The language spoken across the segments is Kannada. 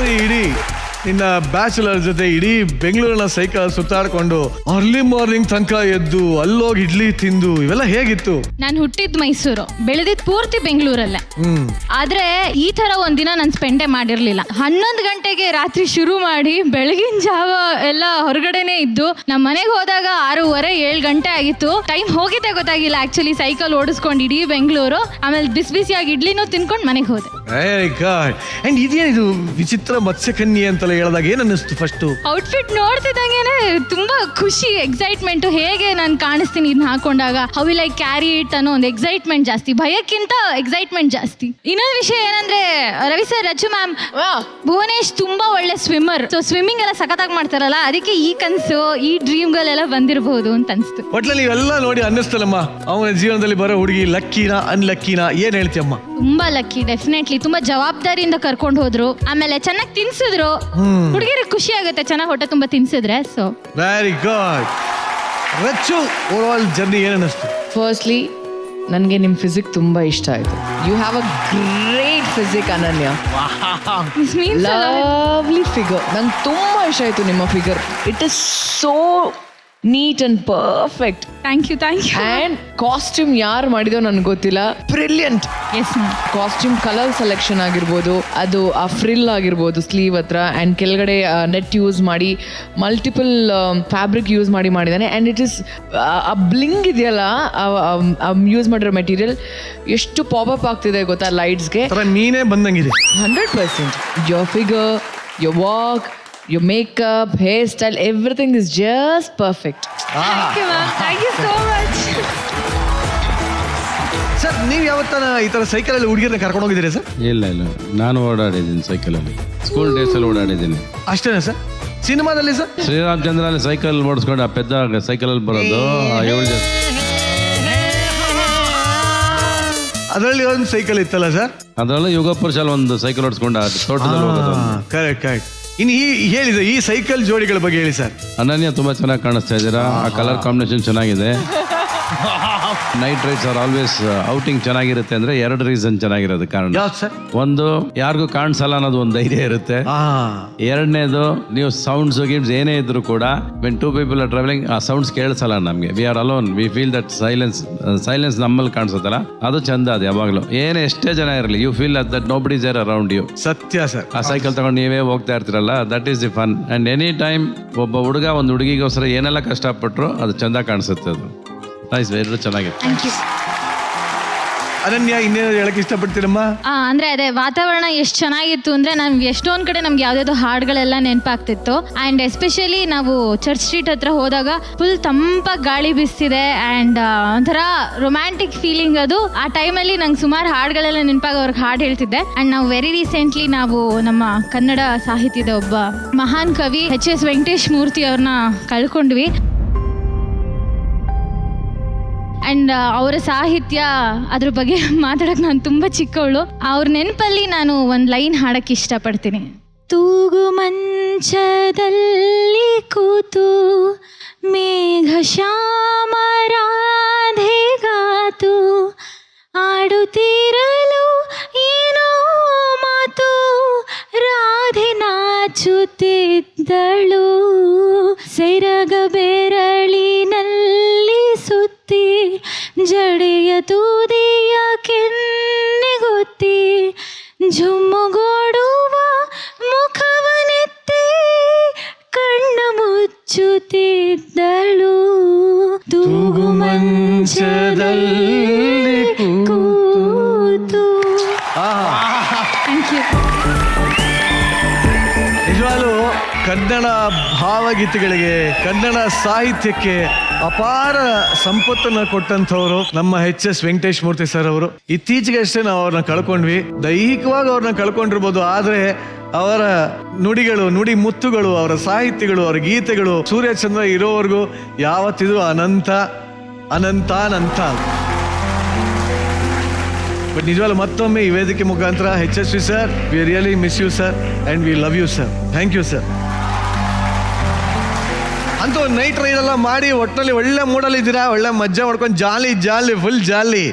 ಸರಿ, ಇಡೀ ನಿನ್ನ ಬ್ಯಾಚುಲರ್ ಜೊತೆ ಇಡೀ ಬೆಂಗಳೂರಿನ ಸೈಕಲ್ ಸುತ್ತಾಡ್ಕೊಂಡು ಅರ್ಲಿ ಮಾರ್ನಿಂಗ್ ತನಕ ಎದ್ದು ಅಲ್ಲೋಗಿ ಇಡ್ಲಿ ತಿಂದು ಇವೆಲ್ಲ ಹೇಗಿತ್ತು? ನಾನು ಹುಟ್ಟಿದ್ ಮೈಸೂರು, ಬೆಳೆದಿದ್ ಪೂರ್ತಿ ಬೆಂಗಳೂರಲ್ಲೇ. ಆದ್ರೆ ಈ ತರ ಒಂದಿನ ನಾನು ಸ್ಪೆಂಡೇ ಮಾಡಿರ್ಲಿಲ್ಲ. 11 ಗಂಟೆಗೆ ರಾತ್ರಿ ಶುರು ಮಾಡಿ ಬೆಳಗಿನ ಜಾವ ಎಲ್ಲ ಹೊರಗಡೆನೆ ಇದ್ದು ನಮ್ಮ ಮನೆಗೆ ಹೋದಾಗ 6:30 7 ಗಂಟೆ ಆಗಿತ್ತು. ಟೈಮ್ ಹೋಗಿದ್ದೆ ಗೊತ್ತಾಗಿಲ್ಲ ಆಕ್ಚುಲಿ. ಸೈಕಲ್ ಓಡಿಸ್ಕೊಂಡು ಇಡೀ ಬೆಂಗಳೂರು, ಆಮೇಲೆ ಬಿಸಿಯಾಗಿ ಇಡ್ಲಿನೂ ತಿನ್ಕೊಂಡು ಮನೆಗೆ ಹೋದೆ. ಅಂಡ್ ಇದೇನಿದು ವಿಚಿತ್ರ ಮತ್ಸ್ಯಕನ್ಯೆ ಅಂತಲೇ ಹೇಳಿದಾಗ ಏನ್ ಅನ್ನಿಸ್ತು? ಫಸ್ಟ್ ಔಟ್ಫಿಟ್ ನೋಡ್ತಿದ್ದಂಗೆನೆ ತುಂಬಾ ಖುಷಿ, ಎಕ್ಸೈಟ್ಮೆಂಟ್. ಹೇಗೆ ನಾನು ಕಾಣಿಸ್ತೀನಿ ಇದನ್ನ ಹಾಕೊಂಡಾಗ, how will I carry it ಅನ್ನೋ ಒಂದು ಎಕ್ಸೈಟ್ಮೆಂಟ್ ಜಾಸ್ತಿ, ಭಯಕ್ಕಿಂತ ಎಕ್ಸೈಟ್ಮೆಂಟ್ ಜಾಸ್ತಿ. ಇನ್ನೊಂದು ವಿಷಯ ಏನಂದ್ರೆ, ರವಿ ಸರ್, ರಚು ಮ್ಯಾಮ್, ಭುವನೇಶ್ ತುಂಬಾ ಒಳ್ಳೆ ಸ್ವಿಮ್ಮರ್. ಸೊ ಸ್ವಿಮ್ಮಿಂಗ್ ಎಲ್ಲ ಸಖತ್ತಾಗಿ ಮಾಡ್ತಾರಲ್ಲ, ಅದಕ್ಕೆ ಈ ಕನ್ಸು, ಈ ಡ್ರೀಮ್ಗಳೆಲ್ಲ ಬಂದಿರಬಹುದು ಅಂತ ಅನ್ಸ್ತು. ಒಟ್ನಲ್ಲಿ ಇವೆಲ್ಲ ನೋಡಿ ಅನ್ನಿಸ್ತಲ್ಲಮ್ಮ, ಅವನ ಜೀವನದಲ್ಲಿ ಬರೋ ಹುಡುಗಿ ಲಕ್ಕಿನಾ ಅನ್ಲಕ್ಕಿನಾ, ಏನ್ ಹೇಳ್ತೀಯಮ್ಮ? ತುಂಬಾ ಲಕ್ಕಿ, ಡೆಫಿನೆಟ್ಲಿ. ತುಂಬಾ ಜವಾಬ್ದಾರಿಯಿಂದ ಕರ್ಕೊಂಡು ಹೋದ್ರು, ಆಮೇಲೆ ಚೆನ್ನಾಗಿ ತಿನ್ಸಿದ್ರು. ಹುಡುಗಿರಿಗೆ ಖುಷಿ ಆಗುತ್ತೆ ಚೆನ್ನಾಗಿ ಹೊಟ್ಟೆ ತುಂಬಾ ತಿನ್ಸಿದ್ರೆ. So very good. Rachchu, overall journey ಏನ್ ಅನ್ನಿಸ್ತು? ಫಸ್ಟ್ಲಿ ನನಗೆ ನಿಮ್ಮ ಫಿಸಿಕ್ ತುಂಬ ಇಷ್ಟ ಆಯಿತು. You have a great physique Ananya. Lovely figure. ನಂಗೆ ತುಂಬ ಇಷ್ಟ ಆಯಿತು ನಿಮ್ಮ figure. It is so neat and perfect. Thank you. And costume ಯಾರು ಮಾಡಿದೋ ನನಗೆ ಗೊತ್ತಿಲ್ಲ, brilliant. Yes ma'am. Costume colour selection ಆಗಿರ್ಬೋದು, ಅದು ಆ ಫ್ರಿಲ್ ಆಗಿರ್ಬೋದು ಸ್ಲೀವ್ ಹತ್ರ, ಆ್ಯಂಡ್ ಕೆಳಗಡೆ ನೆಟ್ ಯೂಸ್ ಮಾಡಿ ಮಲ್ಟಿಪಲ್ ಫ್ಯಾಬ್ರಿಕ್ ಯೂಸ್ ಮಾಡಿದ್ದಾನೆ. ಆ್ಯಂಡ್ ಇಟ್ ಇಸ್ ಆ ಬ್ಲಿಂಗ್ ಇದೆಯಲ್ಲ, ಯೂಸ್ ಮಾಡಿರೋ ಮೆಟೀರಿಯಲ್ ಎಷ್ಟು ಪಾಪಪ್ ಆಗ್ತಿದೆ ಗೊತ್ತಾ ಲೈಟ್ಸ್ಗೆ. ನೀನೇ ಬಂದಂಗಿದೆ. 100%. Your figure, your walk, your makeup, hairstyle, everything is just perfect. Thank you ma'am. Thank you so much. Sir, ನೀವು ಯಾವತ್ತನ ಈ ತರ ಸೈಕಲಲ್ಲಿ ಹುಡುಗಿರನ್ನ ಕರ್ಕೊಂಡು ಹೋಗಿದ್ದೀರಾ ಸರ್? ಇಲ್ಲ, ನಾನು ಓಡಾಡಿದ್ದೀನಿ ಸೈಕಲಲ್ಲಿ. ಸ್ಕೂಲ್ ಡೇಸಲ್ಲಿ ಓಡಾಡಿದ್ದೀನಿ. ಅಷ್ಟೇನಾ ಸರ್? ಸಿನಿಮಾದಲ್ಲಿ ಸರ್? ಶ್ರೀರಾಮಚಂದ್ರಲ್ಲಿ ಸೈಕಲ್ ಓಡಿಸ್ಕೊಂಡು ಆ ಪೆದ್ದ ಸೈಕಲಲ್ಲಿ ಬರೋದು 7 ಜನ. ಅದರಲ್ಲಿ ಒಂದು ಸೈಕಲ್ ಇತ್ತಲ್ಲ ಸರ್? ಅದರಲ್ಲೂ ಯುಗಪುರ ಶಾಲೆ ಒಂದು ಸೈಕಲ್ ಓಡಿಸ್ಕೊಂಡು ತೋಟದಲ್ಲಿ ಹೋಗೋದು. ಕರೆಕ್ಟ್. ಇನ್ನು ಹೇಳಿದೆ ಈ ಸೈಕಲ್ ಜೋಡಿಗಳ ಬಗ್ಗೆ ಹೇಳಿ ಸರ್. ಅನನ್ಯ ತುಂಬಾ ಚೆನ್ನಾಗಿ ಕಾಣಿಸ್ತಾ ಇದ್ದೀರಾ. ಆ ಕಲರ್ ಕಾಂಬಿನೇಷನ್ ಚೆನ್ನಾಗಿದೆ. Night rides are always outing ಚೆನ್ನಾಗಿರುತ್ತೆ ಅಂದ್ರೆ 2 ರೀಸನ್ ಚೆನ್ನಾಗಿರೋದು ಕಾರಣ. ಯಾವ್ದು ಸರ್? ಒಂದು, ಯಾರಿಗೂ ಕಾಣಿಸಲ್ಲ ಅನ್ನೋದು ಒಂದು ಧೈರ್ಯ ಇರುತ್ತೆ. ಎರಡನೇದು, ನೀವು ಸೌಂಡ್ಸ್ ಗೇಮ್ಸ್ ಏನೇ ಇದ್ರು ಕೂಡ ವೆನ್ 2 people ಆರ್ ಟ್ರಾವೆಲಿಂಗ್, ಆ ಸೌಂಡ್ಸ್ ಕೇಳಿಸಲ್ಲ ನಮಗೆ. We are alone, we feel that silence ನಮ್ಮಲ್ಲಿ ಕಾಣಿಸುತ್ತಲ್ಲ, ಅದು ಚಂದ. ಅದು ಯಾವಾಗಲೂ ಏನೇ ಎಷ್ಟೇ ಜನ ಇರಲಿ, you feel that nobody is there around you. ಸತ್ಯ ಸರ್. ಆ ಸೈಕಲ್ ತಗೊಂಡು ನೀವೇ ಹೋಗ್ತಾ ಇರ್ತೀರಲ್ಲ, that is the fun. And any time ಒಬ್ಬ ಹುಡುಗ ಒಂದು ಹುಡುಗಿಗೋಸ್ಕರ ಏನೆಲ್ಲ ಕಷ್ಟಪಟ್ಟರು ಅದು ಚಂದ ಕಾಣಿಸುತ್ತೆ. ಅದು ನೈಸ್, ವೆರಿ ಚೆನ್ನಾಗಿತ್ತು. Thank you. ಅನನ್ಯ, ಇನ್ನೇನು ಹೇಳಕ್ ಇಷ್ಟಪಡ್ತೀರಮ್ಮ? ಅಂದ್ರೆ ಅದೇ ವಾತಾವರಣ ಎಷ್ಟು ಚೆನ್ನಾಗಿತ್ತು ಅಂದ್ರೆ, ನಮ್ಗೆ ಎಷ್ಟೊಂದ್ ಕಡೆ ನಮ್ಗೆ ಯಾವ್ದಾದ್ರು ಹಾಡುಗಳೆಲ್ಲ ನೆನಪಾಗ್ತಿತ್ತು. ಅಂಡ್ ಎಸ್ಪೆಷಲಿ ನಾವು ಚರ್ಚ್ ಸ್ಟ್ರೀಟ್ ಹತ್ರ ಹೋದಾಗ ಫುಲ್ ತಂಪಾಗಿ ಗಾಳಿ ಬೀಸ್ತಿದೆ ಅಂಡ್ ಒಂಥರ ರೊಮ್ಯಾಂಟಿಕ್ ಫೀಲಿಂಗ್ ಅದು. ಆ ಟೈಮಲ್ಲಿ ನಂಗೆ ಸುಮಾರು ಹಾಡುಗಳೆಲ್ಲ ನೆನಪಾಗಿ ಅವ್ರಿಗೆ ಹಾಡು ಹೇಳ್ತಿದ್ದೆ. ಅಂಡ್ ನಾವು ವೆರಿ ರೀಸೆಂಟ್ಲಿ ನಾವು ನಮ್ಮ ಕನ್ನಡ ಸಾಹಿತ್ಯದ ಒಬ್ಬ ಮಹಾನ್ ಕವಿ H.S. ವೆಂಕಟೇಶ್ ಮೂರ್ತಿ ಅವ್ರನ್ನ ಕಳ್ಕೊಂಡ್ವಿ. ಅಂಡ್ ಅವರ ಸಾಹಿತ್ಯ, ಅದ್ರ ಬಗ್ಗೆ ಮಾತಾಡಕ್ ನಾನು ತುಂಬಾ ಚಿಕ್ಕವಳು. ಅವ್ರ ನೆನಪಲ್ಲಿ ನಾನು ಒಂದು ಲೈನ್ ಹಾಡಕ್ಕೆ ಇಷ್ಟಪಡ್ತೀನಿ. ತೂಗು ಮಂಚದಲ್ಲಿ ಕೂತು ಮೇಘ ಶ್ಯಾಮ ರಾಧೆಗಾತು ಆಡುತ್ತಿರಲು ಏನೋ ಮಾತು ರಾಧೆ ನಾಚುತ್ತಿದ್ದಳು ಸೆರಗ ಬೆರಳಿನಲ್ಲಿ ಸುತ್ತಿ ಜಡೆಯ ತೂದಿಯ ಕೆನ್ನೆಗೊತ್ತಿ ಝುಮ್ಮುಗೋಡುವ ಮುಖವನೆತ್ತಿ ಕಣ್ಣ ಮುಚ್ಚುತ್ತಿದ್ದಳು ತೂಗು ಮಂಚದಲ್ಲಿ ಕೂತು. Thank you. ನಿಜವಾಗ್ಲೂ ಕನ್ನಡ ಭಾವಗೀತೆಗಳಿಗೆ, ಕನ್ನಡ ಸಾಹಿತ್ಯಕ್ಕೆ ಅಪಾರ ಸಂಪತ್ತನ್ನು ಕೊಟ್ಟಂಥವ್ರು ನಮ್ಮ H.S. ವೆಂಕಟೇಶ್ ಮೂರ್ತಿ ಸರ್ ಅವರು. ಇತ್ತೀಚೆಗೆ ಅಷ್ಟೇ ನಾವು ಅವ್ರನ್ನ ಕಳ್ಕೊಂಡ್ವಿ. ದೈಹಿಕವಾಗಿ ಅವ್ರನ್ನ ಕಳ್ಕೊಂಡಿರ್ಬೋದು, ಆದರೆ ಅವರ ನುಡಿಗಳು, ನುಡಿ ಮುತ್ತುಗಳು, ಅವರ ಸಾಹಿತ್ಯಗಳು, ಅವರ ಗೀತೆಗಳು ಸೂರ್ಯಚಂದ್ರ ಇರೋವರೆಗೂ ಯಾವತ್ತಿದು ಅನಂತ ಅನಂತ ಅನಂತ. ಬಟ್ ನಿಜವಾಗ್ಲೂ ಮತ್ತೊಮ್ಮೆ ಈ ವೇದಿಕೆ ಮುಖಾಂತರ H.S.V. Sir, we really miss you sir and we love you sir. Thank you sir. ಅಂತ ಒಂದು ನೈಟ್ ರೈಡ್ ಎಲ್ಲ ಮಾಡಿ ಒಟ್ಟಿನಲ್ಲಿ ಒಳ್ಳೆ ಮೂಡಲ್ಲಿ ಇದ್ದೀರಾ, ಒಳ್ಳೆ ಮಜ್ಜಾ ಮಾಡ್ಕೊಂಡು ಜಾಲಿ ಜಾಲಿ ಫುಲ್ ಜಾಲಿ.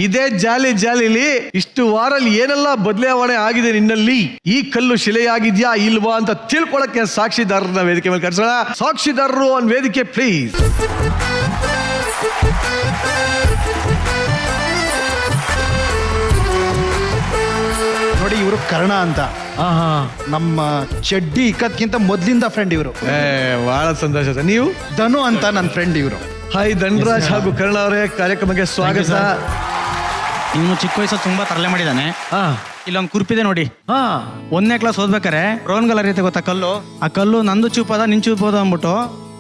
ಇದೇ ಜಾಲಿ ಜಾಲಿಲಿ ಇಷ್ಟು ವಾರಲ್ಲಿ ಏನೆಲ್ಲ ಬದಲಾವಣೆ ಆಗಿದೆ ನಿನ್ನಲ್ಲಿ, ಈ ಕಲ್ಲು ಶಿಲೆಯಾಗಿದ್ಯಾ ಇಲ್ವಾ ಅಂತ ತಿಳ್ಕೊಳಕ್ಕೆ ಸಾಕ್ಷಿದಾರರನ್ನ ವೇದಿಕೆ ಮೇಲೆ ಕರೆಸೋಣ. ಸಾಕ್ಷಿದಾರರು ಆನ್ ವೇದಿಕೆ ಪ್ಲೀಸ್. ನೋಡಿ, ಇವರು ಕರ್ಣ ಅಂತ ನಮ್ಮ ಚಡ್ಡಿ ಇಕ್ಕದ್ಕಿಂತ ಮೊದ್ಲಿಂದ ಫ್ರೆಂಡ್ ಇವರು. ಬಹಳ ಸಂತೋಷ. ನೀವು? ಧನು ಅಂತ ನನ್ನ ಫ್ರೆಂಡ್ ಇವರು. ಹಾಯ್ ಧನರಾಜ್ ಹಾಗೂ ಕರ್ಣ ಅವರೇ, ಕಾರ್ಯಕ್ರಮಕ್ಕೆ ಸ್ವಾಗತ. ಇನ್ನು ಚಿಕ್ಕ ವಯಸ್ಸಲ್ಲಿ ತುಂಬಾ ತರಲೆ ಮಾಡಿದಾನೆ. ಇಲ್ಲೊಂದು ಕುರ್ಪಿದೆ ನೋಡಿ. 1ನೇ ಕ್ಲಾಸ್ ಓದ್ಬೇಕಾರೆ ರೋನ್ ಗಲರ್ ಐತೆ ಗೊತ್ತಾ ಕಲ್ಲು, ಆ ಕಲ್ಲು ನಂದು ಚೂಪದ ನಿನ್ ಚೂಪದ ಅಂದ್ಬಿಟ್ಟು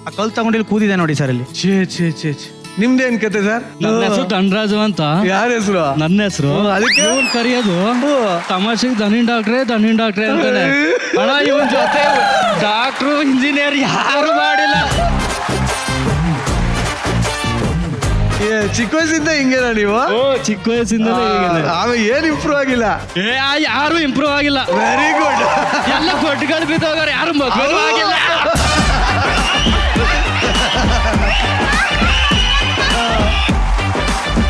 ಆ ಕಲ್ಲು ತಗೊಂಡು ಇಲ್ಲಿ ಕೂದಿದೆ ನೋಡಿ ಸರ್ ಇಲ್ಲಿ. ಛೇ ಛೇ ಛೇ ಛೇ. ನಿಮ್ದೇನ್ ಕತೆ ಸರ್? ನನ್ನ ಹೆಸರು ಧನರಾಜು ಅಂತ. ಯಾರ ಹೆಸರು? ನನ್ನ ಹೆಸರು. ಅದಕ್ಕೆ ಇವ್ನ್ ಕರೆಯೋದು ತಮಾಷೆಗೆ ಧನಿನ್ ಡಾಕ್ಟ್ರೆ ಅಂತಾನೆ. ಅಣ್ಣ ಇವನ್ ಜೊತೆ ಡಾಕ್ಟ್ರು ಇಂಜಿನಿಯರ್ ಯಾರು ಮಾಡಿಲ್ಲ. ಚಿಕ್ಕ ವಯಸ್ಸಿಂದ ಹಿಂಗೇನಾ ನೀವು? ಚಿಕ್ಕ ವಯಸ್ಸಿಂದ ಆಮೇಲೆ ಏನ್ ಇಂಪ್ರೂವ್ ಆಗಿಲ್ಲ? ಯಾರು ಇಂಪ್ರೂವ್ ಆಗಿಲ್ಲ. Very good. ಎಲ್ಲ ಕೊಟ್ಟಿಗಳು ಬಿದ್ದೋಗಾರ, ಯಾರು ಮಕ್ಕಳು ಆಗಿಲ್ಲ.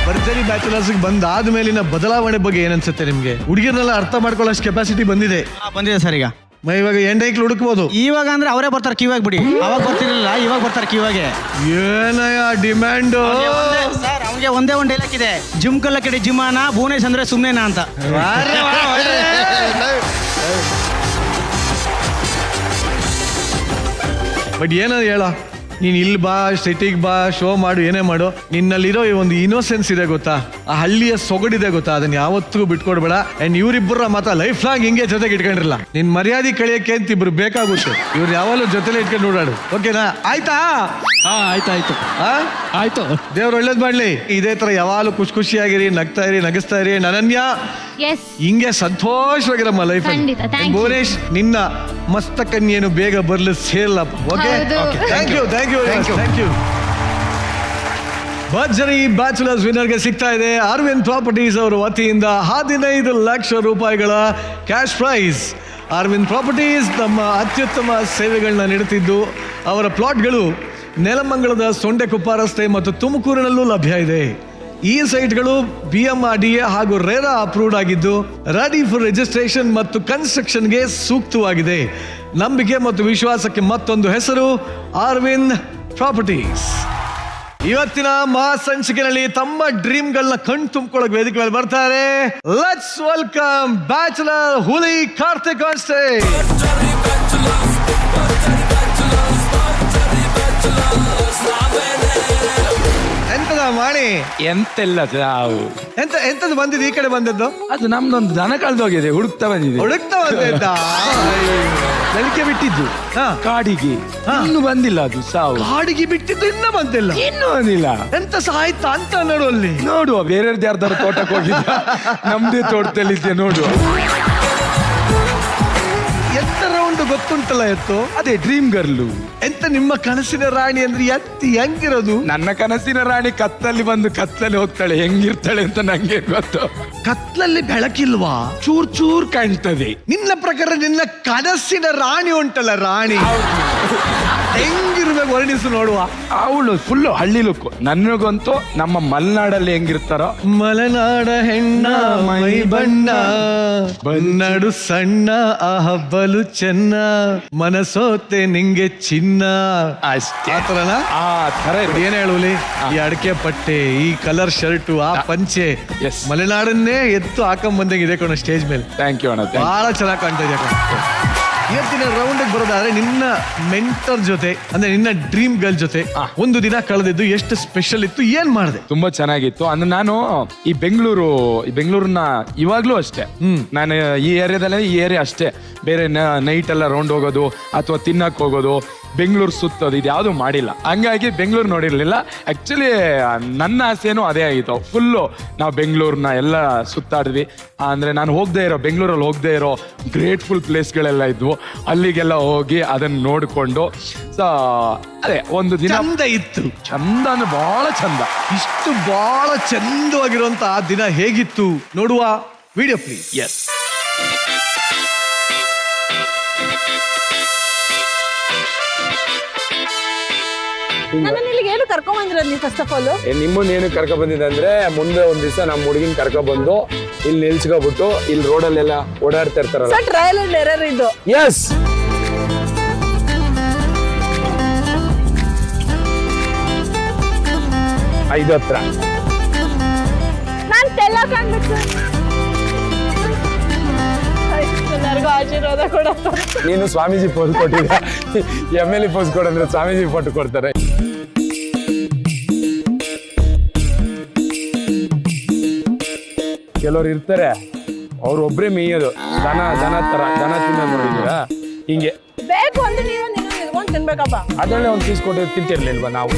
ಭರ್ಜರಿ ಬ್ಯಾಚುಲರ್ಸ್ ಬಂದಾದ ಮೇಲಿನ ಬದಲಾವಣೆ ಬಗ್ಗೆ ಏನನ್ಸುತ್ತೆ ನಿಮ್ಗೆ? ಹುಡುಗಿರ್ನೆಲ್ಲ ಅರ್ಥ ಮಾಡ್ಕೊಳ್ಳೋಷ್ಟು ಕೆಪಾಸಿಟಿ ಬಂದಿದೆ? ಬಂದಿದೆ ಸರ್. ಈಗ ಇವಾಗ ಎಂಡೈಕ್ಲು ಹುಡುಕ್ಬೋದು. ಇವಾಗ ಅಂದ್ರೆ ಅವರೇ ಬರ್ತಾರೆ ಕಿವಾಗ ಬಿಡಿ. ಅವಾಗ ಬರ್ತಿರ್ಲಿಲ್ಲ, ಇವಾಗ ಬರ್ತಾರೆ ಕಿವಾಗೆ. ಏನಯ್ಯ ಡಿಮ್ಯಾಂಡು? ಸರ್ ಅವ್ನಿಗೆ ಒಂದೇ ಒಂದು ಡೈಲಾಗ್ ಇದೆ, ಜಿಮ್ ಕಲ್ಲ ಕಡೆ ಜಿಮಾನ ಭುವನೇಶ್ ಅಂದ್ರೆ ಸುಮ್ನೆನಾ ಅಂತ. ಬಟ್ ಏನದು ಹೇಳ, ನೀನ್ ಇಲ್ಲಿ ಬಾ, ಸಿಟಿಗೆ ಬಾ, ಶೋ ಮಾಡು, ಏನೇ ಮಾಡು, ನಿನ್ನಲ್ಲಿರೋ ಈ ಒಂದು ಇನ್ನೋಸೆನ್ಸ್ ಇದೆ ಗೊತ್ತಾ, ಆ ಹಳ್ಳಿಯ ಸೊಗಡಿದೆ ಗೊತ್ತಾ, ಅದನ್ನ ಯಾವತ್ತೂ ಬಿಟ್ಕೊಡ್ಬೇಡ. ಅಂಡ್ ಇವ್ರಿಬ್ಬರ ಮಾತ್ರ ಲೈಫ್ ಲಾಂಗ್ ಹಿಂಗೆ ಜೊತೆಗೆ ಇಟ್ಕೊಂಡಿರಲ್ಲ. ನಿನ್ ಮರ್ಯಾದೆ ಕಳಿಯಕ್ಕೆ ಅಂತ ಇಬ್ರು ಬೇಕಾಗುತ್ತೆ. ಇವ್ರು ಯಾವಾಗಲೂ ಜೊತೆಲೆ ಇಟ್ಕೊಂಡು ಓಡಾಡು. ಓಕೆನಾ? ಆಯ್ತಾ? ಆಯ್ತಾಯ್ತು ಆಯ್ತು. ದೇವ್ರು ಒಳ್ಳೇದ್ ಮಾಡ್ಲಿ. ಇದೇ ತರ ಯಾವಾಗಲೂ ಖುಷಿಯಾಗಿರಿ, ನಗ್ತಾ ಇರಿ, ನಗಿಸ್ತಾ ಇರಿ. ನನನ್ಯ ಹಿಂಗೆ ಸಂತೋಷವಾಗಿರಮ್ಮ ಲೈಫ್. ಖಂಡಿತ, thank you. ಭುವನೇಶ್, ನಿನ್ನ ಮಸ್ತ ಕನ್ಯೇನು ಬೇಗ ಬರ್ಲಿ ಸೇರಲಪ್ಪ. Okay, thank you thank you thank you. Bharjari bachelors ವಿನ್ನರ್ಗೆ ಸಿಗ್ತಾ ಇದೆ ಅರವಿಂದ್ ಪ್ರಾಪರ್ಟೀಸ್ ಅವರ ವತಿಯಿಂದ 15 ಲಕ್ಷ ರೂಪಾಯಿಗಳ ಕ್ಯಾಶ್ ಪ್ರೈಸ್. ಅರವಿಂದ್ ಪ್ರಾಪರ್ಟೀಸ್ ನಮ್ಮ ಅತ್ಯುತ್ತಮ ಸೇವೆಗಳನ್ನ ನೀಡುತ್ತಿದ್ದು, ಅವರ ಪ್ಲಾಟ್ಗಳು ನೆಲಮಂಗಲದ ಸೊಂಡೆಕೊಪ್ಪ ರಸ್ತೆ ಮತ್ತು ತುಮಕೂರಿನಲ್ಲೂ ಲಭ್ಯ ಇದೆ. ಈ ಸೈಟ್ಗಳು BMRDA ಹಾಗೂ ರೇರಾ ಅಪ್ರೂವ್ಡ್ ಆಗಿದ್ದು, ರೆಡಿ ಫಾರ್ ರಿಜಿಸ್ಟ್ರೇಷನ್ ಮತ್ತು ಕನ್ಸ್ಟ್ರಕ್ಷನ್ಗೆ ಸೂಕ್ತವಾಗಿದೆ. ನಂಬಿಕೆ ಮತ್ತು ವಿಶ್ವಾಸಕ್ಕೆ ಮತ್ತೊಂದು ಹೆಸರು ಅರವಿಂದ್ ಪ್ರಾಪರ್ಟೀಸ್. ಇವತ್ತಿನ ಮಹಾಸಂಚಿಕೆಯಲ್ಲಿ ತಮ್ಮ ಡ್ರೀಮ್ಗಳನ್ನ ಕಣ್ ತುಂಬಿಕೊಳ್ಳೋಕೆ ವೇದಿಕೆ ಮೇಲೆ ಬರ್ತಾರೆ. ಲೆಟ್ಸ್ ವೆಲ್ಕಮ್ ಬ್ಯಾಚುಲರ್ ಹುಲಿ ಕಾರ್ತಿಕ್ ಆನ್ ಸ್ಟೇಜ್. ಎಂತದ ಮಾಡಿ? ಎಂತೆಲ್ಲ ನಾವು ಎಂತದ್ದು ಬಂದಿದ್ದು? ಈ ಕಡೆ ಬಂದದ್ದು ಅದು ನಮ್ದೊಂದು ದನ ಕಳೆದೋಗಿದೆ, ಹುಡುಕ್ತಾ ಬಂದಿದೆ. ಹುಡುಕ್ತಾ ಬಂದಿದ್ದ? ನಲಿಕೆ ಬಿಟ್ಟಿದ್ದು ಕಾಡಿಗೆ, ಇನ್ನು ಬಂದಿಲ್ಲ ಅದು ಸಾವು. ಕಾಡಿಗೆ ಬಿಟ್ಟಿದ್ದು ಇನ್ನೂ ಬಂದಿಲ್ಲ? ಇನ್ನು ಬಂದಿಲ್ಲ. ಎಂತ ಸಾಯ್ತಾ ಅಂತ ನೋಡುವಲ್ಲಿ. ನೋಡುವ, ಬೇರೆಯವ್ರದ್ದು ಯಾರ್ದಾರು ತೋಟಕ್ಕೆ ಹೋಗಿದ್ದ, ನಮ್ದೇ ತೋಟದಲ್ಲಿದ್ದೆ ನೋಡುವ. ಎಂತ ರೌಂಡ್ ಗೊತ್ತುಂಟಲ್ಲ ಎತ್ತು? ಅದೇ ಡ್ರೀಮ್ ಗರ್ಲು. ಎಂತ ನಿಮ್ಮ ಕನಸಿನ ರಾಣಿ ಅಂದ್ರೆ ಎತ್ತಿ ಹೆಂಗಿರೋದು? ನನ್ನ ಕನಸಿನ ರಾಣಿ ಕತ್ತಲ್ಲಿ ಬಂದು ಕತ್ತಲ್ಲಿ ಹೋಗ್ತಾಳೆ, ಹೆಂಗಿರ್ತಾಳೆ ಅಂತ ನಂಗೆ ಗೊತ್ತು. ಕತ್ಲಲ್ಲಿ ಬೆಳಕಿಲ್ವಾ? ಚೂರ್ ಚೂರ್ ಕಾಣ್ತದೆ. ನಿನ್ನ ಪ್ರಕಾರ ನಿನ್ನ ಕನಸಿನ ರಾಣಿ ಉಂಟಲ್ಲ, ರಾಣಿ ಹೆಂಗಿರ್ಬೇಕು ವರ್ಣಿಸು ನೋಡುವ. ಅವಳು ಫುಲ್ಲು ಹಳ್ಳಿ ಲುಕ್. ನನಗಂತೂ ನಮ್ಮ ಮಲೆನಾಡಲ್ಲಿ ಹೆಂಗಿರ್ತಾರೋ, ಮಲೆನಾಡ ಹೆಣ್ಣ ಮೈ ಬಣ್ಣ ಬನ್ನಡು ಸಣ್ಣ ಹಬ್ಬಲು ಚೆನ್ನ ಮನಸೋತೆ ನಿಂಗೆ ಚಿನ್ನ, ಅಷ್ಟೇ. ಆ ಥರನ? ಆ ಥರ ಇದೆ. ಏನ್ ಹೇಳುವಲಿ? ಈ ಅಡಕೆ ಪಟ್ಟೆ, ಈ ಕಲರ್ ಶರ್ಟು, ಆ ಪಂಚೆ, Yes. ಮಲೆನಾಡನ್ನೇ ಎತ್ತು ಹಾಕೊಂಡ್ ಬಂದಂಗಿದೆ ಕಣ ಸ್ಟೇಜ್ ಮೇಲೆ. ಥ್ಯಾಂಕ್ ಯು ಅಣ್ಣ, ಬಹಳ ಚೆನ್ನಾಗಿ ಕಾಣ್ತಾ ಇದೆ ಕಣ. ಇವತ್ತಿನ ರೌಂಡ್ ಬರೋದಾದ್ರೆ ನಿನ್ನ ಮೆಂಟರ್ ಜೊತೆ, ಅಂದ್ರೆ ನಿನ್ನ ಡ್ರೀಮ್ ಗರ್ಲ್ ಜೊತೆ ಒಂದು ದಿನ ಕಳೆದಿದ್ದು ಎಷ್ಟು ಸ್ಪೆಷಲ್ ಇತ್ತು, ಏನ್ ಮಾಡಿದೆ? ತುಂಬಾ ಚೆನ್ನಾಗಿತ್ತು. ಅಂದ್ರೆ ನಾನು ಈ ಬೆಂಗಳೂರನ್ನ ಇವಾಗ್ಲೂ ಅಷ್ಟೇ, ನಾನು ಈ ಏರಿಯಾದಲ್ಲೇ, ಈ ಏರಿಯಾ ಅಷ್ಟೇ. ಬೇರೆ ನೈಟ್ ಎಲ್ಲ ರೌಂಡ್ ಹೋಗೋದು ಅಥವಾ ತಿನ್ನಕ್ ಹೋಗೋದು, ಬೆಂಗಳೂರು ಸುತ್ತೋದು, ಇದು ಯಾವುದು ಮಾಡಿಲ್ಲ. ಹಂಗಾಗಿ ಬೆಂಗಳೂರು ನೋಡಿರ್ಲಿಲ್ಲ. ಆಕ್ಚುಲಿ ನನ್ನ ಆಸೆನೂ ಅದೇ ಆಗಿತ್ತು. ಫುಲ್ಲು ನಾವು ಬೆಂಗಳೂರನ್ನ ಎಲ್ಲ ಸುತ್ತಾಡಿದ್ವಿ. ಅಂದ್ರೆ ನಾನು ಬೆಂಗಳೂರಲ್ಲಿ ಹೋಗದೆ ಇರೋ ಗ್ರೇಟ್ಫುಲ್ ಪ್ಲೇಸ್ಗಳೆಲ್ಲ ಇದ್ವು. ಅಲ್ಲಿಗೆಲ್ಲ ಹೋಗಿ ಅದನ್ನ ನೋಡಿಕೊಂಡು, ಸೊ ಅದೇ ಒಂದು ದಿನ ಚಂದ ಇತ್ತು. ಚಂದ ಅಂದ್ರೆ ಬಹಳ ಚಂದ. ಇಷ್ಟು ಬಹಳ ಚಂದವಾಗಿರುವಂತ ಆ ದಿನ ಹೇಗಿತ್ತು ನೋಡುವ ವಿಡಿಯೋ ಪ್ಲೀಸ್. ಎಸ್. ನನ್ನ ಇಲ್ಲಿಗೆ ಏನು ಕರ್ಕೊಂಡ್ ಬಂದಿರೋದು ನೀವು ಫಸ್ಟ್ ಆಫ್ ಆಲ್? ನಿಮ್ಮನ್ನ ಏನು ಕರ್ಕೊ ಬಂದಿದೆ ಅಂದ್ರೆ ಮುಂದೆ ಒಂದ್ ದಿವಸ ನಮ್ಮ ಹುಡುಗಿನ ಕರ್ಕೊ ಬಂದು ಇಲ್ಲಿ ನಿಲ್ಸ್ಕೊಬಿಟ್ಟು ಇಲ್ಲಿ ರೋಡಲ್ಲೆಲ್ಲ ಓಡಾಡ್ತಾ ಇರ್ತಾರಲ್ಲ. ಟ್ರಯಲ್ ಅಂಡ್ ಎರರ್ ಇದು. ಎಸ್, ಐದು ಹತ್ರ ನಾನ್ ತೆಲ್ಲ ಕಾಣ್ಬೇಕು. ಎಲ್ಲರಿಗೂ ಆಶೀರ್ವಾದ ಕೊಡ. ನೀನು ಸ್ವಾಮೀಜಿ ಪೋಸ್ ಕೊಟ್ಟಿದ್ದೆ, MLA ಪೋಸ್ ಕೊಡಂದ್ರೆ ಸ್ವಾಮೀಜಿ ಫೋಟೋ ಕೊಡ್ತಾರೆ. ಕೆಲವ್ರು ಇರ್ತಾರೆ, ಅವ್ರು ಒಬ್ರೇ ಮೇಯೋದು, ದನ ತಿನ್ನೋದು ನೋಡಿದೀರಾ? ಹಿಂಗೆ ಬೇಕು ಅಂದ್ರೆ ನೀವು ನಿಲ್ಕೊಂಡು ತಿನ್ಬೇಕಪ್ಪ. ಅದರಲ್ಲೇ ಒಂದು ಪೀಸ್ ಕೊಟ್ಟು ತಿಂತಿರ್ಲಿಲ್ವಾ ನಾವು?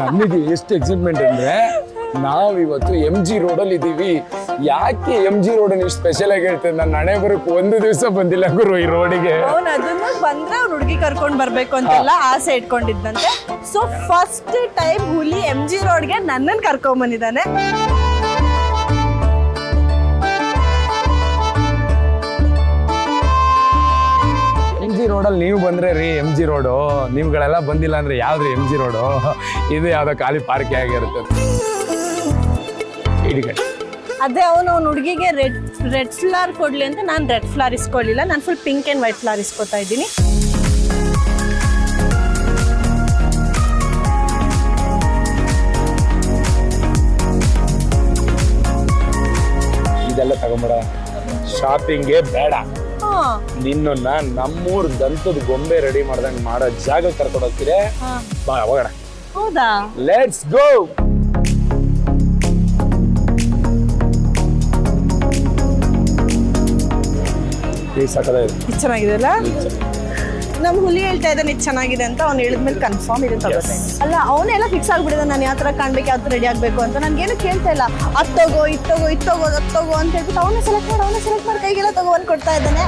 ನನಗೆ ಎಷ್ಟು ಎಕ್ಸೈಟ್ಮೆಂಟ್ ಅಂದ್ರೆ ನಾವು ಇವತ್ತು MG ರೋಡಲ್ಲಿ ಇದ್ದೀವಿ. ಯಾಕೆ MG ರೋಡ್ ಇಷ್ಟು ಸ್ಪೆಷಲ್ ಆಗಿ ಹೇಳ್ತೇನೆ, ನನ್ನ ಹಣೆ ಬರಕ್ಕೆ ಒಂದು ದಿವಸ ಬಂದಿಲ್ಲ ಗುರು ಈ ರೋಡಿಗೆ. ಅವ್ನು ಅದನ್ನ ಬಂದ್ರೆ ಅವ್ನು ಹುಡುಗಿ ಕರ್ಕೊಂಡ್ ಬರ್ಬೇಕು ಅಂತೆಲ್ಲ ಆಸೆ ಇಟ್ಕೊಂಡಿದ್ದಂತೆ. ಸೊ ಫಸ್ಟ್ ಟೈಮ್ ಹುಲಿ MG ರೋಡ್ಗೆ ನನ್ನನ್ನು ಕರ್ಕೊಂಡ್ ಬಂದಿದ್ದಾನೆ. MG ರೋಡಲ್ಲಿ ನೀವು ಬಂದ್ರೆ ರೀ MG ರೋಡು, ನೀವುಗಳೆಲ್ಲ ಬಂದಿಲ್ಲ ಅಂದ್ರೆ ಯಾವ್ದ್ರಿ MG ರೋಡು? ಇದು ಯಾವ್ದೋ ಖಾಲಿ ಪಾರ್ಕ್ ಆಗಿರುತ್ತೆ. ಅದೇ ಅವನು ಹುಡುಗಿಗೆ ರೆಡ್ ಫ್ಲವರ್ ಕೊಡ್ಲಿ ಅಂತ ನಾನು ರೆಡ್ ಫ್ಲವರ್ ಇಸ್ಕೊಳ್ಳಿಲ್ಲ. ನಾನು full pink and white flower ಇಸ್ಕೊತಾ ಇದ್ದೀನಿ. ಇದೆಲ್ಲ ತಗೊಂಬೇಡ, ಶಾಪಿಂಗೇ ಬೇಡ. ನಿನ್ನ ನಮ್ಮೂರ್ ದಂತದ ಗೊಂಬೆ ರೆಡಿ ಮಾಡ್ದಂಗ್ ಮಾಡೋ ಜಾಗ ಕರ್ಕೊಂಡು ಹೋಗ್ತೀರಿ. ಬಾ ಹೋಗೋಣ. ಹೌದಾ? Let's go. ಚೆನ್ನಾಗಿದೆ ಅಲ್ಲ? ನಮ್ ಹುಲಿ ಹೇಳ್ತಾ ಇದ್ದಾನೆ ಇದು ಚೆನ್ನಾಗಿದೆ ಅಂತ. ಅವ್ನು ಹೇಳಿದ್ಮೇಲೆ ಕನ್ಫರ್ಮ್ ಇದೆ ತಗೋತಾ. ಅಲ್ಲ ಅವನೆಲ್ಲ ಫಿಕ್ಸ್ ಆಗ್ಬಿಡಿದ ನಾನು ಯಾವ ತರ ಕಾಣ್ಬೇಕು, ಯಾವ ತರ ರೆಡಿ ಆಗ್ಬೇಕು ಅಂತ. ನನ್ಗೇನು ಕೇಳ್ತಾ ಇಲ್ಲ. ಅದ್ ತಗೋ ಇದ್ ತಗೋ ಅಂತ ಹೇಳ್ಬಿಟ್ಟು ಅವನೇ ಸೆಲೆಕ್ಟ್ ಮಾಡಿ ಕೈಗೆಲ್ಲ ತಗೋ ಅಂತ ಕೊಡ್ತಾ ಇದ್ದಾನೆ.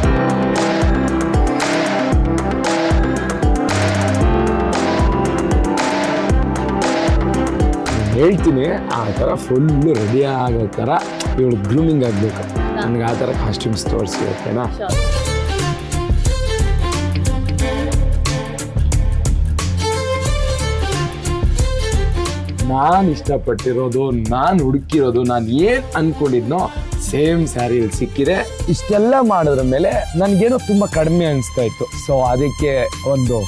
ಹೇಳ್ತೀನಿ, ಆ ಥರ ಫುಲ್ ರೆಡಿ ಆಗೋ ಥರ ಇವಳು ಗ್ರೂಮಿಂಗ್ ಆಗಬೇಕು. ನನಗೆ ಆ ಥರ ಕಾಸ್ಟ್ಯೂಮ್ಸ್ ತೋರಿಸಿ, ಓಕೆನಾ? ನಾನು ಇಷ್ಟಪಟ್ಟಿರೋದು, ನಾನು ಹುಡುಕಿರೋದು, ನಾನು ಏನು ಅನ್ಕೊಂಡಿದ್ನೋ ಸೇಮ್ ಸ್ಯಾರಿಯಲ್ಲಿ ಸಿಕ್ಕಿದೆ. ಇಷ್ಟೆಲ್ಲ ಮಾಡೋದ್ರ ಮೇಲೆ ನನಗೇನೋ ತುಂಬ ಕಡಿಮೆ ಅನಿಸ್ತಾ ಇತ್ತು. ಸೊ ಅದಕ್ಕೆ ಒಂದು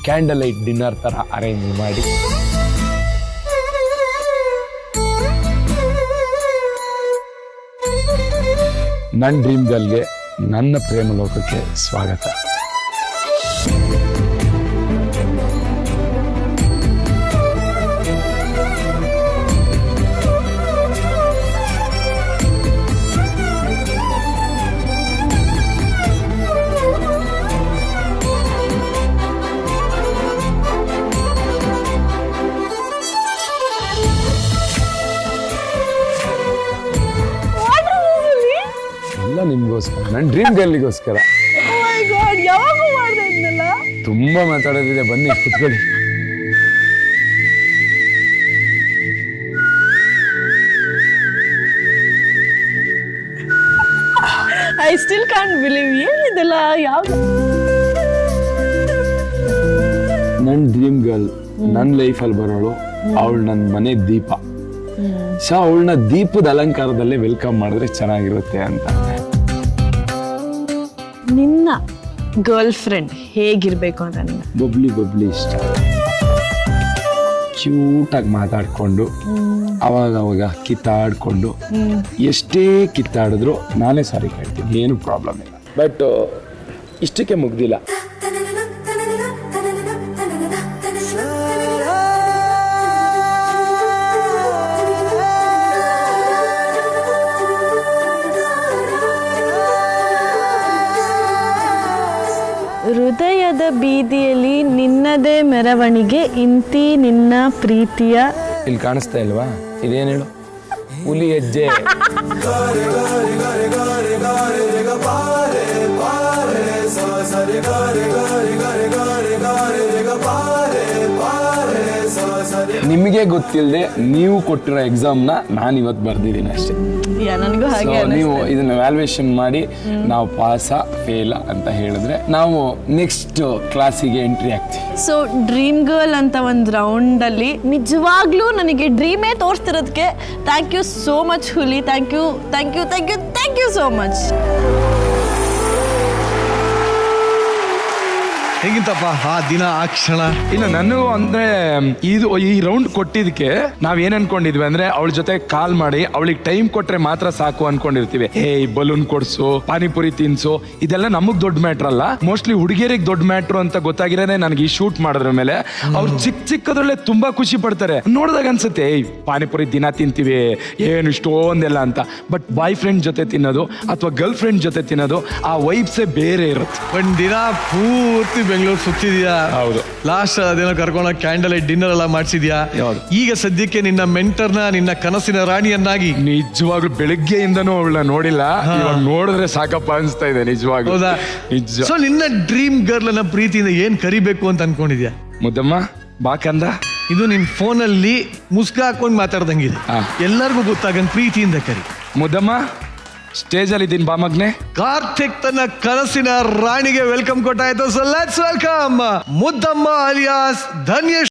ಕ್ಯಾಂಡಲ್ ಲೈಟ್ ಡಿನ್ನರ್ ಥರ ಅರೇಂಜ್ ಮಾಡಿ ನನ್ನ ಡ್ರೀಮ್ ಗರ್ಲ್ಗೆ, ನನ್ನ ಪ್ರೇಮ ಲೋಕಕ್ಕೆ ಸ್ವಾಗತ. ಎಲ್ಲ ನಿಮ್ಗೋಸ್ಕರ, ನನ್ನ ಡ್ರೀಮ್ ಗರ್ಲಿಗೋಸ್ಕರ. ಯಾವಾಗ ಮಾಡ್ದೆ ಇದನ್ನೆಲ್ಲ? ತುಂಬಾ ಮಾತಾಡೋದಿದೆ, ಬನ್ನಿ ಕುತ್ಕೊಳ್ಳಿ. I still can't believe. ಏನಿದೆಲ್ಲ? ಯಾವ್ದು? ನನ್ನ ಡ್ರೀಮ್ ಗರ್ಲ್ ನನ್ನ ಲೈಫಲ್ಲಿ ಬರೋಳು, ಅವಳು ನನ್ನ ಮನೆ ದೀಪ. ಸೊ ಅವಳನ್ನ ದೀಪದ ಅಲಂಕಾರದಲ್ಲೇ ವೆಲ್ಕಮ್ ಮಾಡಿದ್ರೆ ಚೆನ್ನಾಗಿರುತ್ತೆ ಅಂತ. ನಿನ್ನ ಗರ್ಲ್ ಫ್ರೆಂಡ್ ಹೇಗಿರ್ಬೇಕು ಅಂತ ನಿನ್ನ? ಬಬ್ಲಿ ಇಷ್ಟ. ಕ್ಯೂಟಾಗಿ ಮಾತಾಡ್ಕೊಂಡು ಅವಾಗ ಕಿತ್ತಾಡ್ಕೊಂಡು, ಎಷ್ಟೇ ಕಿತ್ತಾಡಿದ್ರು ನಾನೇ ಸಾರಿ ಕೇಳ್ತೀನಿ, ಏನು ಪ್ರಾಬ್ಲಮ್ ಇಲ್ಲ. ಬಟ್ ಇಷ್ಟಕ್ಕೆ ಮುಗ್ದಿಲ್ಲ. ಹೃದಯದ ಬೀದಿಯಲ್ಲಿ ನಿನ್ನದೇ ಮೆರವಣಿಗೆ, ಇಂತಿ ನಿನ್ನ ಪ್ರೀತಿಯ. ಇಲ್ಲಿ ಕಾಣಿಸ್ತಾ ಇಲ್ವಾ? ಇದೇನು ಹೇಳು? ಹುಲಿ ಹೆಜ್ಜೆ. ನಿಮಗೆ ಗೊತ್ತಿಲ್ಲದೆ ನೀವು ಕೊಟ್ಟಿರೋ ಎಕ್ಸಾಮ್ನ ನಾನು ಇವತ್ತು ಬರ್ದಿದ್ದೀನಿ ಅಷ್ಟೇ. ನನಗೂ ಹಾಗೆ ನೀವು ಇದನ್ನ ವ್ಯಾಲ್ಯೂಯೇಷನ್ ಮಾಡಿ ನಾವು ಪಾಸಾ ಫೇಲ ಅಂತ ಹೇಳಿದ್ರೆ ನಾವು ನೆಕ್ಸ್ಟ್ ಕ್ಲಾಸಿಗೆ ಎಂಟ್ರಿ ಆಗ್ತೀವಿ. ಸೊ ಡ್ರೀಮ್ ಗರ್ಲ್ ಅಂತ ಒಂದು ರೌಂಡಲ್ಲಿ ನಿಜವಾಗ್ಲೂ ನನಗೆ ಡ್ರೀಮೇ ತೋರಿಸ್ತಿರೋದಕ್ಕೆ thank you so much Huli. Thank you thank you thank you thank you so much. ಹೇಗಿತ್ತಪ್ಪ ಆ ದಿನ ಆ ಕ್ಷಣ? ಇಲ್ಲ ನನಗೂ ಅಂದ್ರೆ ಇದು ಈ ರೌಂಡ್ ಕೊಟ್ಟಿದ್ದಕ್ಕೆ ನಾವ್ ಏನ್ ಅನ್ಕೊಂಡಿದ್ವಿ ಅಂದ್ರೆ ಅವಳ ಜೊತೆ ಕಾಲ್ ಮಾಡಿ ಅವಳಿಗೆ ಟೈಮ್ ಕೊಟ್ರೆ ಮಾತ್ರ ಸಾಕು ಅನ್ಕೊಂಡಿರ್ತೀವಿ. ಬಲೂನ್ ಕೊಡ್ಸು, ಪಾನಿಪುರಿ ತಿನ್ಸು, ಇದೆಲ್ಲ ನಮಗ್ ದೊಡ್ಡ ಮ್ಯಾಟ್ರ್ ಅಲ್ಲ. ಮೋಸ್ಟ್ಲಿ ಹುಡುಗಿಯರಿಗೆ ದೊಡ್ಡ ಮ್ಯಾಟ್ರು ಅಂತ ಗೊತ್ತಾಗಿರೋದೇ ನನಗೆ ಈ ಶೂಟ್ ಮಾಡಿದ್ರ ಮೇಲೆ. ಅವ್ರು ಚಿಕ್ಕದ್ರಲ್ಲೇ ತುಂಬಾ ಖುಷಿ ಪಡ್ತಾರೆ. ನೋಡಿದಾಗ ಅನ್ಸುತ್ತೆ ಪಾನಿಪುರಿ ದಿನ ತಿಂತೀವಿ ಏನು ಇಷ್ಟೊಂದೆಲ್ಲ ಅಂತ. ಬಟ್ ಬಾಯ್ ಫ್ರೆಂಡ್ ಜೊತೆ ತಿನ್ನೋದು ಅಥವಾ ಗರ್ಲ್ ಫ್ರೆಂಡ್ ಜೊತೆ ತಿನ್ನೋದು ಆ ವೈಬ್ಸೇ ಬೇರೆ ಇರುತ್ತೆ. ಒಂದ್ ದಿನ ಪೂರ್ತಿ ಬೆಂಗಳೂರು ಸುತ್ತಿದ್ಯಾ. ಹೌದು. ಲಾಸ್ಟ್ ಅದೇನೋ ಕರ್ಕೊಂಡೋಗಿ ಕ್ಯಾಂಡಲ್ ಲೈಟ್ ಡಿನ್ನರ್ ಎಲ್ಲ ಮಾಡಿಸಿದ್ಯಾ. ಯಾವ್ದು? ಈಗ ಸದ್ಯಕ್ಕೆ ನಿನ್ನ ಮೆಂಟರ್ನ, ನಿನ್ನ ಕನಸಿನ ರಾಣಿಯನ್ನಾಗಿ. ನಿಜವಾಗ್ಲೂ ಬೆಳಗ್ಗೆಯಿಂದನೂ ಅವಳನ್ನ ನೋಡಿಲ್ಲ, ಇವಾಗ ನೋಡಿದ್ರೆ ಸಾಕಪ್ಪ ಅನ್ಸ್ತಾ ಇದೆ ನಿಜವಾಗ್ಲೂ. ಹೌದಾ? ನಿಜ. ಸೊ ನಿನ್ನ ಡ್ರೀಮ್ ಗರ್ಲ್ ಅನ್ನ ಪ್ರೀತಿಯಿಂದ ಏನ್ ಕರಿಬೇಕು ಅಂತ ಅನ್ಕೊಂಡಿದ್ಯಾ? ಮುದ್ದಮ್ಮ ಬಾಕಂದ. ಇದು ನಿನ್ ಫೋನಲ್ಲಿ ಮುಸ್ಕ ಹಾಕೊಂಡು ಮಾತಾಡ್ದಂಗಿದೆ. ಎಲ್ಲರಿಗೂ ಗೊತ್ತಾಗಂಗ್ ಪ್ರೀತಿಯಿಂದ ಕರಿ. ಮುದ್ದಮ್ಮ ಸ್ಟೇಜ್ ಅಲ್ಲಿ ಇದ್ದೀನಿ ಬಾಮಗ್ನೆ. ಕಾರ್ತಿಕ್ ತನ್ನ ಕನಸಿನ ರಾಣಿಗೆ ವೆಲ್ಕಮ್ ಕೊಟ್ಟಾಯ್ತು. So let's welcome Muddamma alias Dhanya.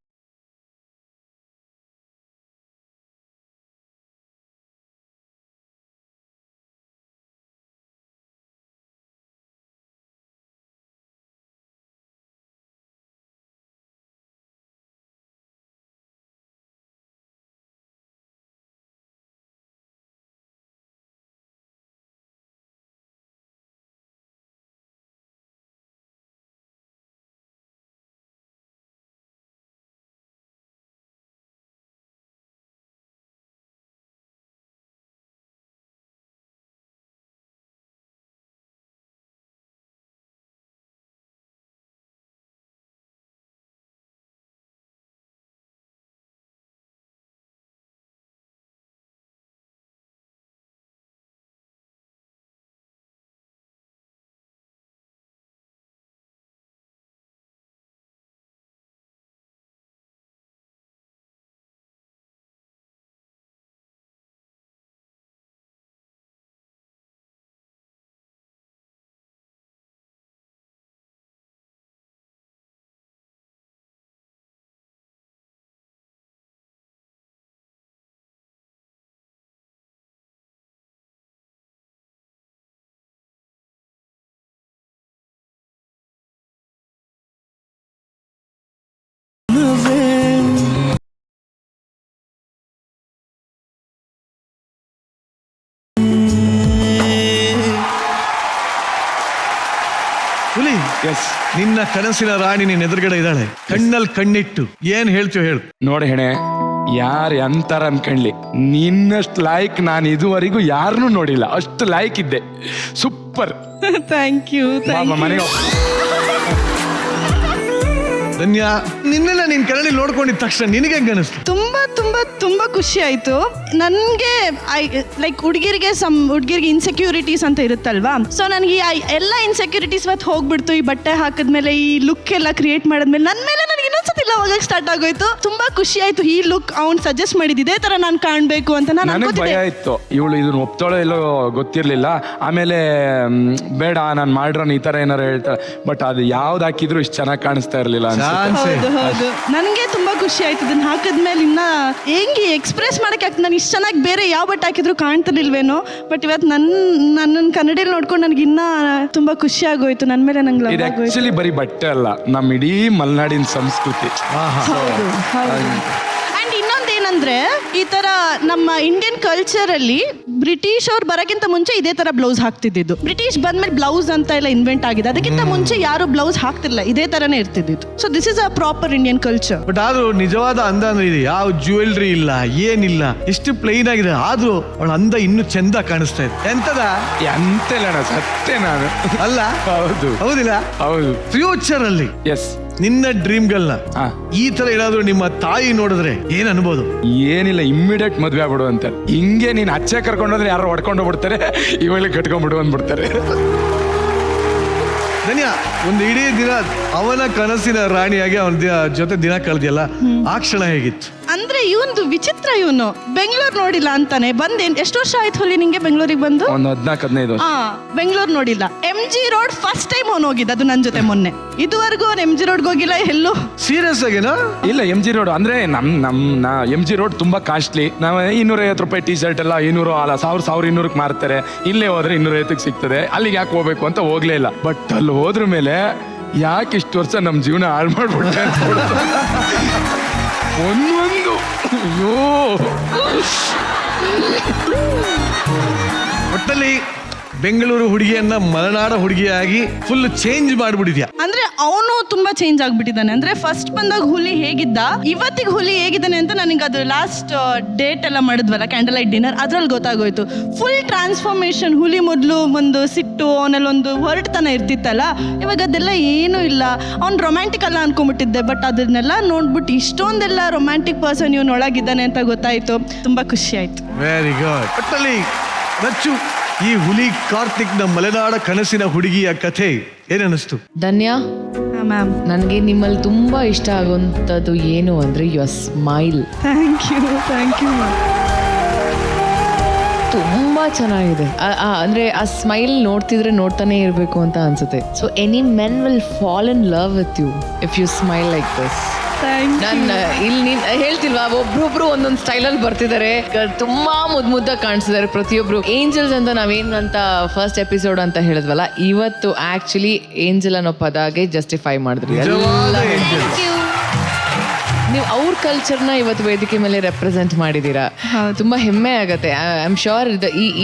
Huli, ನಿನ್ನ ಕನಸಿನ ರಾಣಿ ನಿನ್ನ ಎದುರುಗಡೆ ಇದ್ದಾಳೆ. ಕಣ್ಣಲ್ಲಿ ಕಣ್ಣಿಟ್ಟು ಏನ್ ಹೇಳ್ತೀವಿ ಹೇಳು. ನೋಡಿ ಹೆಣೆ, ಯಾರು ಎಂತಾರ ಅನ್ಕಣ್ಲಿ, ನಿನ್ನಷ್ಟು ಲಾಯ್ಕ್ ನಾನು ಇದುವರೆಗೂ ಯಾರನ್ನೂ ನೋಡಿಲ್ಲ. ಅಷ್ಟು ಲಾಯ್ಕ್ ಇದ್ದೆ. ಸೂಪರ್. Thank you. ಮನೆಗೆ ಧನ್ಯ, ನಿನ್ನೆಲ್ಲ ನಿನ್ ಕನ್ನಡಿ ನೋಡ್ಕೊಂಡಿದ ತಕ್ಷಣ ನಿನಗೆ ಹೆಂಗ ಅನಿಸ್ತು? ತುಂಬಾ ತುಂಬಾ ತುಂಬಾ ಖುಷಿ ಆಯ್ತು ನನಗೆ. ಲೈಕ್ ಹುಡುಗಿರಿಗೆ ಇನ್ಸೆಕ್ಯೂರಿಟೀಸ್ ಅಂತ ಇರುತ್ತಲ್ವಾ. ಸೊ ನನಗೆ ಎಲ್ಲ ಇನ್ಸೆಕ್ಯೂರಿಟೀಸ್ ಹೋಗ್ಬಿಡ್ತು. ಈ ಬಟ್ಟೆ ಹಾಕಿದ್ಮೇಲೆ, ಈ ಲುಕ್ ಎಲ್ಲ ಕ್ರಿಯೇಟ್ ಮಾಡಿದ್ಮೇಲೆ ನನ್ನ ಮೇಲೆ ನನಗೆ ಇನ್ನೊಂದ್ಸತಿಲ್ಲ ಹೋಗಕ್ಕೆ ಸ್ಟಾರ್ಟ್ ಆಗೋಯ್ತು. ತುಂಬಾ ಖುಷಿ ಆಯ್ತು. ಈ ಲುಕ್ ಅವ್ನು ಸಜೆಸ್ಟ್ ಮಾಡಿದ್ದು ಇದೇ ತರ ನಾನು ಕಾಣ್ಬೇಕು ಅಂತ ನನಗೆ ಭಯ ಇತ್ತು. ಇವಳು ಇದನ್ನ ಒಪ್ತಾಳೋ ಎಲ್ಲೋ ಗೊತ್ತಿರ್ಲಿಲ್ಲ. ಆಮೇಲೆ ಬೇಡ ನಾನು ಮಾಡ್ರನ್ ಈ ತರ ಏನಾರು ಹೇಳ್ತಾಳೆ. ಬಟ್ ಅದು ಯಾವ್ದು ಹಾಕಿದ್ರು ಇಷ್ಟು ಚೆನ್ನಾಗಿ ಕಾಣಿಸ್ತಾ ಇರ್ಲಿಲ್ಲ. ಹೌದು ಹೌದು, ನನಗೆ ತುಂಬಾ ಖುಷಿ ಆಯ್ತು. ಇದನ್ನ ಹಾಕಿದ್ಮೇಲೆ ಇನ್ನ ಹೆಂಗೆ ಎಕ್ಸ್ಪ್ರೆಸ್ ಮಾಡಕ್ಕೆ ಆಗ್ತದೆ. ನಾನು ಇಷ್ಟು ಚೆನ್ನಾಗಿ ಬೇರೆ ಯಾವ ಬಟ್ಟೆ ಹಾಕಿದ್ರು ಕಾಣ್ತಿರ್ಲಿಲ್ವೇನೋ. ಬಟ್ ಇವತ್ತು ನನ್ನ ಕನ್ನಡಿಯಲ್ಲಿ ನೋಡ್ಕೊಂಡು ನನಗೆ ಇನ್ನ ತುಂಬಾ ಖುಷಿ ಆಗೋಯ್ತು. ನನ್ನ ಮೇಲೆ ನಂಗೆ ಇದು ಆಕ್ಚುಲಿ ಬರೀ ಬಟ್ಟೆ ಅಲ್ಲ, ನಮ್ಮ ಇಡೀ ಮಲೆನಾಡಿನ ಸಂಸ್ಕೃತಿ. ಹೌದು ಹೌದು. ಅಂಡ್ ಇನ್ನೊಂದೇನಂದ್ರೆ, ಈ ತರ ನಮ್ಮ ಇಂಡಿಯನ್ ಕಲ್ಚರ್ ಅಲ್ಲಿ ಬ್ರಿಟಿಷ್ ಅವ್ರು ಬರೋಕ್ಕಿಂತ ಮುಂಚೆ ಇದೇ ತರ ಬ್ಲೌಸ್ ಹಾಕ್ತಿದ್ದು. ಬ್ರಿಟಿಷ್ ಬಂದ್ಮೇಲೆ ಬ್ಲೌಸ್ ಅಂತ ಎಲ್ಲ ಇನ್ವೆಂಟ್ ಆಗಿದೆ. ಅದಕ್ಕಿಂತ ಮುಂಚೆ ಯಾರು ಬ್ಲೌಸ್ ಹಾಕ್ತಿರ್ಲಿಲ್ಲ, ಇದೇ ತರನೇ ಇರ್ತಿದ್ದು. So this is a proper Indian culture. But ಆದ್ರೂ ನಿಜವಾದ ಅಂದ ಅಂದ್ರೆ ಇದೆ. ಯಾವ ಜ್ಯುವೆಲ್ರಿ ಇಲ್ಲ, ಏನಿಲ್ಲ, ಎಷ್ಟು ಪ್ಲೈನ್ ಆಗಿದೆ. ಆದ್ರೂ ಅವಳ ಅಂದ ಇನ್ನೂ ಚಂದ ಕಾಣಿಸ್ತಾ ಇದೆ. ಎಂತದ ಎಂತೆಲ್ಲ ಸತ್ಯ ನಾನು ಅಲ್ಲ? ಹೌದು. ಹೌದಿಲ್ಲ? ಹೌದು. ಫ್ಯೂಚರ್ ಅಲ್ಲಿ ಎಸ್, ನಿನ್ನ ಡ್ರೀಮ್ ಗರ್ಲ್ನ ಈ ತರ ಏನಾದ್ರು ನಿಮ್ಮ ತಾಯಿ ನೋಡಿದ್ರೆ ಏನ್ ಅನ್ಬೋದು? ಏನಿಲ್ಲ, ಇಮ್ಮಿಡಿಯೇಟ್ ಮದ್ವೆ ಆಗ್ಬಿಡು ಅಂತ. ಹಿಂಗೆ ನೀನ್ ಅಚ್ಚೆ ಕರ್ಕೊಂಡೋದ್ರೆ ಯಾರು ಹೊಡ್ಕೊಂಡು ಬಿಡ್ತಾರೆ, ಇವಾಗ ಕಟ್ಕೊಂಡ್ಬಿಡು ಅಂದ್ಬಿಡ್ತಾರೆ. ಧನ್ಯ, ಒಂದು ಇಡೀ ದಿನ ಅವನ ಕನಸಿನ ರಾಣಿಯಾಗಿ ಅವನ ಜೊತೆ ದಿನ ಕಳೆದಿಯಲ್ಲ, ಆ ಕ್ಷಣ ಹೇಗಿತ್ತು? ಅಂದ್ರೆ ಇವನು ವಿಚಿತ್ರ, ಇವನು ಬೆಂಗಳೂರು ನೋಡಿಲ್ಲ ಅಂತಾನೆ. ಎಷ್ಟು ವರ್ಷ ಆಯ್ತು ಹುಲಿ ನಿಂಗೆ ಬೆಂಗಳೂರಿಗೆ ಬಂದು? ಒಂದು 14-15 ವರ್ಷ. ಬೆಂಗಳೂರು ನೋಡಿಲ್ಲ. MG ರೋಡ್ ಫಸ್ಟ್ ಟೈಮ್ ಅವನು ಹೋಗಿದ್ದು, ಅದು ನನ್ನ ಜೊತೆ ಮೊನ್ನೆ. ಇದುವರೆಗೂ ಅವ್ನು MG ರೋಡ್ಗೆ ಹೋಗಿಲ್ಲ ಎಲ್ಲೂ. ಸೀರಿಯಸ್ ಆಗಿನಾ? ಇಲ್ಲ, MG ರೋಡ್ ಅಂದ್ರೆ MG ರೋಡ್ ತುಂಬಾ ಕಾಸ್ಟ್ಲಿ. ನಾವು 250 ರೂಪಾಯಿ ಟೀ ಶರ್ಟ್ ಎಲ್ಲ 500 ಅಲ್ಲ 1200 ಮಾರ್ತಾರೆ. ಇಲ್ಲೇ ಹೋದ್ರೆ 250 ಸಿಗ್ತದೆ. ಅಲ್ಲಿಗೆ ಯಾಕೆ ಹೋಗ್ಬೇಕು ಅಂತ ಹೋಗ್ಲೇ ಇಲ್ಲ. ಬಟ್ ಅಲ್ಲಿ ಹೋದ್ರ ಮೇಲೆ ಯಾಕೆ ಇಷ್ಟು ವರ್ಷ ನಮ್ಮ ಜೀವನ ಹಾಳು ಮಾಡ್ಬಿಟ್ಟೆ ಒಂದೊಂದು. ಅಯ್ಯೋ, ಒಟ್ಟಲ್ಲಿ ಬೆಂಗಳೂರು ಹುಡುಗಿಯನ್ನ ಮಲೆನಾಡ ಹುಡುಗಿಯಾಗಿ ಫುಲ್ ಚೇಂಜ್ ಮಾಡ್ಬಿಟ್ಟಿದ್ಯಾ. ಅಂದ್ರೆ ಅವನು ತುಂಬಾ ಚೇಂಜ್ ಆಗ್ಬಿಟ್ಟಿದ್ದಾನೆ. ಅಂದ್ರೆ ಫಸ್ಟ್ ಬಂದಾಗ ಹುಲಿ ಹೇಗಿದ್ದ, ಇವತ್ತಿಗೆ ಹುಲಿ ಹೇಗಿದ್ದಾನೆ ಅಂತ ನನಗೆ ಅದು ಲಾಸ್ಟ್ ಡೇಟ್ ಎಲ್ಲ ಮಾಡಿದ್ವಲ್ಲ, ಕ್ಯಾಂಡಲ್ ಲೈಟ್ ಡಿನ್ನರ್, ಅದ್ರಲ್ಲಿ ಗೊತ್ತಾಗೋಯ್ತು. Full transformation. ಹುಲಿ ಮೊದಲು ಒಂದು ಸಿಟ್ಟು, ಅವನಲ್ಲೊಂದು ಹೊರಟತನ ಇರ್ತಿತ್ತಲ್ಲ, ಇವಾಗ ಅದೆಲ್ಲ ಏನೂ ಇಲ್ಲ. ಅವ್ನು ರೊಮ್ಯಾಂಟಿಕ್ ಅಲ್ಲ ಅನ್ಕೊಂಡ್ಬಿಟ್ಟಿದ್ದೆ, ಬಟ್ ಅದನ್ನೆಲ್ಲ ನೋಡ್ಬಿಟ್ಟು ಇಷ್ಟೊಂದೆಲ್ಲ ರೊಮ್ಯಾಂಟಿಕ್ ಪರ್ಸನ್ ಇವನು ಒಳಗಿದ್ದಾನೆ ಅಂತ ಗೊತ್ತಾಯ್ತು. ತುಂಬಾ ಖುಷಿ ಆಯ್ತು. Very good. ಒಟ್ಟಲ್ಲಿ ರಚ್ಚು, ಈ ಹುಲಿ ಕಾರ್ತಿಕ್ನ ಮಲೆನಾಡ ಕನಸಿನ ಹುಡುಗಿಯ ಕಥೆ ಏನನ್ನಿಸ್ತು? ಧನ್ಯ, ಮ್ಯಾಮ್, ನನಗೆ ನಿಮ್ಮಲ್ಲಿ ತುಂಬಾ ಇಷ್ಟ ಆಗುವಂಥದ್ದು ಏನು ಅಂದ್ರೆ your smile. Thank you ma'am. ತುಂಬಾ ಚೆನ್ನಾಗಿದೆ. ಅಂದ್ರೆ ಆ ಸ್ಮೈಲ್ ನೋಡ್ತಿದ್ರೆ ನೋಡ್ತಾನೆ ಇರಬೇಕು ಅಂತ ಅನ್ಸುತ್ತೆ. So any men will fall in love with you if you smile like this. ನಾನು ಇಲ್ಲಿ ನೀನ್ ಹೇಳ್ತಿಲ್ವಾ, ಒಬ್ರೊಬ್ರು ಒಂದೊಂದು ಸ್ಟೈಲಲ್ಲಿ ಬರ್ತಿದ್ದಾರೆ, ತುಂಬಾ ಮುದ್ದಾಗಿ ಕಾಣಿಸಿದ್ದಾರೆ ಪ್ರತಿಯೊಬ್ರು. ಏಂಜಲ್ಸ್ ಅಂತ ನಾವೇನಂತ ಫಸ್ಟ್ ಎಪಿಸೋಡ್ ಅಂತ ಹೇಳಿದ್ವಲ್ಲ, ಇವತ್ತು ಆಕ್ಚುಲಿ ಏಂಜಲ್ ಅನ್ನೋ ಪದಾಗೆ ಜಸ್ಟಿಫೈ ಮಾಡಿದ್ರಿ. ನೀವು ಅವ್ರ ಕಲ್ಚರ್ನ ಇವತ್ತು ವೇದಿಕೆ ಮೇಲೆ ರೆಪ್ರೆಸೆಂಟ್ ಮಾಡಿದ್ದೀರಾ. ತುಂಬಾ ಹೆಮ್ಮೆ ಆಗತ್ತೆ. ಐ ಆಮ್ ಶೋರ್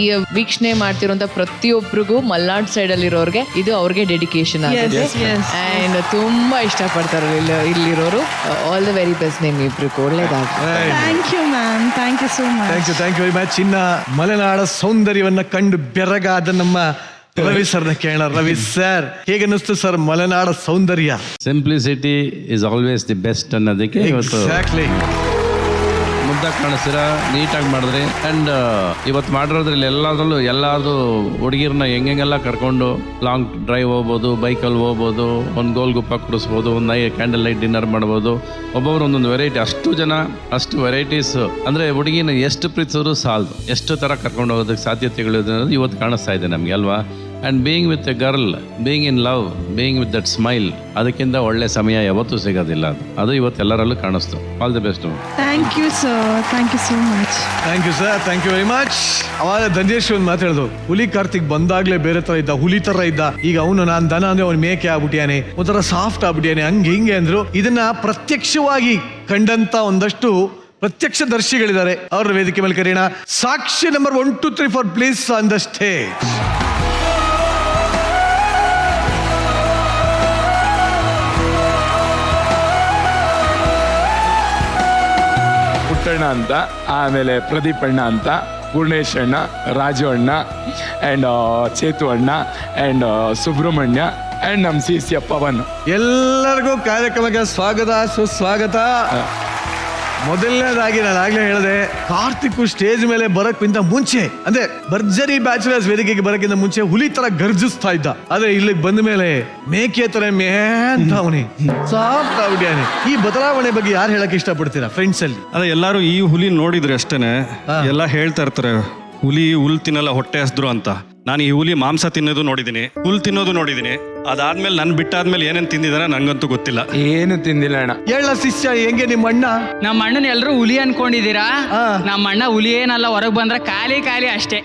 ಈ ವೀಕ್ಷಣೆ ಮಾಡ್ತಿರೋಂಥ ಪ್ರತಿಯೊಬ್ಬರಿಗೂ ಮಲ್ನಾಡ್ ಸೈಡ್ ಅಲ್ಲಿರೋರ್ಗೆ ಇದು ಅವ್ರಿಗೆ ಡೆಡಿಕೇಶನ್ ಆಗಿದೆ. ಅಂಡ್ ತುಂಬಾ ಇಷ್ಟಪಡ್ತಾರೆ ಇಲ್ಲಿರೋರು. ಆಲ್ ದ ವೆರಿ ಬೆಸ್ಟ್ ನೇಮ್ ಇಬ್ರಿಗೂ. ಒಳ್ಳೇದಾಗ್ತದೆ. Thank you ma'am. Thank you so much. Thank you very much. ಇನ್ನ ಮಲೆನಾಡ ಸೌಂದರ್ಯವನ್ನ ಕಂಡು ಬೆರಗಾದ ನಮ್ಮ ರವಿ ಸರ್ನ ಕೇಳೋಣ. ರವಿ ಸರ್, ಹೇಗನ್ನಿಸ್ತು ಸರ್ ಮಲೆನಾಡ ಸೌಂದರ್ಯ? Simplicity is always the best ಅನ್ನೋದಕ್ಕೆ ಇವತ್ತು ಎಕ್ಸಾಕ್ಟ್ಲಿ ಮುದ್ದಾಗಿ ಕಾಣಿಸ್ತೀರ, ನೀಟಾಗಿ ಮಾಡಿದ್ರಿ. ಆ್ಯಂಡ್ ಇವತ್ತು ಮಾಡಿರೋದ್ರಲ್ಲಿ ಎಲ್ಲಾದ್ರೂ ಹುಡುಗಿರನ್ನ ಹೆಂಗೆಲ್ಲ ಕರ್ಕೊಂಡು ಲಾಂಗ್ ಡ್ರೈವ್ ಹೋಗ್ಬೋದು, ಬೈಕಲ್ಲಿ ಹೋಗ್ಬೋದು, ಒಂದು ಗೋಲ್ಗುಪ್ಪ ಕುಡಿಸ್ಬೋದು, ಒಂದು ಕ್ಯಾಂಡಲ್ ಲೈಟ್ ಡಿನ್ನರ್ ಮಾಡ್ಬೋದು. ಒಬ್ಬೊಬ್ರು ಒಂದೊಂದು ವೆರೈಟಿ, ಅಷ್ಟು ವೆರೈಟೀಸ್. ಅಂದರೆ ಹುಡುಗಿನ ಎಷ್ಟು ಪ್ರೀತಿಸಿದ್ರು ಸಾಲದು, ಎಷ್ಟು ಥರ ಕರ್ಕೊಂಡು ಹೋಗೋದಕ್ಕೆ ಸಾಧ್ಯತೆಗಳು ಅನ್ನೋದು ಇವತ್ತು ಕಾಣಿಸ್ತಾ ಇದೆ ನಮಗೆ ಅಲ್ವಾ. And being with a girl, being in love, being with that smile, ಅದಕ್ಕಿಂತ ಒಳ್ಳೆ ಸಮಯ ಯಾವತ್ತೂ ಸಿಗೋದಿಲ್ಲ. ಅದು ಇವತ್ತು ಎಲ್ಲರಲ್ಲೂ ಕಾಣಿಸ್ತು. All the best. Thank you sir. Thank you so much. Thank you sir. Thank you very much. ಅವಾಗ ಧನ್ಯೇಶ್ ಒಂದು ಮಾತಾಡೋದು, ಹುಲಿ ಕಾರ್ತಿಕ್ ಬಂದಾಗ್ಲೇ ಬೇರೆ ತರ ಇದ್ದ, ಹುಲಿ ತರ ಇದ್ದ. ಈಗ ಅವನು ನಾನು ದನ ಅಂದ್ರೆ ಅವ್ನು ಮೇಕೆ ಆಗ್ಬಿಟ್ಟಿಯಾನೆ, ಒಂಥರ ಸಾಫ್ಟ್ ಆಗ್ಬಿಟ್ಟಿಯಾನೆ, ಹಿಂಗೆ ಅಂದ್ರು. ಇದನ್ನ ಪ್ರತ್ಯಕ್ಷವಾಗಿ ಕಂಡಂತ ಒಂದಷ್ಟು ಪ್ರತ್ಯಕ್ಷದರ್ಶಿಗಳಿದ್ದಾರೆ. ಅವ್ರ ವೇದಿಕೆ ಮೇಲೆ ಕರೆಯೋಣ. ಸಾಕ್ಷಿ number 1 2 3 4 please on the stage. Puttanna ಅಂತ, ಆಮೇಲೆ ಪ್ರದೀಪ್ ಅಣ್ಣ ಅಂತ, ಪೂರ್ಣೇಶ್ ಅಣ್ಣ, ರಾಜು ಅಣ್ಣ, ಆ್ಯಂಡ್ ಚೇತು ಅಣ್ಣ, ಆ್ಯಂಡ್ ಸುಬ್ರಹ್ಮಣ್ಯ, ಆ್ಯಂಡ್ ನಮ್ಮ CC ಪವನ್. ಎಲ್ಲರಿಗೂ ಕಾರ್ಯಕ್ರಮಕ್ಕೆ ಸ್ವಾಗತ, ಸುಸ್ವಾಗತ. ಮೊದಲನೇದಾಗಿ ನಾನು ಆಗ್ಲೇ ಹೇಳಿದೆ, ಕಾರ್ತಿಕ್ ಸ್ಟೇಜ್ ಮೇಲೆ ಬರಕ್ಕಿಂತ ಮುಂಚೆ, ಅಂದ್ರೆ ಭರ್ಜರಿ ಬ್ಯಾಚುಲರ್ಸ್ ವೇದಿಕೆಗೆ ಬರಕ್ಕಿಂತ ಮುಂಚೆ ಹುಲಿ ತರ ಗರ್ಜಿಸ್ತಾ ಇದ್ದ. ಆದ್ರೆ ಇಲ್ಲಿಗೆ ಬಂದ ಮೇಲೆ ಮೇಕೆ ತರ ಅಂತ ಅವನಿ ಸಾಫ್ಟ್ ಆಗ್ಬಿಟ್ಟಿಯಾನೆ. ಈ ಬದಲಾವಣೆ ಬಗ್ಗೆ ಯಾರು ಹೇಳಕ್ ಇಷ್ಟಪಡ್ತೀರಾ ಫ್ರೆಂಡ್ಸ್ ಅಲ್ಲಿ? ಅದೇ ಎಲ್ಲರೂ ಈ ಹುಲಿ ನೋಡಿದ್ರೆ ಅಷ್ಟೇನೆ ಎಲ್ಲ ಹೇಳ್ತಾ ಇರ್ತಾರೆ, ಹುಲ್ ತಿನ್ನಲ್ಲ ಹೊಟ್ಟೆ ಹಸ್ದ್ರು ಅಂತ. ನಾನು ಈ ಹುಲಿ ಮಾಂಸ ತಿನ್ನೋದು ನೋಡಿದೀನಿ, ಹುಲ್ ತಿನ್ನೋದು ನೋಡಿದೀನಿ. ಅದಾದ್ಮೇಲೆ ನನ್ ಬಿಟ್ಟಾದ್ಮೇಲೆ ಏನೇನ್ ತಿಂದಿದಾರೆ ನಂಗಂತೂ ಗೊತ್ತಿಲ್ಲ. ಏನು ತಿಂದಿಲ್ಲ ಅಣ್ಣ. ಹೇಳ ಶಿಷ್ಯ, ಹೆಂಗೆ ನಿಮ್ಮ ಅಣ್ಣ? ನಮ್ಮ ಅಣ್ಣನ ಎಲ್ಲರೂ ಹುಲಿ ಅನ್ಕೊಂಡಿದ್ದೀರಾ? ನಮ್ಮ ಅಣ್ಣ ಹುಲಿ ಏನಲ್ಲ, ಹೊರಗೆ ಬಂದ್ರೆ ಖಾಲಿ ಅಷ್ಟೇ.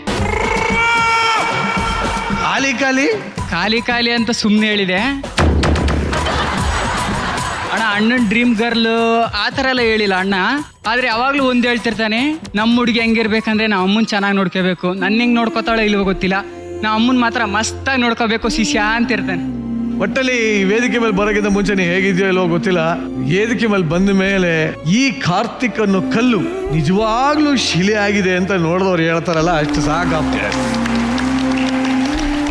ಖಾಲಿ ಅಂತ ಸುಮ್ಮನೆ ಹೇಳಿದೆ ಅಣ್ಣ. ಅಣ್ಣನ ಡ್ರೀಮ್ ಗರ್ಲ್ ಆ ಥರ ಎಲ್ಲ ಹೇಳಿಲ್ಲ ಅಣ್ಣ. ಆದ್ರೆ ಯಾವಾಗ್ಲೂ ಒಂದ್ ಹೇಳ್ತಿರ್ತಾನೆ, ನಮ್ಮ ಹುಡುಗಿ ಹೆಂಗಿರ್ಬೇಕಂದ್ರೆ ನಾವು ಅಮ್ಮನ್ ಚೆನ್ನಾಗಿ ನೋಡ್ಕೋಬೇಕು. ನನ್ನ ಹೆಂಗ್ ನೋಡ್ಕೋತಾಳೆ ಇಲ್ವೋ ಗೊತ್ತಿಲ್ಲ, ನಾವು ಅಮ್ಮನ್ ಮಾತ್ರ ಮಸ್ತಾಗಿ ನೋಡ್ಕೋಬೇಕು ಶಿಷ್ಯ ಅಂತ ಇರ್ತಾನೆ. ಒಟ್ಟಲ್ಲಿ ವೇದಿಕೆ ಮೇಲೆ ಬರೋಕ್ಕಿಂತ ಮುಂಚೆ ನೀ ಹೇಗಿದ್ಯೋ ಇಲ್ವೋ ಗೊತ್ತಿಲ್ಲ, ವೇದಿಕೆ ಮೇಲೆ ಬಂದ ಮೇಲೆ ಈ ಕಾರ್ತಿಕ್ ಅನ್ನೋ ಕಲ್ಲು ನಿಜವಾಗ್ಲೂ ಶಿಲೆ ಆಗಿದೆ ಅಂತ ನೋಡಿದವ್ರು ಹೇಳ್ತಾರಲ್ಲ, ಅಷ್ಟು ಸಾಕಾಗ್ತದೆ.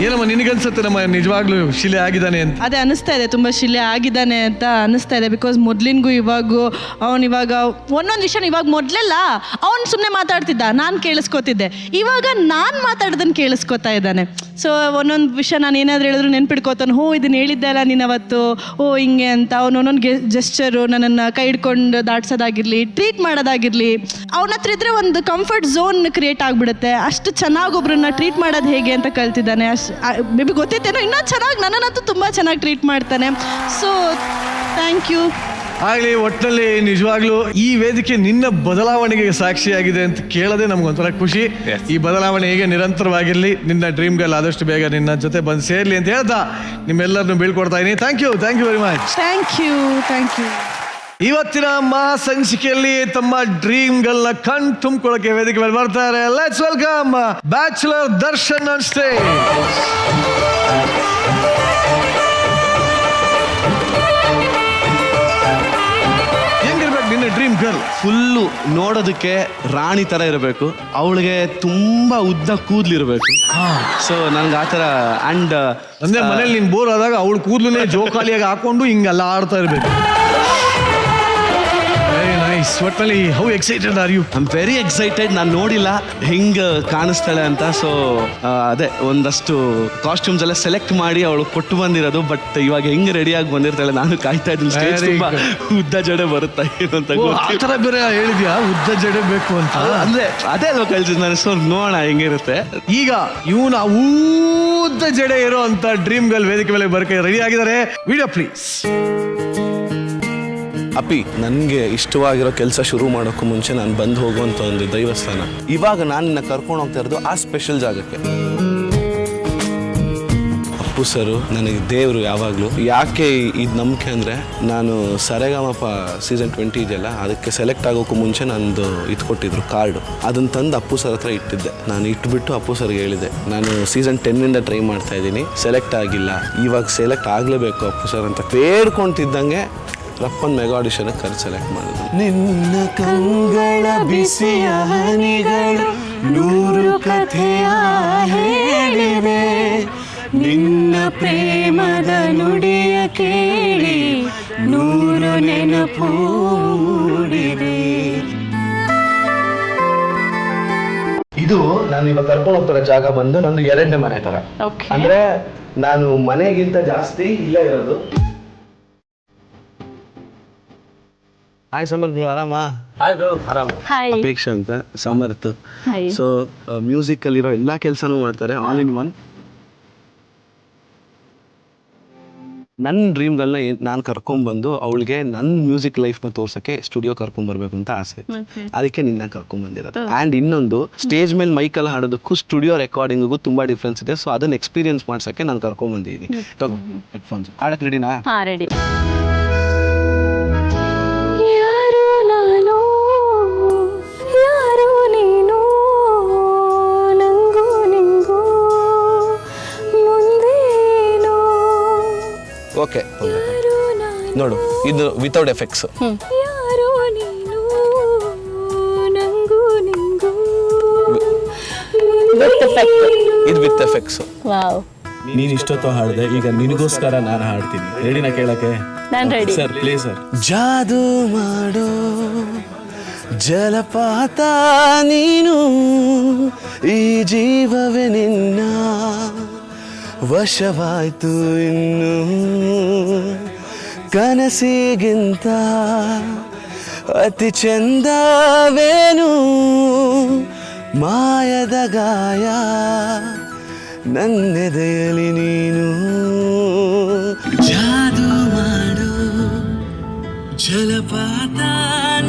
ಏನಮ್ಮ ನಿನಗನ್ಸುತ್ತೆ ನಮ್ಮ ನಿಜವಾಗ್ಲೂ ಶಿಲೆ ಆಗಿದ್ದಾನೆ ಅಂತ? ಅದೇ ಅನಿಸ್ತಾ ಇದೆ, ತುಂಬ ಶಿಲೆ ಆಗಿದ್ದಾನೆ ಅಂತ ಅನಿಸ್ತಾ ಇದೆ. ಬಿಕಾಸ್ ಮೊದ್ಲಿನ್ಗೂ ಇವಾಗೂ ಇವಾಗ ಒಂದೊಂದು ವಿಷಯ, ಇವಾಗ ಮೊದಲೆಲ್ಲ ಅವ್ನು ಸುಮ್ಮನೆ ಮಾತಾಡ್ತಿದ್ದ, ನಾನು ಕೇಳಿಸ್ಕೊತಿದ್ದೆ. ಇವಾಗ ನಾನು ಮಾತಾಡ್ದನ್ನು ಕೇಳಿಸ್ಕೊತಾ ಇದ್ದಾನೆ. ಸೊ ಒಂದೊಂದು ವಿಷಯ ನಾನು ಏನಾದರೂ ಹೇಳಿದ್ರು ನೆನ್ಪಿಡ್ಕೋತಾನೆ. ಇದನ್ನ ಹೇಳಿದ್ದೆ ಅಲ್ಲ ನೀನು ಅವತ್ತು, ಹಿಂಗೆ ಅಂತ. ಅವನು ಒಂದೊಂದು ಜೆಸ್ಚರು, ನನ್ನನ್ನು ಕೈ ಹಿಡ್ಕೊಂಡು ದಾಟ್ಸೋದಾಗಿರಲಿ, ಟ್ರೀಟ್ ಮಾಡೋದಾಗಿರಲಿ, ಅವನ ಹತ್ರ ಇದ್ರೆ ಒಂದು ಕಂಫರ್ಟ್ ಝೋನ್ ಕ್ರಿಯೇಟ್ ಆಗಿಬಿಡುತ್ತೆ. ಅಷ್ಟು ಚೆನ್ನಾಗಿ ಒಬ್ರನ್ನ ಟ್ರೀಟ್ ಮಾಡೋದು ಹೇಗೆ ಅಂತ ಕಲ್ತಿದ್ದಾನೆ. ಮೇ ಬಿ ಗೊತ್ತೈತೇನೋ, ಇನ್ನೂ ಚೆನ್ನಾಗಿ ನನ್ನನ್ನಂತೂ ತುಂಬ ಚೆನ್ನಾಗಿ ಟ್ರೀಟ್ ಮಾಡ್ತಾನೆ. So thank you. ಆಗಲಿ, ಒಟ್ಟಿನಲ್ಲಿ ನಿಜವಾಗ್ಲೂ ಈ ವೇದಿಕೆ ನಿನ್ನ ಬದಲಾವಣೆಗೆ ಸಾಕ್ಷಿಯಾಗಿದೆ ಅಂತ ಕೇಳೋದೇ ನಮ್ಗೊಂಥರ ಖುಷಿ. ಈ ಬದಲಾವಣೆ ಹೇಗೆ ನಿರಂತರವಾಗಿರಲಿ, ನಿನ್ನ ಡ್ರೀಮ್ ಗರ್ಲ್ ಆದಷ್ಟು ಬೇಗ ನಿನ್ನ ಜೊತೆ ಬಂದು ಸೇರ್ಲಿ ಅಂತ ಹೇಳ್ತಾ ನಿಮ್ಮೆಲ್ಲರನ್ನು ಬೀಳ್ಕೊಡ್ತಾ ಇದೀನಿ. Thank you very much. Thank you. ಇವತ್ತಿನ ಸಂಚಿಕೆಯಲ್ಲಿ ತಮ್ಮ ಡ್ರೀಮ್ ಗರ್ಲ್ನ ಕಣ್ ತುಂಬಿಕೊಳ್ಳಕ್ಕೆ ವೇದಿಕೆ ಮೇಲೆ ಬರ್ತಾರೆ. Let's welcome bachelor Darshan on stage. ನಿನ್ನ ಡ್ರೀಮ್ ಗರ್ಲ್ ಫುಲ್ಲು ನೋಡೋದಕ್ಕೆ ರಾಣಿ ಥರ ಇರಬೇಕು, ಅವಳಿಗೆ ತುಂಬ ಉದ್ದ ಕೂದಲಿರಬೇಕು. ಸೊ ನನ್ಗೆ ಆ ಥರ ಆ್ಯಂಡ್ ಅಂದ್ರೆ ಮನೇಲಿ ನೀನು ಬೋರ್ ಆದಾಗ ಅವಳು ಕೂದಲನ್ನೇ ಜೋಕಾಲಿಯಾಗಿ ಹಾಕೊಂಡು ಹಿಂಗೆಲ್ಲ ಆಡ್ತಾ ಇರಬೇಕು. ಒಟ್ಟಲ್ಲಿ how excited are you? I am very excited. ನಾನು ನೋಡಿಲ್ಲ ಹೆಂಗೆ ಕಾಣಿಸ್ತಾಳೆ ಅಂತ. ಸೊ ಅದೇ ಒಂದಷ್ಟು ಕಾಸ್ಟ್ಯೂಮ್ಸ್ ಎಲ್ಲ ಸೆಲೆಕ್ಟ್ ಮಾಡಿ ಅವಳು ಕೊಟ್ಟು ಬಂದಿರೋದು. ಬಟ್ ಇವಾಗ ಹೆಂಗೆ ರೆಡಿಯಾಗಿ ಬಂದಿರ್ತಾಳೆ, ನಾನು ಕಾಯ್ತಾ ಇದ್ದೀನಿ. ಸ್ಟೇಜ್ ತುಂಬ ಉದ್ದ ಜಡೆ ಬರುತ್ತಾ ಏನು ಅಂತ. ಆ ಥರ ಬೇರೆ ಹೇಳಿದ್ಯಾ, ಉದ್ದ ಜಡೆ ಬೇಕು ಅಂತ? ಅಂದ್ರೆ ಅದೇ ಅಲ್ವಾ ಕಳ್ಸಿದ್ ನಾನು. ಸೊ ನೋಡೋಣ ಹೆಂಗಿರುತ್ತೆ. ಈಗ ಇವನ ಉದ್ದ ಜಡೆ ಇರೋ ಅಂತ ಡ್ರೀಮ್ ಗರ್ಲ್ ವೇದಿಕೆ ಮೇಲೆ ಬರಕ್ಕೆ ರೆಡಿ ಆಗಿದ್ದಾರೆ. Video please. ಅಪ್ಪಿ, ನನಗೆ ಇಷ್ಟವಾಗಿರೋ ಕೆಲಸ ಶುರು ಮಾಡೋಕ್ಕೂ ಮುಂಚೆ ನಾನು ಬಂದು ಹೋಗುವಂಥ ಒಂದು ದೈವಸ್ಥಾನ. ಇವಾಗ ನಾನು ನಿನ್ನ ಕರ್ಕೊಂಡು ಹೋಗ್ತಾ ಇರೋದು ಆ ಸ್ಪೆಷಲ್ ಜಾಗಕ್ಕೆ. ಅಪ್ಪು ಸರು ನನಗೆ ದೇವರು ಯಾವಾಗಲೂ. ಯಾಕೆ ಇದು ನಂಬಿಕೆ ಅಂದರೆ, ನಾನು ಸರೆಗಮಪ ಸೀಸನ್ 20 ಇದೆಯಲ್ಲ, ಅದಕ್ಕೆ ಸೆಲೆಕ್ಟ್ ಆಗೋಕ್ಕೂ ಮುಂಚೆ ನಂದು ಇದು ಕೊಟ್ಟಿದ್ರು ಕಾರ್ಡು. ಅದನ್ನು ತಂದು ಅಪ್ಪು ಸರ್ ಹತ್ರ ಇಟ್ಟಿದ್ದೆ. ನಾನು ಇಟ್ಬಿಟ್ಟು ಅಪ್ಪು ಸರ್ಗೆ ಹೇಳಿದೆ, ನಾನು ಸೀಸನ್ 10 ಟ್ರೈ ಮಾಡ್ತಾ ಇದ್ದೀನಿ, ಸೆಲೆಕ್ಟ್ ಆಗಿಲ್ಲ, ಇವಾಗ ಸೆಲೆಕ್ಟ್ ಆಗಲೇಬೇಕು ಅಪ್ಪು ಸರ್ ಅಂತ ಬೇಡ್ಕೊಳ್ತಿದ್ದಂಗೆ ರಪ್ಪನ್ ಮೆಗಾ ಆಡಿಷನ್ ಕರೆದು ಸೆಲೆಕ್ಟ್ ಮಾಡಿದ್ರು. ನಿನ್ನ ಕಂಗಳ ಬಿಸಿಯ ಹನಿಗಳು ನೂರು ಕಥೆಯ ಹೇಳಿವೆ, ನಿನ್ನ ಪ್ರೇಮದ ನುಡಿಯ ಕೇಳಿ ನೂರು ನೆನಪು ಮೂಡಿವೆ. ಇದು ನಾನು ಇವಾಗ ಕರ್ಕೊಂಡು ಹೋಗ್ತಾರ ಜಾಗ ಬಂದು ನಂದು 2ನೇ ಮನೆ ತರ. ಅಂದ್ರೆ ನಾನು ಮನೆಗಿಂತ ಜಾಸ್ತಿ ಇಲ್ಲೇ ಇರೋದು. ಹಾಯ್ ಸಮರ್, ನೀವು ಆರಾಮಾ? ಆರಾಮ. ಅಪೇಕ್ಷಾ ಅಂತ ಸಮರ್ಥ. ಸೊ ಮ್ಯೂಸಿಕ್ ಅಲ್ಲಿರೋ ಎಲ್ಲಾ ಕೆಲಸನೂ ಮಾಡ್ತಾರೆ, ಆಲ್ ಇನ್ ಒನ್. ನನ್ನ ಡ್ರೀಮ್ಗಳನ್ನ ನಾನು ಕರ್ಕೊಂಡ್ಬಂದು ಅವಳಿಗೆ ನನ್ನ ಮ್ಯೂಸಿಕ್ ಲೈಫ್ನ ತೋರ್ಸಕ್ಕೆ ಸ್ಟುಡಿಯೋ ಕರ್ಕೊಂಡ್ಬರ್ಬೇಕು ಅಂತ ಆಸೆ. ಅದಕ್ಕೆ ನಿನ್ನ ಕರ್ಕೊಂಡ್ಬಂದಿರೋದು. ಆ್ಯಂಡ್ ಇನ್ನೊಂದು, ಸ್ಟೇಜ್ ಮೇಲೆ ಮೈಕಲ್ಲಿ ಹಾಡೋದಕ್ಕೂ ಸ್ಟುಡಿಯೋ ರೆಕಾರ್ಡಿಂಗಿಗೂ ತುಂಬ ಡಿಫ್ರೆನ್ಸ್ ಇದೆ. ಸೊ ಅದನ್ನ ಎಕ್ಸ್ಪೀರಿಯನ್ಸ್ ಮಾಡ್ಸಕ್ಕೆ ನಾನು ಕರ್ಕೊಂಡ್ಬಂದಿದ್ದೀನಿ. ತಗೋ ಹೆಡ್ಫೋನ್ಸ್. ಹಾಡಕ್ಕೆ ರೆಡಿನಾ? ರೆಡಿ. ಓಕೆ, ನೋಡು, ಇದು ವಿತೌಟ್ ಎಫೆಕ್ಟ್ಸ್. ಇದು ವಿತ್ ಎಫೆಕ್ಟ್ಸ್. ನೀನ್ ಇಷ್ಟೊತ್ತು ಹಾಡಿದೆ, ಈಗ ನಿನಗೋಸ್ಕರ ನಾನು ಹಾಡ್ತೀನಿ. ರೆಡಿನಾ ಕೇಳಕ್ಕೆ? Sir please sir. ಜಾದು ಮಾಡೋ ಜಲಪಾತ ನೀನು, ಈ ಜೀವವೇ ನಿನ್ನ ವಶವಾಯ್ತು ಇನ್ನು, ಕನಸಿಗಿಂತ ಅತಿ ಚಂದವೇನು, ಮಾಯದ ಗಾಯ ನನ್ನೆದೆಯಲಿ ನೀನು, ಜಾದು ಮಾಡು ಜಲಪಾತ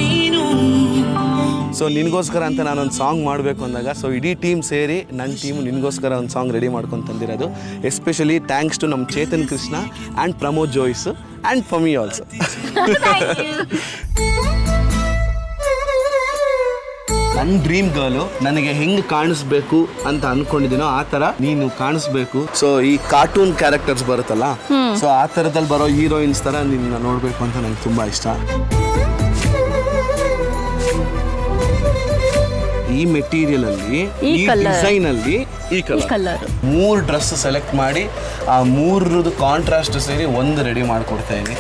ನೀನು. ಸೊ ನಿನಗೋಸ್ಕರ ಅಂತ ನಾನೊಂದು ಸಾಂಗ್ ಮಾಡಬೇಕು ಅಂದಾಗ, ಸೊ ಇಡೀ ಟೀಮ್ ಸೇರಿ ನನ್ನ ಟೀಮು ನಿನಗೋಸ್ಕರ ಒಂದು ಸಾಂಗ್ ರೆಡಿ ಮಾಡ್ಕೊಂಡು ತಂದಿರೋದು. ಎಸ್ಪೆಷಲಿ ಥ್ಯಾಂಕ್ಸ್ ಟು ನಮ್ಮ Chetan Krishna and Pramod Jois and for me also. ನನ್ನ ಡ್ರೀಮ್ ಗರ್ಲು ನನಗೆ ಹೆಂಗೆ ಕಾಣಿಸ್ಬೇಕು ಅಂತ ಅನ್ಕೊಂಡಿದ್ದೀನೋ ಆ ಥರ ನೀನು ಕಾಣಿಸ್ಬೇಕು. ಸೊ ಈ ಕಾರ್ಟೂನ್ ಕ್ಯಾರೆಕ್ಟರ್ಸ್ ಬರುತ್ತಲ್ಲ, ಸೊ ಆ ಥರದಲ್ಲಿ ಬರೋ ಹೀರೋಯಿನ್ಸ್ ಥರ ನಿನ್ನ ನೋಡಬೇಕು ಅಂತ ನಂಗೆ ತುಂಬ ಇಷ್ಟ. ಈ ಮೆಟೀರಿಯಲ್ ಅಲ್ಲಿ, ಈ ಡಿಸೈನ್ ಅಲ್ಲಿ, ಈ ಕಲರ್ 3 ಡ್ರೆಸ್ ಸೆಲೆಕ್ಟ್ ಮಾಡಿ ಆ 3 ಕಾಂಟ್ರಾಸ್ಟ್ ಸೇರಿ ಒಂದು ರೆಡಿ ಮಾಡ್ಕೊಡ್ತಾ ಇದೀನಿ.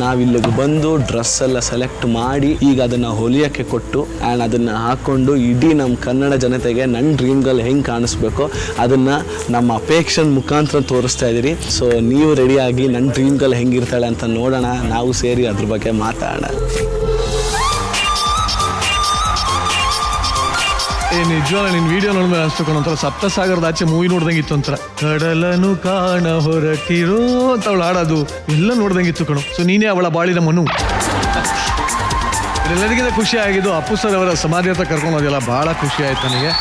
ನಾವಿಲ್ಲಿಗೆ ಬಂದು ಡ್ರೆಸ್ ಎಲ್ಲ ಸೆಲೆಕ್ಟ್ ಮಾಡಿ ಈಗ ಅದನ್ನು ಹೊಲಿಯೋಕ್ಕೆ ಕೊಟ್ಟು ಆ್ಯಂಡ್ ಅದನ್ನು ಹಾಕ್ಕೊಂಡು ಇಡೀ ನಮ್ಮ ಕನ್ನಡ ಜನತೆಗೆ ನನ್ನ ಡ್ರೀಮ್ ಗರ್ಲ್ ಹೆಂಗೆ ಕಾಣಿಸ್ಬೇಕೋ ಅದನ್ನು ನಮ್ಮ ಅಪೇಕ್ಷೆ ಮುಖಾಂತರ ತೋರಿಸ್ತಾ ಇದ್ದೀರಿ. ಸೊ ನೀವು ರೆಡಿಯಾಗಿ ನನ್ನ ಡ್ರೀಮ್ ಗರ್ಲ್ ಹೆಂಗಿರ್ತಾಳೆ ಅಂತ ನೋಡೋಣ, ನಾವು ಸೇರಿ ಅದ್ರ ಬಗ್ಗೆ ಮಾತಾಡೋಣ. ನಿಜವಾಗ ನಿನ್ ವಿಡಿಯೋ ನೋಡಿದ್ಮೇಲೆ ಅನ್ಸ್ಬೇಕು ಒಂಥರ ಸಪ್ತಸಾಗರದ ಆಚೆ ಮೂವಿ ನೋಡ್ದಂಗಿತ್ತು. ಒಂಥರ ಕಡಲನು ಕಾಣ ಹೊರಟಿರೋ ಅಂತ ಅವಳು ಹಾಡೋದು ಎಲ್ಲ ನೋಡ್ದಂಗಿತ್ತು ಕಣು. ಸೊ ನೀನೇ ಅವಳ ಬಾಳಿನ ಮನು. ಎಲ್ಲರಿಗಿಂತ ಖುಷಿ ಆಗಿದ್ದು ಅಪ್ಪು ಸರ್ ಅವರ ಸಮಾಧಿ ಹತ್ರ ಕರ್ಕೊಂಡು ಹೋದೆಲ್ಲ ಬಹಳ ಖುಷಿ ಆಯ್ತು ನನಗೆ.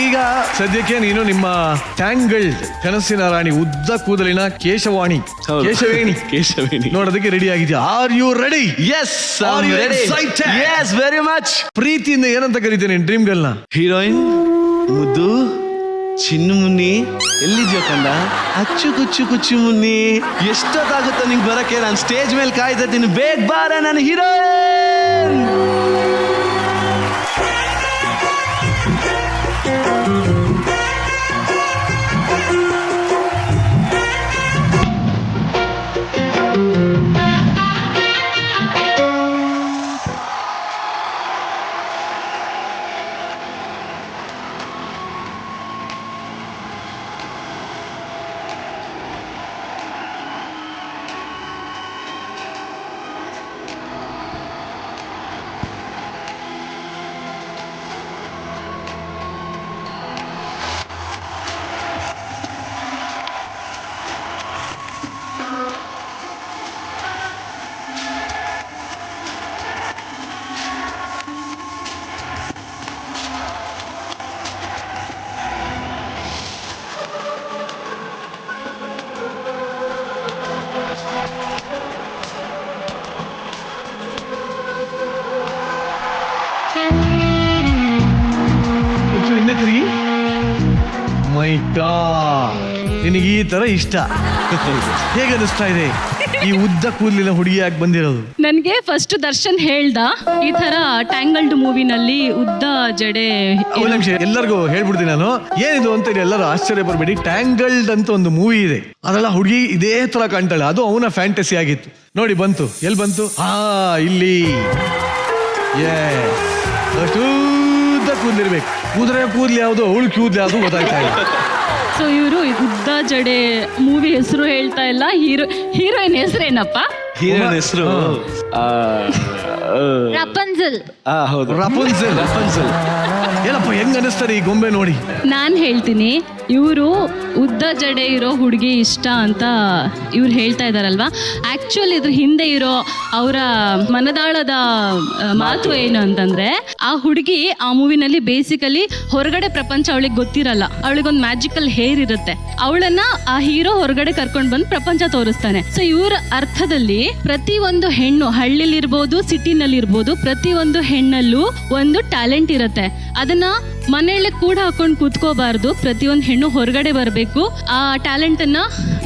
ಈಗ ಸದ್ಯಕ್ಕೆ ನೀನು ನಿಮ್ಮ ಟ್ಯಾಂಗಲ್ಡ್ ಕನಸಿನ ರಾಣಿ ಉದ್ದ ಕೂದಲಿನ ಕೇಶವಾಣಿ ಕೇಶವೇಣಿ ನೋಡೋದಕ್ಕೆ ರೆಡಿ ಆಗಿದ್ಯಾ? Are you ready? Yes, very much. ಪ್ರೀತಿಯಿಂದ ಏನಂತ ಕರಿತೀನಿ ಡ್ರೀಮ್ ಗರ್ಲ್ ನ? ಹೀರೋಯಿನ್, ಮುದ್ದು, ಚಿನ್ನು ಮುನ್ನಿ, ಎಲ್ಲಿದ್ಯೋ ಕಂಡ? ಅಚ್ಚು ಕುಚ್ಚು ಕುಚ್ಚು ಮುನ್ನಿ, ಎಷ್ಟೊತ್ತಾಗುತ್ತೋ ನಿಂಗೆ ಬರಕ್ಕೆ? ನಾನು ಸ್ಟೇಜ್ ಮೇಲೆ ಕಾಯ್ತಾ ಇದ್ದೀನಿ, ಬೇಗ ಬಾರ ನನ್ನ ಹೀರೋಯಿನ್. ಮೈ ಗಾಡ್, ನಿನಗೆ ಈ ತರ ಇಷ್ಟ? ಹೇಗೆ ಅನಿಸ್ತಾ ಇದೆ ಈ ಉದ್ದ ಕೂದಲಿನ ಹುಡುಗಿಯಾಗಿ ಬಂದಿರೋದು? ನನ್ಗೆ ಫಸ್ಟ್ ದರ್ಶನ್ ಹೇಳ್ದ ಈ ತರ ಟ್ಯಾಂಗಲ್ಡ್ ಮೂವಿನಲ್ಲಿ ಉದ್ದ ಜಡೆ. ಎಲ್ಲರಿಗೂ ಹೇಳ್ಬಿಡ್ತೀನಿ ನಾನು, ಏನಿದು ಅಂತ ಎಲ್ಲರೂ ಆಶ್ಚರ್ಯ ಪಡ್ಬೇಡಿ. ಟ್ಯಾಂಗಲ್ಡ್ ಅಂತ ಒಂದು ಮೂವಿ ಇದೆ, ಅದೆಲ್ಲ ಹುಡುಗಿ ಇದೇ ತರ ಕಾಣ್ತಾಳೆ. ಅದು ಅವನ ಫ್ಯಾಂಟಸಿ ಆಗಿತ್ತು. ನೋಡಿ ಬಂತು, ಎಲ್ಲಿ ಬಂತು? ಇಲ್ಲಿ. ಉದ್ದ ಕೂದಲಿರ್ಬೇಕು. ಕೂದ್ಲಿ ಯಾವುದು, ಅವಳು ಕೂದ್ಲು ಯಾವುದು ಗೊತ್ತಾಗ್ತಾ ಇಲ್ಲ. ಸೊ ಇವರು ಉದ್ದ ಜಡೆ ಮೂವಿ ಹೆಸರು ಹೇಳ್ತಾ ಇಲ್ಲ. ಹೀರೋಯಿನ್ ಹೆಸರೇನಪ್ಪ? ಹೀರೋಯಿನ್ ಹೆಸರು ರಪನ್ಜಲ್. ಹೌದು, ರಪನ್ಜಲ್. ಏನಪ್ಪ ಹೆಂಗ್ ಅನಿಸ್ತಾರೆ ಈ ಗೊಂಬೆ ನೋಡಿ? ನಾನು ಹೇಳ್ತೀನಿ, ಇವರು ಉದ್ದ ಜಡೆ ಇರೋ ಹುಡುಗಿ ಇಷ್ಟ ಅಂತ ಇವ್ರು ಹೇಳ್ತಾ ಇದಾರಲ್ವಾ. ಆಕ್ಚುಲಿ ಇದ್ರ ಹಿಂದೆ ಇರೋ ಅವರ ಮನದಾಳದ ಮಾತು ಏನು ಅಂತಂದ್ರೆ, ಆ ಹುಡುಗಿ ಆ ಮೂವಿನಲ್ಲಿ ಬೇಸಿಕಲಿ ಹೊರಗಡೆ ಪ್ರಪಂಚ ಅವಳಿಗೆ ಗೊತ್ತಿರಲ್ಲ. ಅವಳಿಗೊಂದು ಮ್ಯಾಜಿಕಲ್ ಹೇರ್ ಇರುತ್ತೆ. ಅವಳನ್ನ ಆ ಹೀರೋ ಹೊರಗಡೆ ಕರ್ಕೊಂಡು ಬಂದು ಪ್ರಪಂಚ ತೋರಿಸ್ತಾನೆ. ಸೊ ಇವ್ರ ಅರ್ಥದಲ್ಲಿ ಪ್ರತಿ ಒಂದು ಹೆಣ್ಣು, ಹಳ್ಳಿಲಿರ್ಬೋದು ಸಿಟಿನಲ್ಲಿರ್ಬೋದು, ಪ್ರತಿ ಒಂದು ಹೆಣ್ಣಲ್ಲೂ ಒಂದು ಟ್ಯಾಲೆಂಟ್ ಇರುತ್ತೆ. ಅದನ್ನ ಮನೆಯಲ್ಲೇ ಕೂಡ ಹಾಕೊಂಡು ಕೂತ್ಕೋಬಾರ್ದು. ಪ್ರತಿಯೊಂದು ಹೆಣ್ಣು ಹೊರಗಡೆ ಬರಬೇಕು, ಆ ಟ್ಯಾಲೆಂಟ್ ಅನ್ನ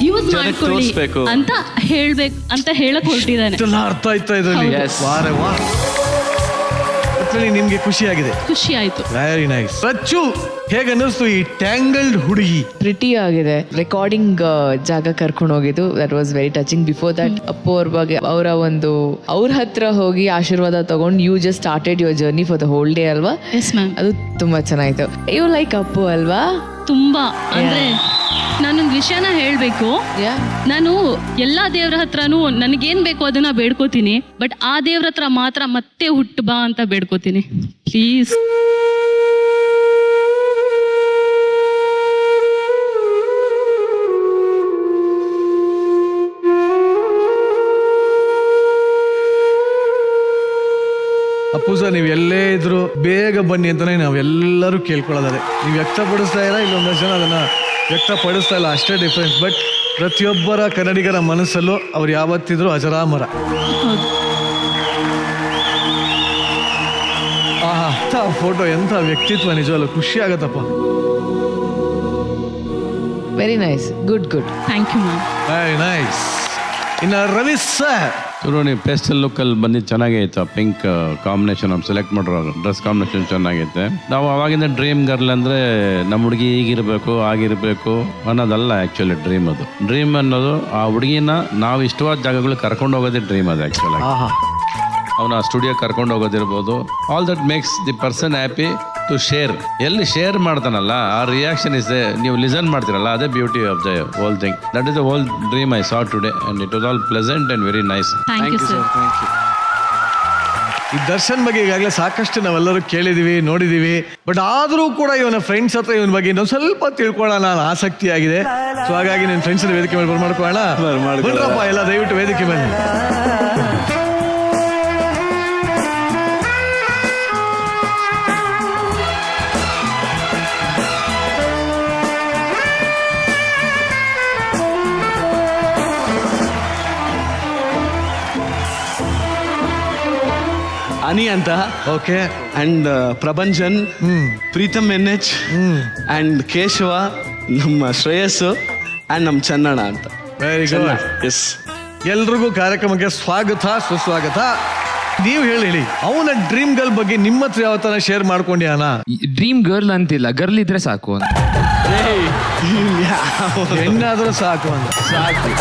ಯೂಸ್ ಮಾಡ್ಕೊಳ್ಳಿ ಅಂತ ಹೇಳ್ಬೇಕು ಅಂತ ಹೇಳಕ್ ಹೊರಟಿದ್ದಾನೆ. ಅರ್ಥ ಆಯ್ತಾ ಇದರಲ್ಲಿ? ನಿಮ್ಗೆ ಖುಷಿ ಆಗಿದೆ? ಖುಷಿ ಆಯ್ತು. Very nice. ರಚ್ಚು, ಹೇಗೆ ಅನ್ನಿಸ್ತು ಈ ಟ್ಯಾಂಗಲ್ಡ್ ಹುಡುಗಿ? ಪ್ರಿಟಿ ಆಗಿದೆ. ರೆಕಾರ್ಡಿಂಗ್ ಜಾಗ ಕರ್ಕೊಂಡು ಹೋಗಿದ್ದು, that was very touching. Before that Appu ಅವ್ರ ಬಗ್ಗೆ ಅವ್ರ ಹತ್ರ ಹೋಗಿ ಆಶೀರ್ವಾದ ತಗೊಂಡು you just started your journey for the whole day ಅಲ್ವಾ? Yes ma'am. ಅದು ತುಂಬಾ ಚೆನ್ನಾಗಿತ್ತು. ಯು ಲೈಕ್ ಅಪ್ಪು ಅಲ್ವಾ? ತುಂಬಾ. ಅಂದ್ರೆ ನಾನೊಂದು ವಿಷಯನ ಹೇಳಬೇಕು. ನಾನು ಎಲ್ಲಾ ದೇವ್ರ ಹತ್ರನೂ ನನಗೇನ್ ಬೇಕು ಅದನ್ನ ಬೇಡ್ಕೋತೀನಿ. ಬಟ್ ಆ ದೇವ್ರ ಹತ್ರ ಮಾತ್ರ ಮತ್ತೆ ಹುಟ್ಟು ಬಾ ಅಂತ ಬೇಡ್ಕೋತೀನಿ, ಪ್ಲೀಸ್. ಅಪ್ಪು ಸರ್, ನೀವು ಎಲ್ಲೇ ಇದ್ರು ಬೇಗ ಬನ್ನಿ ಅಂತಾನೆ ನಾವೆಲ್ಲರೂ ಕೇಳ್ಕೊಳ್ಳೋದಾರೆ. ನೀವು ವ್ಯಕ್ತಪಡಿಸ್ತಾ ಇಲ್ಲ, ಇಲ್ಲೊಂದಷ್ಟು ಜನ ಅದನ್ನ ವ್ಯಕ್ತಪಡಿಸ್ತಾ ಇಲ್ಲ, ಅಷ್ಟೇ ಡಿಫ್ರೆನ್ಸ್. ಬಟ್ ಪ್ರತಿಯೊಬ್ಬರ ಕನ್ನಡಿಗರ ಮನಸ್ಸಲ್ಲೂ ಅವ್ರು ಯಾವತ್ತಿದ್ರು ಅಜರಾಮರ. ಎಂಥ ಫೋಟೋ, ಎಂಥ ವ್ಯಕ್ತಿತ್ವ, ನಿಜವಲ್ಲೂ ಖುಷಿ ಆಗತ್ತಪ್ಪ. Very nice, good. Thank you ma'am. Very nice. ಇನ್ನು ರವಿ ಸರ್, ಚೂರು ನೀವು ಪೇಸ್ಟಲ್ ಲುಕ್ಕಲ್ಲಿ ಬಂದಿದ್ದು ಚೆನ್ನಾಗೇ ಇತ್ತು. ಪಿಂಕ್ ಕಾಂಬಿನೇಷನ್ ನಾವು ಸೆಲೆಕ್ಟ್ ಮಾಡಿರೋ ಡ್ರೆಸ್ ಕಾಂಬಿನೇಷನ್ ಚೆನ್ನಾಗೈತೆ. ನಾವು ಅವಾಗಿಂದ ಡ್ರೀಮ್ ಗರ್ಲ್ ಅಂದರೆ ನಮ್ಮ ಹುಡುಗಿ ಹೀಗಿರಬೇಕು ಆಗಿರಬೇಕು ಅನ್ನೋದಲ್ಲ ಆ್ಯಕ್ಚುಲಿ ಡ್ರೀಮ್. ಅದು ಡ್ರೀಮ್ ಅನ್ನೋದು ಆ ಹುಡುಗಿನ ನಾವು ಇಷ್ಟವಾದ ಜಾಗಗಳು ಕರ್ಕೊಂಡು ಹೋಗೋದೇ ಡ್ರೀಮ್. ಅದು ಆ್ಯಕ್ಚುಲಾಗಿ ಅವನ ಸ್ಟುಡಿಯೋ ಕರ್ಕೊಂಡು ಹೋಗೋದಿರ್ಬೋದು. All that makes the person happy to share. ಎಲ್ಲಿ ಶೇರ್ ಮಾಡ್ತಾನಲ್ಲ ಆ ರಿಯಾಕ್ಷನ್ ಇಸ್ ನೀವು ಲಿಸನ್ ಮಾಡ್ತೀರಲ್ಲ, ಅದೇ beauty of the whole thing. That is the whole dream I saw today and it was all pleasant and very nice. Thank you sir. ಈ ದರ್ಶನ್ ಬಗ್ಗೆ ಈಗಾಗಲೇ ಸಾಕಷ್ಟು ನಾವೆಲ್ಲರೂ ಕೇಳಿದೀವಿ, ನೋಡಿದೀವಿ. ಬಟ್ ಆದರೂ ಕೂಡ ಇವನ ಫ್ರೆಂಡ್ಸ್ ಹತ್ರ ಇವನ ಬಗ್ಗೆ ಇನ್ನೊಂದು ಸ್ವಲ್ಪ ತಿಳ್ಕೊಳ್ಳೋಣ ಅನ್ನೋ ಆಸಕ್ತಿ ಆಗಿದೆ. ಸೊ ಹಾಗಾಗಿ ನನ್ನ ಫ್ರೆಂಡ್ಸ್ ವೇದಿಕೆ ಮೇಲೆ ಬರ್ಮಾಡ್ಕೊಳ್ಳೋಣ. ಬನ್ರಪ್ಪ ಎಲ್ಲ ದಯವಿಟ್ಟು ವೇದಿಕೆ ಮೇಲೆ. ಅನಿ ಅಂತ, okay, and Prabhanjan, Preetham NH, and Keshava, ನಮ್ಮ ಶ್ರೇಯಸ್ಸು ಅಂಡ್ ನಮ್ಮ ಚನ್ನಣ್ಣ ಅಂತ. Very good. ಎಸ್, ಎಲ್ರಿಗೂ ಕಾರ್ಯಕ್ರಮಕ್ಕೆ ಸ್ವಾಗತ, ಸುಸ್ವಾಗತ. ನೀವು ಹೇಳಿ ಅವನ ಡ್ರೀಮ್ ಗರ್ಲ್ ಬಗ್ಗೆ ನಿಮ್ಮ ಹತ್ರ ಯಾವ ತರ ಶೇರ್ ಮಾಡ್ಕೊಂಡ್ಯಾನ? ಡ್ರೀಮ್ ಗರ್ಲ್ ಅಂತಿಲ್ಲ, ಗರ್ಲ್ ಇದ್ರೆ ಸಾಕು ಅಂತ. ಹೆಣ್ಣಾದ್ರೂ ಸಾಕು ಅಂತ. ಸಾಕು.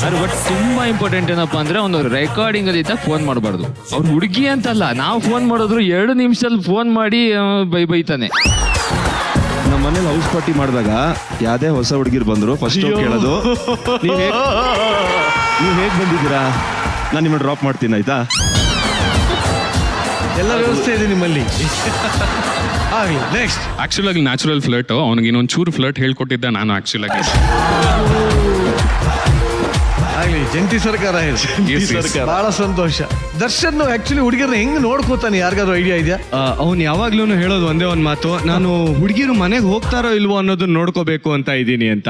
ಅದು ಬಟ್ ತುಂಬಾ ಇಂಪಾರ್ಟೆಂಟ್ ಏನಪ್ಪಾ ಅಂದ್ರೆ ಒಂದು ರೆಕಾರ್ಡಿಂಗ್ ಅಲ್ಲಿ ಇದ್ದಾಗ ಫೋನ್ ಮಾಡಬಾರ್ದು. ಅವ್ರು ಹುಡುಗಿ ಅಂತಲ್ಲ, ನಾವು ಫೋನ್ ಮಾಡಿದ್ರು 2 ನಿಮಿಷದಲ್ಲಿ ಫೋನ್ ಮಾಡಿ ಬೈತಾನೆ. ನಮ್ಮ ಮನೇಲಿ ಹೌಸ್ ಪಾರ್ಟಿ ಮಾಡಿದಾಗ ಯಾವ್ದೇ ಹೊಸ ಹುಡುಗಿರು ಬಂದ್ರು ಫಸ್ಟ್ ಕೇಳೋದು, ನೀವು ಹೇಗೆ ಬಂದಿದ್ದೀರಾ, ನಾನು ನಿಮ್ಮನ್ನು ಡ್ರಾಪ್ ಮಾಡ್ತೀನಿ ಆಯ್ತಾ. ಎಲ್ಲ ವ್ಯವಸ್ಥೆ ಇದೆ ನಿಮ್ಮಲ್ಲಿ. ನೆಕ್ಸ್ಟ್, ಆಕ್ಚುಲ್ ಆಗಿ ನ್ಯಾಚುರಲ್ ಫ್ಲರ್ಟ್, ಅವ್ನಿಗೆ ಇನ್ನೊಂದು ಚೂರು ಫ್ಲರ್ಟ್ ಹೇಳ್ಕೊಟ್ಟಿದ್ದೆ ನಾನು ಆಕ್ಚುಲ್ ಆಗಿ. ಆಗ್ಲಿ, ಜಂಟಿ ಸರ್ಕಾರ ಇದೆ. ಬಹಳ ಸಂತೋಷ. ದರ್ಶನ್ ಆಕ್ಚುಲಿ ಹುಡುಗಿಯರನ್ನ ಹೆಂಗ್ ನೋಡ್ಕೋತಾನೆ, ಯಾರಿಗಾದ್ರೂ ಐಡಿಯಾ ಇದೆಯಾ? ಅವ್ನು ಯಾವಾಗ್ಲೂ ಹೇಳೋದು ಒಂದೇ ಒಂದು ಮಾತು, ನಾನು ಹುಡುಗಿರು ಮನೆಗೆ ಹೋಗ್ತಾರೋ ಇಲ್ವೋ ಅನ್ನೋದನ್ನ ನೋಡ್ಕೋಬೇಕು ಅಂತ ಇದ್ದೀನಿ ಅಂತ.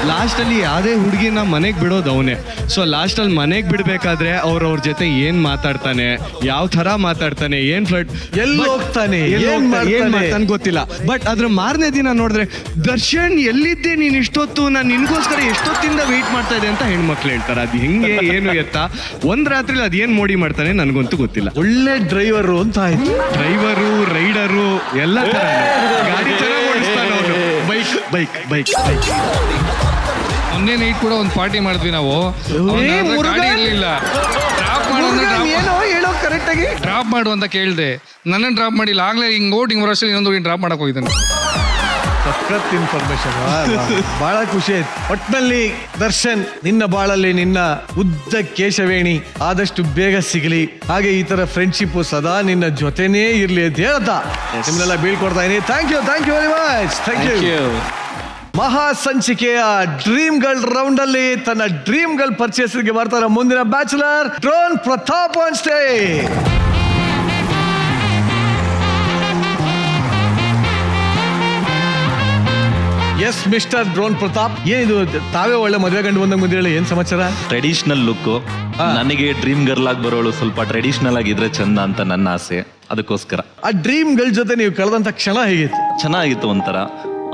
ಲಾಸ್ಟಲ್ಲಿ ಯಾವುದೇ ಹುಡುಗಿನ ಮನೆಗೆ ಬಿಡೋದು ಅವನೇ. ಸೊ ಲಾಸ್ಟಲ್ಲಿ ಮನೆಗೆ ಬಿಡಬೇಕಾದ್ರೆ ಅವ್ರ ಜೊತೆ ಏನು ಮಾತಾಡ್ತಾನೆ, ಯಾವ ಥರ ಮಾತಾಡ್ತಾನೆ, ಏನು ಫ್ಲರ್ಟ್, ಎಲ್ಲಿ ಹೋಗ್ತಾನೆ, ಏನ್ ಮಾಡ್ತಾನೆ ಗೊತ್ತಿಲ್ಲ. ಬಟ್ ಅದ್ರ ಮಾರನೇ ದಿನ ನೋಡಿದ್ರೆ, ದರ್ಶನ್ ಎಲ್ಲಿದ್ದೆ ನೀನು ಇಷ್ಟೊತ್ತು, ನಾನು ನಿನ್ಗೋಸ್ಕರ ಎಷ್ಟೊತ್ತಿಂದ ವೆಯ್ಟ್ ಮಾಡ್ತಾ ಇದ್ದೆ ಅಂತ ಹೆಣ್ಮಕ್ಳು ಹೇಳ್ತಾರೆ. ಅದು ಹೆಂಗೆ ಏನು ಎತ್ತ ಒಂದ್ ರಾತ್ರಿಲಿ ಅದೇನ್ ಮೋಡಿ ಮಾಡ್ತಾನೆ ನನಗಂತೂ ಗೊತ್ತಿಲ್ಲ. ಒಳ್ಳೆ ಡ್ರೈವರು ಅಂತ ಆಯ್ತು. ಡ್ರೈವರು, ರೈಡರು ಎಲ್ಲ ತರ ಗಾಡಿ ಚೆನ್ನಾಗಿ ಓಡಿಸ್ತಾನೆ ಅವನು. ಬೈಕ್ ಬೈಕ್ ಬೈಕ್ ಬೈಕ್ ಮೊನ್ನೆ ನೈಟ್ ಕೂಡ ಒಂದು ಪಾರ್ಟಿ ಮಾಡಿದ್ವಿ ನಾವು. ಗಾಡಿ ಇರಲಿಲ್ಲ, ಡ್ರಾಪ್ ಮಾಡು ಅಂತ ಕೇಳಿದೆ. ನನ್ನ ಡ್ರಾಪ್ ಮಾಡಿಲ್ಲ, ಆಗ್ಲೇ ಹಿಂಗ್ ಓಟ್ ಹಿಂಗ್ ವರ್ಷ ಇನ್ನೊಂದು ಡ್ರಾಪ್ ಮಾಡಕ್ ಹೋಗಿದ್ದಾನೆ. ಸಖತ್ ಇನ್ಫಾರ್ಮೇಶನ್, ಬಹಳ ಖುಷಿ ಆಯ್ತು. ಒಟ್ನಲ್ಲಿ ದರ್ಶನ್, ನಿನ್ನ ಬಾಳಲ್ಲಿ ನಿನ್ನ ಉದ್ದ ಕೇಶವೇಣಿ ಆದಷ್ಟು ಬೇಗ ಸಿಗಲಿ, ಹಾಗೆ ಈ ತರ ಫ್ರೆಂಡ್ಶಿಪ್ ಸದಾ ನಿನ್ನ ಜೊತೆನೇ ಇರ್ಲಿ ಅಂತ ಹೇಳ್ತಾ ನಿಮ್ನೆಲ್ಲ ಬೀಳ್ಕೊಡ್ತಾ ಇದೀನಿ. Thank you very much. Thank you. ಮಹಾ ಸಂಚಿಕೆಯ ಡ್ರೀಮ್ ಗರ್ಲ್ ರೌಂಡ್ ಅಲ್ಲಿ ತನ್ನ ಡ್ರೀಮ್ ಗರ್ಲ್ ಪರ್ಚೇಸ್ಗೆ ಬರ್ತಾರ ಮುಂದಿನ bachelor drone Pratap on stage. Yes mister drone Pratap, ಏನಿದು ತಾವೇ ಒಳ್ಳೆ ಮದುವೆ ಗಂಡು ಬಂದಂಗೆ ಬಂದಿರಲಿ, ಏನ್ ಸಮಾಚಾರ? ಟ್ರೆಡಿಷನಲ್ ಲುಕ್, ನನಗೆ ಡ್ರೀಮ್ ಗರ್ಲ್ ಆಗಿ ಬರೋಳು ಸ್ವಲ್ಪ ಟ್ರೆಡಿಷನಲ್ ಆಗಿದ್ರೆ ಚಂದ ಅಂತ ನನ್ನ ಆಸೆ. ಅದಕ್ಕೋಸ್ಕರ ಆ ಡ್ರೀಮ್ ಗರ್ಲ್ ಜೊತೆ ನೀವು ಕಳೆದಂತ ಕ್ಷಣ ಹೇಗಿತ್ತು? ಚೆನ್ನಾಗಿತ್ತು.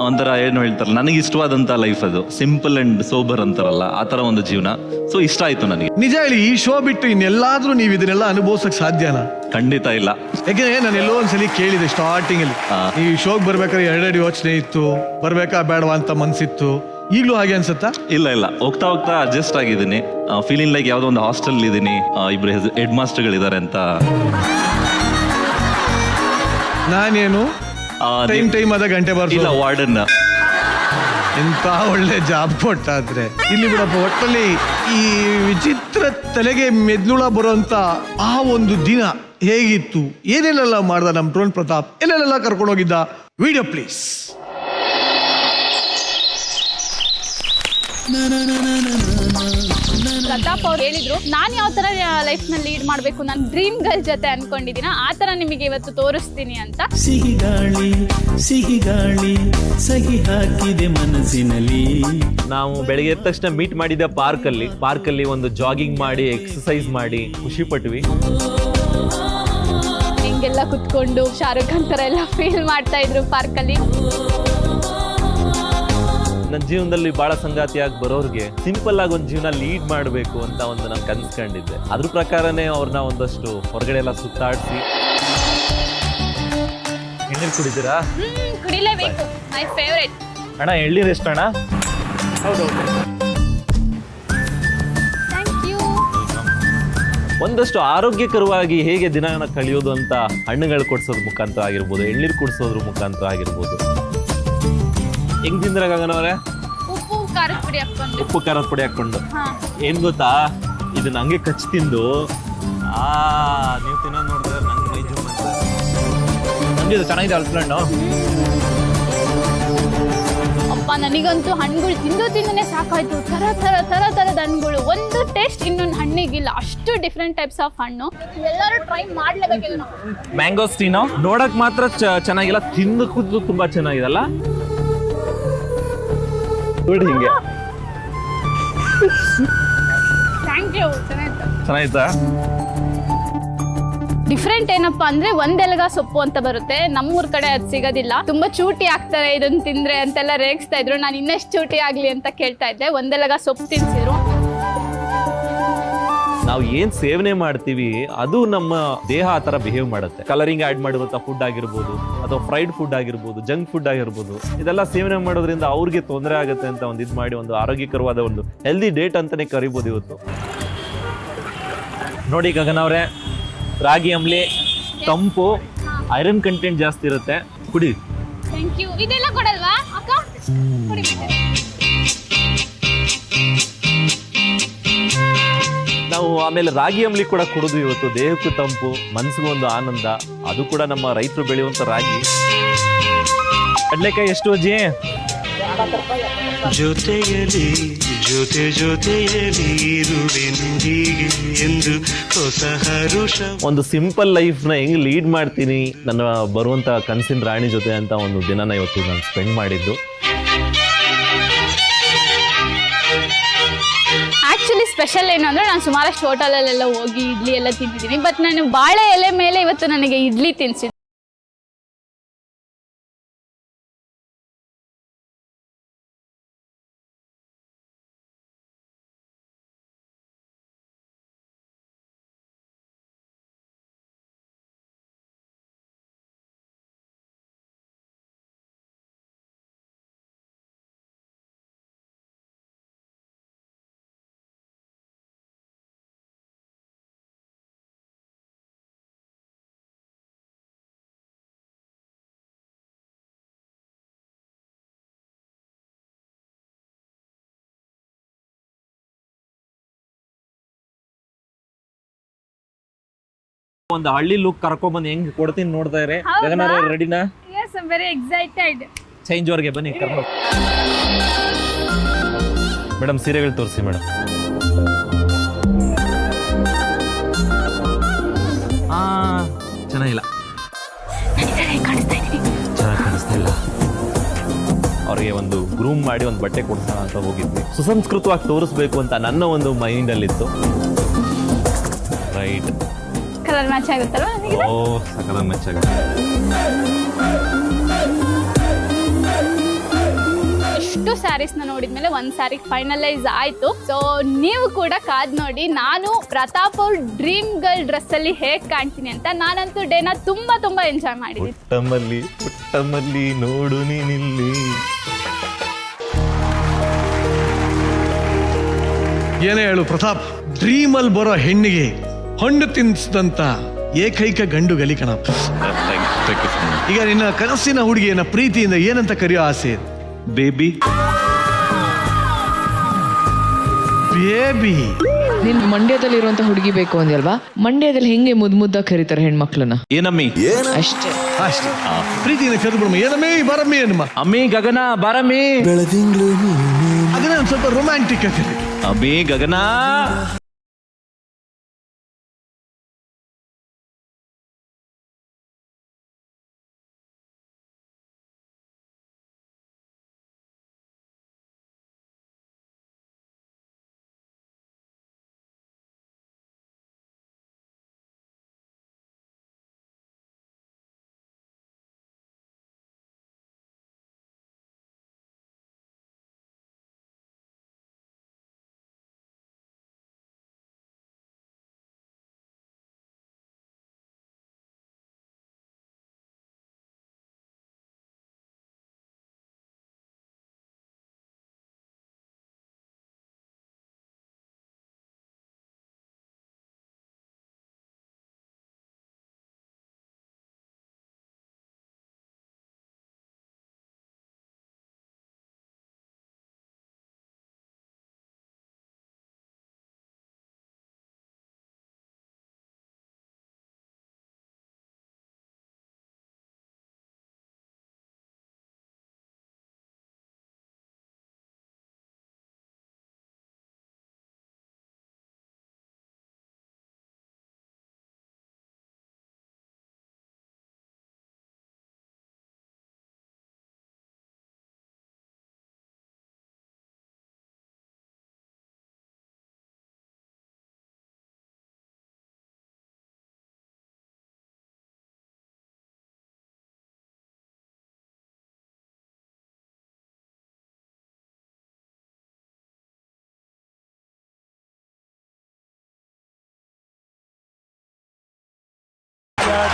ಒಂಥರ ಏನು ಹೇಳ್ತಾರಲ್ಲ, ನನಗೆ ಇಷ್ಟವಾದಂತ ಲೈಫ್ ಅದು. ಸಿಂಪಲ್ ಅಂಡ್ ಸೋಬರ್ ಅಂತಾರಲ್ಲ, ಆ ತರ ಒಂದು ಜೀವನ. ಸೊ ಇಷ್ಟ ಆಯ್ತು ನನಗೆ. ನಿಜ ಹೇಳಿ, ಈ ಶೋ ಬಿಟ್ಟು ಇನ್ನೆಲ್ಲಾದ್ರೂ ನೀವು ಇದನ್ನೆಲ್ಲ ಅನುಭವಿಸಕ್ ಸಾಧ್ಯನಾ? ಖಂಡಿತ ಇಲ್ಲ. ಯಾಕೆಂದ್ರೆ ನಾನು ಎಲ್ಲೋ ಒಂದ್ಸಲಿ ಕೇಳಿದೆ ಸ್ಟಾರ್ಟಿಂಗ್ ಅಲ್ಲಿ, ಈ ಶೋಗ್ ಬರ್ಬೇಕಾದ್ರೆ 2 ಯೋಚನೆ ಇತ್ತು, ಬರ್ಬೇಕಾ ಬೇಡವಾ ಅಂತ ಮನ್ಸಿತ್ತು. ಈಗಲೂ ಹಾಗೆ ಅನ್ಸುತ್ತಾ? ಇಲ್ಲ, ಹೋಗ್ತಾ ಹೋಗ್ತಾ ಅಡ್ಜಸ್ಟ್ ಆಗಿದ್ದೀನಿ. ಫೀಲಿಂಗ್ ಲೈಕ್ ಯಾವ್ದೋ ಒಂದು ಹಾಸ್ಟೆಲ್ ಇದ್ದೀನಿ, ಇಬ್ರು ಹೆಡ್ ಮಾಸ್ಟರ್ಗಳಿದ್ದಾರೆ ಅಂತ. ನಾನೇನು ಟೈಮ್ ಆದ ಗಂಟೆ ಇಲ್ಲ, ವಾರ್ಡನ್. ಎಂತ ಒಳ್ಳೆ ಜಾಬ್ ಕೊಟ್ಟಾದ್ರೆ ಇಲ್ಲಿ ಬಿಡಪ್ಪ. ಒಟ್ಟಲ್ಲಿ ಈ ವಿಚಿತ್ರ ತಲೆಗೆ ಮೆದ್ನುಳ ಬರುವಂತ ಆ ಒಂದು ದಿನ ಹೇಗಿತ್ತು, ಏನೇನೆಲ್ಲ ಮಾಡ್ದ ನಮ್ಮ ಡ್ರೋನ್ ಪ್ರತಾಪ್, ಎಲ್ಲೆಲ್ಲ ಕರ್ಕೊಂಡು ಹೋಗಿದ್ದ, ವಿಡಿಯೋ ಪ್ಲೀಸ್. ಪ್ರತಾಪ್ ಅವ್ರು ಹೇಳಿದ್ರು, ನಾನು ಯಾವ ತರ ಲೈಫ್ ನ ಲೀಡ್ ಮಾಡ್ಬೇಕು, ನಾನು ಡ್ರೀಮ್ ಗರ್ಲ್ ಜೊತೆ ಅನ್ಕೊಂಡಿದ್ದೀನ, ಆ ತರ ನಿಮಗೆ ಇವತ್ತು ತೋರಿಸ್ತೀನಿ ಅಂತ. ಸಿಹಿ ಗಾಳಿ ಸಹಿ ಹಾಕಿದೆ ಮನಸ್ಸಿನಲ್ಲಿ. ನಾವು ಬೆಳಗ್ಗೆ ಎದ್ದ ತಕ್ಷಣ ಮೀಟ್ ಮಾಡಿದ್ದೆ ಪಾರ್ಕಲ್ಲಿ ಒಂದು ಜಾಗಿಂಗ್ ಮಾಡಿ, ಎಕ್ಸರ್ಸೈಸ್ ಮಾಡಿ ಖುಷಿ ಪಟ್ವಿ. ಹಿಂಗೆಲ್ಲ ಕುತ್ಕೊಂಡು ಶಾರುಖ್ ಖಾನ್ ತರ ಎಲ್ಲ ಫೀಲ್ ಮಾಡ್ತಾ ಇದ್ರು ಪಾರ್ಕಲ್ಲಿ. ನನ್ನ ಜೀವನದಲ್ಲಿ ಬಹಳ ಸಂಗಾತಿಯಾಗಿ ಬರೋರ್ಗೆ ಸಿಂಪಲ್ ಆಗಿ ಒಂದು ಜೀವನ ಲೀಡ್ ಮಾಡಬೇಕು ಅಂತ ಒಂದು ನಾನು ಕನ್ಸ್ಕೊಂಡಿದ್ದೆ. ಅದ್ರ ಪ್ರಕಾರನೇ ಅವ್ರನ್ನ ಒಂದಷ್ಟು ಹೊರಗಡೆ ಎಲ್ಲ ಸುತ್ತಾಡಿಸಿ. ಎಳ್ನೀರು ಕುಡಿತೀರಾ? ಕುಡಿಲೇಬೇಕು, ಮೈ ಫೇವರೇಟ್. ಅಣ್ಣ ಎಳ್ನೀರು ಎಷ್ಟು ಅಣ್ಣ? ಒಂದಷ್ಟು ಆರೋಗ್ಯಕರವಾಗಿ ಹೇಗೆ ದಿನ ಕಳೆಯೋದು ಅಂತ ಹಣ್ಣುಗಳು ಕೊಡ್ಸೋದ್ರ ಮುಖಾಂತರ ಆಗಿರ್ಬೋದು, ಎಳ್ನೀರು ಕುಡಿಸೋದ್ರ ಮುಖಾಂತರ ಆಗಿರ್ಬೋದು. ಹೆಂಗ್ ತಿಂದ್ರೆ ಗಗನವ್ರೆ? ಉಪ್ಪು ಖಾರದ ಪುಡಿ ಹಾಕೊಂಡು. ಉಪ್ಪು ಖಾರದ ಪುಡಿ ಹಾಕೊಂಡು. ಏನ್ ಗೊತ್ತಾ, ಇದನ್ನ ಹಂಗೆ ಕಚ್ ತಿಂದು ನೀವು ತಿನ್ನೋದು ನೋಡಿದ್ರೆ ನಂಗೆ ಮೈ ಜುಮ್ ಅಂತ. ನಂದಿದು ಚೆನ್ನಾಗಿದೆ ಅಲ್ಸ್ಕೊಂಡು. ಅಪ್ಪ ನನಗಂತೂ ಹಣ್ಣುಗಳು ತಿಂದನೇ ಸಾಕಾಯ್ತು. ಥರದ ಹಣ್ಣುಗಳು, ಒಂದು ಟೇಸ್ಟ್ ಇನ್ನೊಂದು ಹಣ್ಣಿಗಿಲ್ಲ, ಅಷ್ಟು ಡಿಫ್ರೆಂಟ್ ಟೈಪ್ಸ್ ಆಫ್ ಹಣ್ಣು. ಎಲ್ಲರೂ ಟ್ರೈ ಮಾಡ್ಲೇಬೇಕು. ಮ್ಯಾಂಗೋಸ್ಟಿನೋ ನೋಡಕ್ ಮಾತ್ರ ಚೆನ್ನಾಗಿಲ್ಲ, ತಿಂದು ಕೂದಲು ತುಂಬಾ ಚೆನ್ನಾಗಿದಲ್ಲ ನೋಡಿ. ಹಿಂಗೆ ಥ್ಯಾಂಕ್ ಯು. ಚೆನ್ನಾಯ್ತಾ? ಡಿಫ್ರೆಂಟ್ ಏನಪ್ಪಾ ಅಂದ್ರೆ ಒಂದೆಲಗ ಸೊಪ್ಪು ಅಂತ ಬರುತ್ತೆ, ನಮ್ಮೂರ್ ಕಡೆ ಅದು ಸಿಗೋದಿಲ್ಲ. ತುಂಬಾ ಚೂಟಿ ಆಗ್ತಾರೆ ಇದನ್ನ ತಿಂದ್ರೆ ಅಂತೆಲ್ಲ ರೇಗಿಸ್ತಾ ಇದ್ರು. ನಾನು ಇನ್ನೆಷ್ಟು ಚೂಟಿ ಆಗ್ಲಿ ಅಂತ ಕೇಳ್ತಾ ಇದ್ದೆ. ಒಂದೆಲಗ ಸೊಪ್ಪು ತಿನ್ಸಿದ್ರು. ನಾವು ಏನ್ ಸೇವನೆ ಮಾಡ್ತೀವಿ ಅದು ನಮ್ಮ ದೇಹ ಆ ತರ ಬಿಹೇವ್ ಮಾಡುತ್ತೆ. ಕಲರಿಂಗ್ ಆಡ್ ಮಾಡಿರುವಂತ ಫುಡ್ ಆಗಿರ್ಬೋದು, ಅಥವಾ ಫ್ರೈಡ್ ಫುಡ್ ಆಗಿರ್ಬೋದು, ಜಂಕ್ ಫುಡ್ ಆಗಿರ್ಬೋದು, ಇದೆಲ್ಲ ಸೇವನೆ ಮಾಡೋದ್ರಿಂದ ಅವ್ರಿಗೆ ತೊಂದರೆ ಆಗುತ್ತೆ ಅಂತ ಒಂದು ಇದು ಮಾಡಿ ಒಂದು ಆರೋಗ್ಯಕರವಾದ ಒಂದು ಹೆಲ್ದಿ ಡೇಟ್ ಅಂತಾನೆ ಕರಿಬೋದು ಇವತ್ತು. ನೋಡಿ ಗಗನವ್ರೆ, ರಾಗಿ ಅಂಬ್ಲಿ ತಂಪು, ಐರನ್ ಕಂಟೆಂಟ್ ಜಾಸ್ತಿ ಇರುತ್ತೆ, ಕುಡಿ. Thank you. ಇದೆಲ್ಲ ಕೊಡಲ್ವಾ ಅಕ್ಕ? ನಾವು ಆಮೇಲೆ ರಾಗಿ ಅಂಬ್ಲಿ ಕೂಡ ಕುಡಿದು ಇವತ್ತು ದೇಹಕ್ಕೂ ತಂಪು, ಮನಸ್ಸಿಗೂ ಒಂದು ಆನಂದ. ಅದು ಕೂಡ ನಮ್ಮ ರೈತರು ಬೆಳೆಯುವಂತ ರಾಗಿ. ಕಡ್ಲೆಕಾಯಿ ಎಷ್ಟು ಅಜ್ಜಿ? ಜೊತೆಯಲಿ ಜೊತೆಯಲಿ ಇರುವೆನು ಹೀಗೆ ಎಂದು ಹೊಸ ಹರುಷ. ಒಂದು ಸಿಂಪಲ್ ಲೈಫ್ ನ ಹೆಂಗ್ ಲೀಡ್ ಮಾಡ್ತೀನಿ ನನ್ನ ಬರುವಂತ ಕನಸಿನ ರಾಣಿ ಜೊತೆ ಅಂತ ಒಂದು ದಿನನ ಇವತ್ತು ನಾನು ಸ್ಪೆಂಡ್ ಮಾಡಿದ್ದು. ಆಕ್ಚುಲಿ ಸ್ಪೆಷಲ್ ಏನು ಅಂದ್ರೆ, ನಾನು ಸುಮಾರಷ್ಟು ಹೋಟೆಲಲ್ಲೆಲ್ಲ ಹೋಗಿ ಇಡ್ಲಿ ಎಲ್ಲ ತಿಂದಿದ್ದೀನಿ. ಬಟ್ ನಾನು ಬಾಳೆ ಎಲೆ ಮೇಲೆ ಇವತ್ತು ನನಗೆ ಇಡ್ಲಿ ತಿನ್ಸಿದ್ದೆ. ಒಂದು ಹಳ್ಳಿ ಲುಕ್ ಕರ್ಕೊಂಡ್ ಹೆಂಗ್ ಕೊಡ್ತೀನಿ ನೋಡ್ತಾ ಇರಿ. ಗಗನರ ರೆಡಿನಾ? Yes, I'm very excited. Change ಅವ್ರಿಗೆ ಬನ್ನಿ ಕರ್ಕೊಂಡು. ಮೇಡಮ್ ಸೀರೆಗಳು ತೋರಿಸಿ ಮೇಡಮ್. ಚೆನ್ನಾಗಿಲ್ಲ, ಚೆನ್ನಾಗಿ ಕಾಣಿಸ್ತಾ ಇಲ್ಲ. ಅವ್ರಿಗೆ ಒಂದು ಗ್ರೂಮ್ ಮಾಡಿ ಒಂದು ಬಟ್ಟೆ ಕೊಡ್ಸೋಣ ಅಂತ ಹೋಗಿದ್ವಿ. ಸುಸಂಸ್ಕೃತವಾಗಿ ತೋರಿಸ್ಬೇಕು ಅಂತ ನನ್ನ ಒಂದು ಮೈಂಡ್ ಅಲ್ಲಿತ್ತು. ರೈಟ್, ಕಲರ್ ಮ್ಯಾಚ್ ಆಗುತ್ತಲ್ವಾ? ಓ ಸಕಲ ಮ್ಯಾಚ್ ಆಗುತ್ತೆ. ಇಷ್ಟು ಸ್ಯಾರೀಸ್ನ ನೋಡಿದ್ಮೇಲೆ ಒಂದು ಸ್ಯಾರಿ ಫೈನಲೈಸ್ ಆಯ್ತು. ಸೊ ನೀವು ಕೂಡ ಕಾದ್ ನೋಡಿ ನಾನು ಪ್ರತಾಪ್ ಅವ್ರ ಡ್ರೀಮ್ ಗರ್ಲ್ ಡ್ರೆಸ್ ಅಲ್ಲಿ ಹೇಗ್ ಕಾಣ್ತೀನಿ ಅಂತ. ನಾನಂತೂ ಡೇನ ತುಂಬಾ ಎಂಜಾಯ್ ಮಾಡಿದ್ದೀನಿ. ಪುಟ್ಟಮಲ್ಲಿ ನೋಡು ನೀನಿಲ್ಲಿ. ಏನೇ ಹೇಳು ಪ್ರತಾಪ್, ಡ್ರೀಮಲ್ಲಿ ಬರೋ ಹೆಣ್ಣಿಗೆ ಹಣ್ಣು ತಿನ್ಸಿದಂತ ಏಕೈಕ ಗಂಡು ಗಲಿ ಕಣ. ಈಗ ನಿನ್ನ ಕನಸಿನ ಹುಡುಗಿಯನ್ನ ಪ್ರೀತಿಯಿಂದ ಏನಂತ ಕರೆಯೋ ಆಸೆ? ಬೇಬಿ. ಬೇಬಿ. ನೀನ್ ಮಂಡ್ಯದಲ್ಲಿ ಇರುವಂತ ಹುಡುಗಿ ಬೇಕು ಅಂದ್ಯಲ್ವಾ? ಮಂಡ್ಯದಲ್ಲಿ ಹೆಂಗೆ ಮುದ್ದಾಗಿ ಕರೀತಾರೆ ಹೆಣ್ಮಕ್ಳನ್ನ? ಏನಮ್ಮಿ? ಅಷ್ಟೇ ಅಷ್ಟೇ, ಪ್ರೀತಿಯಿಂದ ಕರೆದು ಏನಮ್ಮೇ ಬರಮ್ಮಿ ಏನಮ್ಮ. ಅಮ್ಮಿ ಗಗನ ಬಾರಮ್ಮಿ. ಅದನ್ನೇ ಒಂದು ಸ್ವಲ್ಪ ರೊಮ್ಯಾಂಟಿಕ್ ಆಗಿ ಅಮ್ಮಿ ಗಗನ.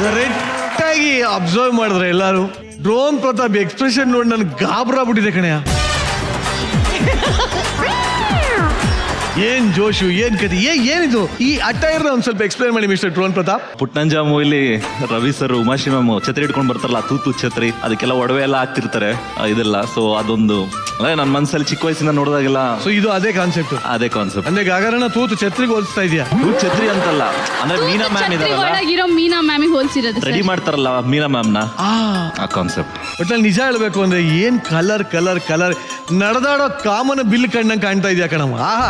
ಕರೆಕ್ಟ್ ಆಗಿ ಅಬ್ಸರ್ವ್ ಮಾಡಿದ್ರೆ ಎಲ್ಲಾರು ಡ್ರೋನ್ ಪ್ರತಾಪ್ ಎಕ್ಸ್ಪ್ರೆಷನ್ ನೋಡಿ ನನ್ಗೆ ಗಾಬರ ಬಿಟ್ಟಿದೆ ಕಣಯ್ಯ. ಏನ್ ಜೋಶು, ಏನ್ ಕತೆ, ಏನಿದು ಈ ಅಟೈರ್ ಒಂದ್ ಸ್ವಲ್ಪ ಎಕ್ಸ್ಪ್ಲೈನ್ ಮಾಡಿ ಮಿಸ್ಟರ್ ಡ್ರೋನ್ ಪ್ರತಾಪ್. ಪುಟ್ಟಂಜ ಮೂವಿಲಿ ರವಿ ಸರ್ ಉಮಾಶ್ರೀ ಮ್ಯಾಮ್ ಛತ್ರಿ ಇಟ್ಕೊಂಡು ಬರ್ತಾರಲ್ಲ, ತೂತು ಛತ್ರಿ, ಅದಕ್ಕೆಲ್ಲ ಒಡವೆ ಎಲ್ಲ ಹಾಕ್ತಿರ್ತಾರೆ ಇದೆಲ್ಲ. ಸೊ ಅದೊಂದು ಅದೇ ನನ್ನ ಮನಸ್ಸಲ್ಲಿ ಚಿಕ್ಕ ವಯಸ್ಸಿಂದ ನೋಡಿದಾಗೆಲ್ಲ. ಸೊ ಇದು ಅದೇ ಕಾನ್ಸೆಪ್ಟ್ ಅಂದ್ರೆ ಗಾಗರನ ತೂತು ಛತ್ರಿಗೆ ಹೋಲಿಸ್ತಾ ಇದೆಯಾ? ತೂತು ಛತ್ರಿ ಅಂತಲ್ಲ, ಅಂದ್ರೆ ಮೀನಾ ಮ್ಯಾಮ್ ಇದಾರಲ್ಲ, ಒಳಗಿರೋ ಮೀನಾ ಮ್ಯಾಮಿಗೆ ಹೋಲ್ಸಿರೋದು ರೆಡಿ ಮಾಡ್ತಾರಲ್ಲ ಮೀನಾ ಮ್ಯಾಮ್ ನ, ಆ ಕಾನ್ಸೆಪ್ಟ್. ಒಟ್ಟಲ್ಲಿ ನಿಜ ಹೇಳ್ಬೇಕು ಅಂದ್ರೆ ಏನ್ ಕಲರ್ ಕಲರ್ ಕಲರ್ ನಡೆದಾಡೋ ಕಾಮನ ಬಿಲ್ ಕಣ್ಣಂಗೆ ಕಾಣ್ತಾ ಇದೆಯಾ ಕಣಮ್ಮ. ಆಹಾ,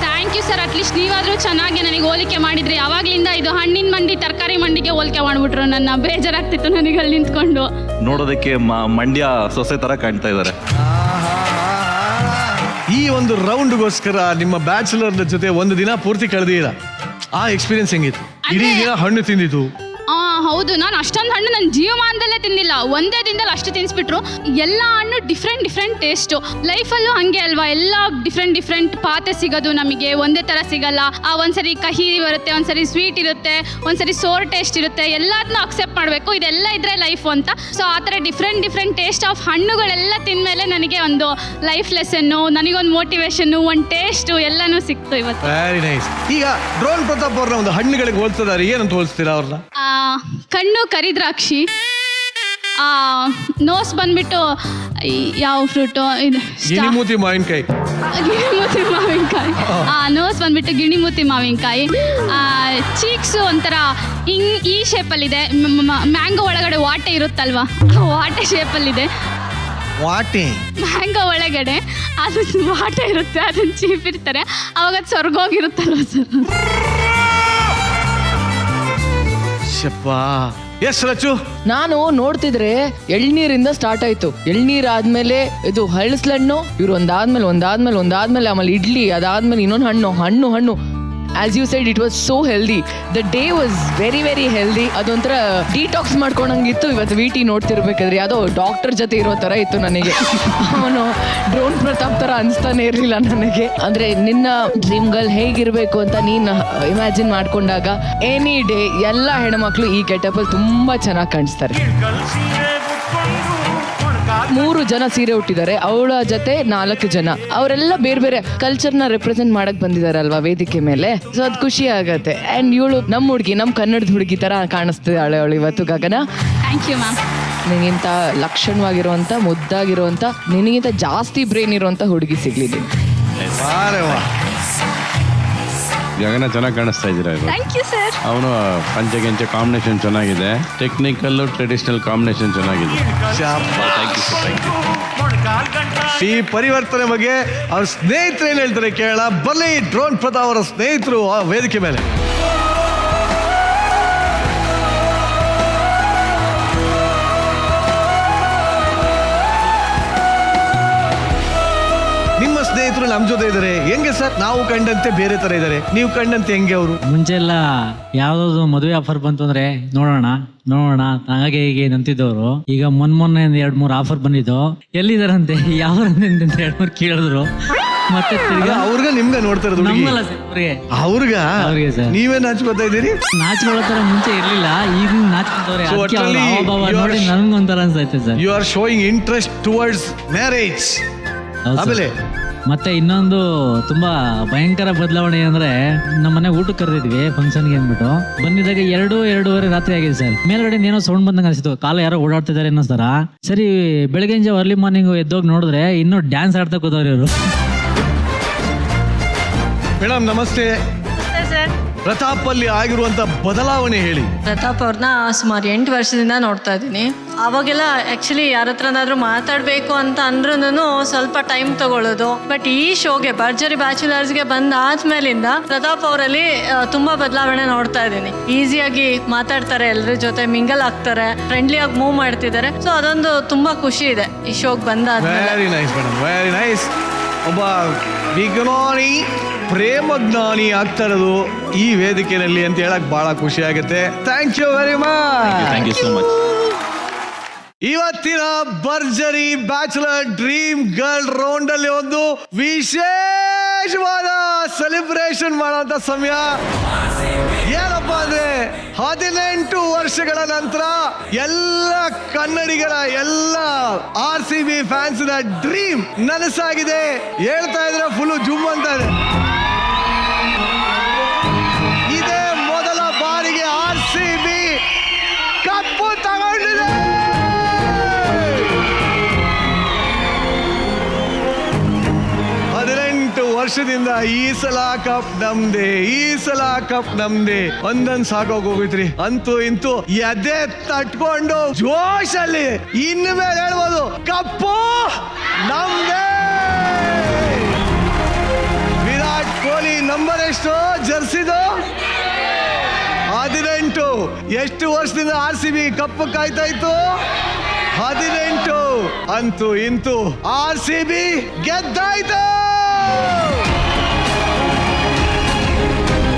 ಥ್ಯಾಂಕ್ ಯು ಸರ್. ಅಟ್ಲೀಸ್ಟ್ ನೀವಾದ್ರೂ ಚೆನ್ನಾಗಿ ನನಗೆ ಹೋಲಿಕೆ ಮಾಡಿದ್ರಿ. ಯಾವಾಗ್ಲಿಂದ ಇದು ಹಣ್ಣಿನ ಮಂಡಿ ತರಕಾರಿ ಮಂಡಿಗೆ ಹೋಲಿಕೆ ಮಾಡ್ಬಿಟ್ರು. ನನ್ನ ಬೇಜಾರಾಗ್ತಿತ್ತು ನನಗೆ ಅಲ್ಲಿ ನಿಂತ್ಕೊಂಡು. ನೋಡೋದಕ್ಕೆ ಮಂಡ್ಯ ಸೊಸೆ ತರ ಕಾಣ್ತಾ ಇದಾರೆ. ಈ ಒಂದು ರೌಂಡ್ಗೋಸ್ಕರ ನಿಮ್ಮ ಬ್ಯಾಚುಲರ್ ಜೊತೆ ಒಂದು ದಿನ ಪೂರ್ತಿ ಕಳೆದಿಲ್ಲ. ಆ ಎಕ್ಸ್ಪೀರಿಯನ್ಸ್ ಹೆಂಗಿತ್ತು? ಇಡೀ ದಿನ ಹಣ್ಣು ತಿಂದಿದ್ದು? ಹೌದು, ನಾನು ಅಷ್ಟೊಂದು ಹಣ್ಣು ನನ್ನ ಜೀವಮಾನದಲ್ಲೇ ತಿಂದಿಲ್ಲ. ಒಂದೇ ದಿನದಲ್ಲಿ ಅಷ್ಟು ತಿನ್ನಿಸ್ಬಿಟ್ರು. ಎಲ್ಲ ಹಣ್ಣು ಡಿಫ್ರೆಂಟ್ ಟೇಸ್ಟು. ಲೈಫಲ್ಲೂ ಹಂಗೆ ಅಲ್ವಾ, ಎಲ್ಲ ಡಿಫ್ರೆಂಟ್ ಪಾತೆ ಸಿಗೋದು ನಮಗೆ ಒಂದೇ ಥರ ಸಿಗಲ್ಲ. ಒಂದ್ಸರಿ ಕಹಿ ಬರುತ್ತೆ, ಒಂದ್ಸರಿ ಸ್ವೀಟ್ ಇರುತ್ತೆ, ಒಂದ್ಸರಿ ಸೋರ್ ಟೇಸ್ಟ್ ಇರುತ್ತೆ. ಎಲ್ಲದನ್ನೂ ಅಕ್ಸೆಪ್ಟ್ ಮಾಡಬೇಕು, ಇದೆಲ್ಲ ಇದ್ರೆ ಲೈಫು ಅಂತ. ಸೊ ಆ ಥರ ಡಿಫ್ರೆಂಟ್ ಟೇಸ್ಟ್ ಆಫ್ ಹಣ್ಣುಗಳೆಲ್ಲ ತಿಂದಮೇಲೆ ನನಗೆ ಒಂದು ಲೈಫ್ ಲೆಸನ್ನು, ನನಗೊಂದು ಮೋಟಿವೇಶನ್ನು, ಒಂದು ಟೇಸ್ಟು ಎಲ್ಲನೂ ಸಿಕ್ತು ಇವತ್ತು. Very nice. ಈಗ ಡ್ರೋನ್ ಪ್ರತಾಪ್ ಅವ್ರನ್ನ ಒಂದು ಹಣ್ಣುಗಳಿಗೆ ಹೋಲ್ತಿದ್ದಾರೆ, ಏನಂತ ಹೋಲಿಸ್ತೀರಾ ಅವ್ರನ್ನ? ಕಣ್ಣು ಕರಿದ್ರಾಕ್ಷಿ, ನೋಸ್ ಬಂದ್ಬಿಟ್ಟು ಯಾವ ಫ್ರೂಟು ಇದು, ಗಿಣಿಮೂತಿ ಮಾವಿನಕಾಯಿ. ಗಿಣಿಮೂತಿ ಮಾವಿನಕಾಯಿ. ನೋಸ್ ಬಂದ್ಬಿಟ್ಟು ಗಿಣಿಮೂತಿ ಮಾವಿನಕಾಯಿ. ಚೀಕ್ಸು ಒಂಥರ ಈ ಶೇಪಲ್ಲಿದೆ. ಮ್ಯಾಂಗೋ ಒಳಗಡೆ ವಾಟೆ ಇರುತ್ತಲ್ವಾ, ವಾಟೆ ಶೇಪಲ್ಲಿದೆ. ವಾಟೆ ಮ್ಯಾಂಗೋ ಒಳಗಡೆ ಅದು ವಾಟೆ ಇರುತ್ತೆ, ಅದನ್ನು ಚೀಪಿರ್ತಾರೆ, ಅವಾಗ ಅದು ಸ್ವರ್ಗೋಗಿರುತ್ತಲ್ವ ಸರ್. ಎಸ್ ರಚು, ನಾನು ನೋಡ್ತಿದ್ರೆ ಎಳ್ನೀರಿಂದ ಸ್ಟಾರ್ಟ್ ಆಯ್ತು. ಎಳ್ನೀರ್ ಆದ್ಮೇಲೆ ಇದು ಹಳಸ್ಲಣ್ಣು, ಇವ್ರು ಒಂದಾದ್ಮೇಲೆ ಆಮೇಲೆ ಇಡ್ಲಿ, ಅದಾದ್ಮೇಲೆ ಇನ್ನೊಂದು ಹಣ್ಣು. As you said, it was so healthy. The day was very healthy. ಅದೊಂಥರ ಡಿಟಾಕ್ಸ್ ಮಾಡ್ಕೊಂಡಂಗಿತ್ತು. ಇವತ್ತು VT ನೋಡ್ತಿರ್ಬೇಕಾದ್ರೆ ಯಾವುದೋ ಡಾಕ್ಟರ್ ಜೊತೆ ಇರೋ ಥರ ಇತ್ತು ನನಗೆ. ಅವನು ಡ್ರೋನ್ ಪ್ರತಾಪ್ ಥರ ಅನಿಸ್ತಾನೆ ಇರಲಿಲ್ಲ ನನಗೆ. ಅಂದರೆ ನಿನ್ನ ಡ್ರೀಮ್ ಗರ್ಲ್ ಹೇಗಿರಬೇಕು ಅಂತ ನೀನು ಇಮ್ಯಾಜಿನ್ ಮಾಡ್ಕೊಂಡಾಗ ಎನಿ ಡೇ ಎಲ್ಲ ಹೆಣ್ಮಕ್ಳು ಈ ಗೆಟಪಲ್ಲಿ ತುಂಬ ಚೆನ್ನಾಗಿ ಕಾಣಿಸ್ತಾರೆ. 3 ಜನ ಸೀರೆ ಉಟ್ಟಿದ್ದಾರೆ, ಅವಳ ಜೊತೆ 4 ಜನ. ಅವರೆಲ್ಲ ಬೇರೆ ಕಲ್ಚರ್ನ ರೆಪ್ರೆಸೆಂಟ್ ಮಾಡಕ್ ಬಂದಿದಾರಲ್ವಾ ವೇದಿಕೆ ಮೇಲೆ. ಸೊ ಅದು ಖುಷಿ ಆಗತ್ತೆ. ಅಂಡ್ ಇವಳು ನಮ್ಮ ಹುಡುಗಿ, ನಮ್ಮ ಕನ್ನಡದ ಹುಡುಗಿ ತರ ಕಾಣಿಸ್ತಿದ್ದಾಳೆ ಅವಳು ಇವತ್ತು. ಗಗನ, ಥ್ಯಾಂಕ್ ಯು ಮ್ಯಾಮ್. ನಿನಗಿಂತ ಲಕ್ಷಣವಾಗಿರುವಂತ, ಮುದ್ದಾಗಿರುವಂತ, ನಿನಗಿಂತ ಜಾಸ್ತಿ ಬ್ರೈನ್ ಇರುವಂತ ಹುಡುಗಿ ಸಿಗ್ಲಿ. ಗಗನ ಚೆನ್ನಾಗಿ ಕಾಣಿಸ್ತಾ ಇದ್ದೀರಾ. Thank you sir. ಅವನು ಪಂಚಗೆಂಚೆ ಕಾಂಬಿನೇಷನ್ ಚೆನ್ನಾಗಿದೆ, ಟೆಕ್ನಿಕಲ್ಲು ಟ್ರೆಡಿಷನಲ್ ಕಾಂಬಿನೇಷನ್ ಚೆನ್ನಾಗಿದೆ. ಈ ಪರಿವರ್ತನೆ ಬಗ್ಗೆ ಅವ್ರ ಸ್ನೇಹಿತರು ಏನ್ ಹೇಳ್ತಾರೆ ಕೇಳೋಣ. ಬನ್ನಿ, ಡ್ರೋನ್ ಪ್ರತಾಪ್ ಅವರ ಸ್ನೇಹಿತರು ಆ ವೇದಿಕೆ ಮೇಲೆ. ನಿಮ್ಮ ಸ್ನೇಹಿತರು ನಮ್ಮ ಜೊತೆ ಇದ್ದಾರೆ. ಹೆಂಗೆ ಸರ್? ನಾವು ಕಂಡಂತೆ ಬೇರೆ ತರ ಇದ್ದಾರೆ, ನೀವು ಕಂಡಂತೆ ಹೆಂಗೆ ಅವರು? ಮುಂಚೆ ಎಲ್ಲ ಯಾವ್ದಾದ್ರು ಮದುವೆ ಆಫರ್ ಬಂತು ಅಂದ್ರೆ ನೋಡೋಣ ಹಾಗೆ ಹೀಗೆ ನಂತಿದ್ದವರು. ಈಗ ಮೊನ್ನೆ 2-3 ಆಫರ್ ಬಂದಿದ್ದು. ಎಲ್ಲಿದಾರಂತೆ, ಯಾವ 2-3 ಕೇಳಿದ್ರು. ಮತ್ತೆ ಅವ್ರಿಗ ನಿಮ್ಗೆ ನೋಡ್ತಾ ಇರೋದು? ಅವ್ರಿಗೆ ಸರ್. ನೀವೇ ನಾಚ್ಕೋತಾ ಇದ್ದೀರಿ? ನಾಚ್ಕೊಳ್ಳೋ ತರ ಮುಂಚೆ ಇರ್ಲಿಲ್ಲ, ಈಗ ನಾಚ್ಕೊಂತವ್ರೆ. ನೋಡಿ ನನ್ಗೊಂಥರ ಅನ್ಸೈತೆ sir. You are showing interest towards marriage. ಆಮೇಲೆ ಮತ್ತೆ ಇನ್ನೊಂದು ತುಂಬಾ ಭಯಂಕರ ಬದಲಾವಣೆ ಅಂದ್ರೆ, ನಮ್ಮನೆ ಊಟಕ್ಕೆ ಕರೆದಿದ್ವಿ ಫಂಕ್ಷನ್ಗೆ ಅಂದ್ಬಿಟ್ಟು. ಬಂದಿದ್ದಾಗ 2-2:30 ರಾತ್ರಿ ಆಗಿದೆ ಸರ್. ಮೇಲ್ಗಡೆ ಏನೋ ಸೌಂಡ್ ಬಂದಂಗೆ ಅನಿಸ್ತು, ಕಾಲ ಯಾರೋ ಓಡಾಡ್ತಿದ್ದಾರೆ ಅನ್ನೋ ಸರ. ಸರಿ, ಬೆಳಗ್ಗೆ ಅರ್ಲಿ ಮಾರ್ನಿಂಗ್ ಎದ್ದೋಗಿ ನೋಡಿದ್ರೆ ಇನ್ನೂ ಡ್ಯಾನ್ಸ್ ಆಡ್ತಾ ಕೂತವ್ರಿ ಇವರು. ಮೇಡಮ್ ನಮಸ್ತೆ. ಪ್ರತಾಪ್ ಅಲ್ಲಿ ಆಗಿರುವಂತ ಬದಲಾವಣೆ ಹೇಳಿ. ಪ್ರತಾಪ್ ಅವ್ರನ್ನ ಸುಮಾರು 8 ವರ್ಷದಿಂದ ನೋಡ್ತಾ ಇದ್ದೀನಿ. ಅವಾಗೆಲ್ಲ ಆ್ಯಕ್ಚುಲಿ ಯಾರ ಹತ್ರನಾದ್ರೂ ಮಾತಾಡಬೇಕು ಅಂತ ಅಂದ್ರೂ ಸ್ವಲ್ಪ ಟೈಮ್ ತಗೊಳ್ಳೋದು. ಬಟ್ ಈ ಶೋಗೆ ಭರ್ಜರಿ ಬ್ಯಾಚುಲರ್ಸ್ಗೆ ಬಂದಾದ್ಮೇಲಿಂದ ಪ್ರತಾಪ್ ಅವರಲ್ಲಿ ತುಂಬಾ ಬದಲಾವಣೆ ನೋಡ್ತಾ ಇದ್ದೀನಿ. ಈಸಿಯಾಗಿ ಮಾತಾಡ್ತಾರೆ, ಎಲ್ಲರ ಜೊತೆ ಮಿಂಗಲ್ ಆಗ್ತಾರೆ, ಫ್ರೆಂಡ್ಲಿ ಆಗಿ ಮೂವ್ ಮಾಡ್ತಿದ್ದಾರೆ. ಸೊ ಅದೊಂದು ತುಂಬಾ ಖುಷಿ ಇದೆ ಈ ಶೋಗೆ ಬಂದಾದ್ಮೇಲೆ. Very nice madam, very nice. ಒಬ್ಬ ವಿಜ್ಞಾನಿ, ಪ್ರೇಮಜ್ಞಾನಿ ಆಗ್ತಾ ಇರೋದು ಈ ವೇದಿಕೆಯಲ್ಲಿ ಅಂತ ಹೇಳಕ್ ಬಹಳ ಖುಷಿ ಆಗುತ್ತೆ. Thank you very much. Thank you so much. ಇವತ್ತಿನ ಭರ್ಜರಿ ಬ್ಯಾಚುಲರ್ ಡ್ರೀಮ್ ಗರ್ಲ್ ರೌಂಡ್ ಅಲ್ಲಿ ಒಂದು ವಿಶೇಷ ವಿಶೇಷವಾದ ಸೆಲೆಬ್ರೇಷನ್ ಮಾಡುವಂತ ಸಮಯ. ಏನಪ್ಪ ಅಂದ್ರೆ 18 ವರ್ಷಗಳ ನಂತರ ಎಲ್ಲ ಕನ್ನಡಿಗರ ಎಲ್ಲ RCB ಫ್ಯಾನ್ಸ್ ನ ಡ್ರೀಮ್ ನನಸಾಗಿದೆ. ಹೇಳ್ತಾ ಇದ್ರೆ ಫುಲ್ ಜುಮ್ ಅಂತ ಇದೆ. ಇದೇ ಮೊದಲ ಬಾರಿಗೆ RCB ಕಪ್ಪು ತಗೊಂಡಿದೆ. 18 ವರ್ಷದಿಂದ ಈ ಸಲ ಕಪ್ ನಮ್ದೆ, ಈ ಸಲ ಕಪ್ ನಮ್ದೆ ಒಂದೊಂದ್ ಸಾಕೋಗೋಗಿತ್ರಿ. ಅಂತೂ ಇಂತೂ ಎದೆ ತಟ್ಕೊಂಡು ಜೋಶಲ್ಲಿ ಇನ್ನು ಮೇಲೆ ಹೇಳ್ಬೋದು ಕಪ್ಪು ನಮ್ದೆ. ವಿರಾಟ್ ಕೊಹ್ಲಿ ನಂಬರ್ ಎಷ್ಟು ಜರ್ಸಿದು? 18. ಎಷ್ಟು ವರ್ಷದಿಂದ RCB ಕಪ್ಪು ಕಾಯ್ತಾ ಇತ್ತು? 18. ಅಂತೂ ಇಂತೂ RCB ಗೆದ್ದಾಯ್ತು.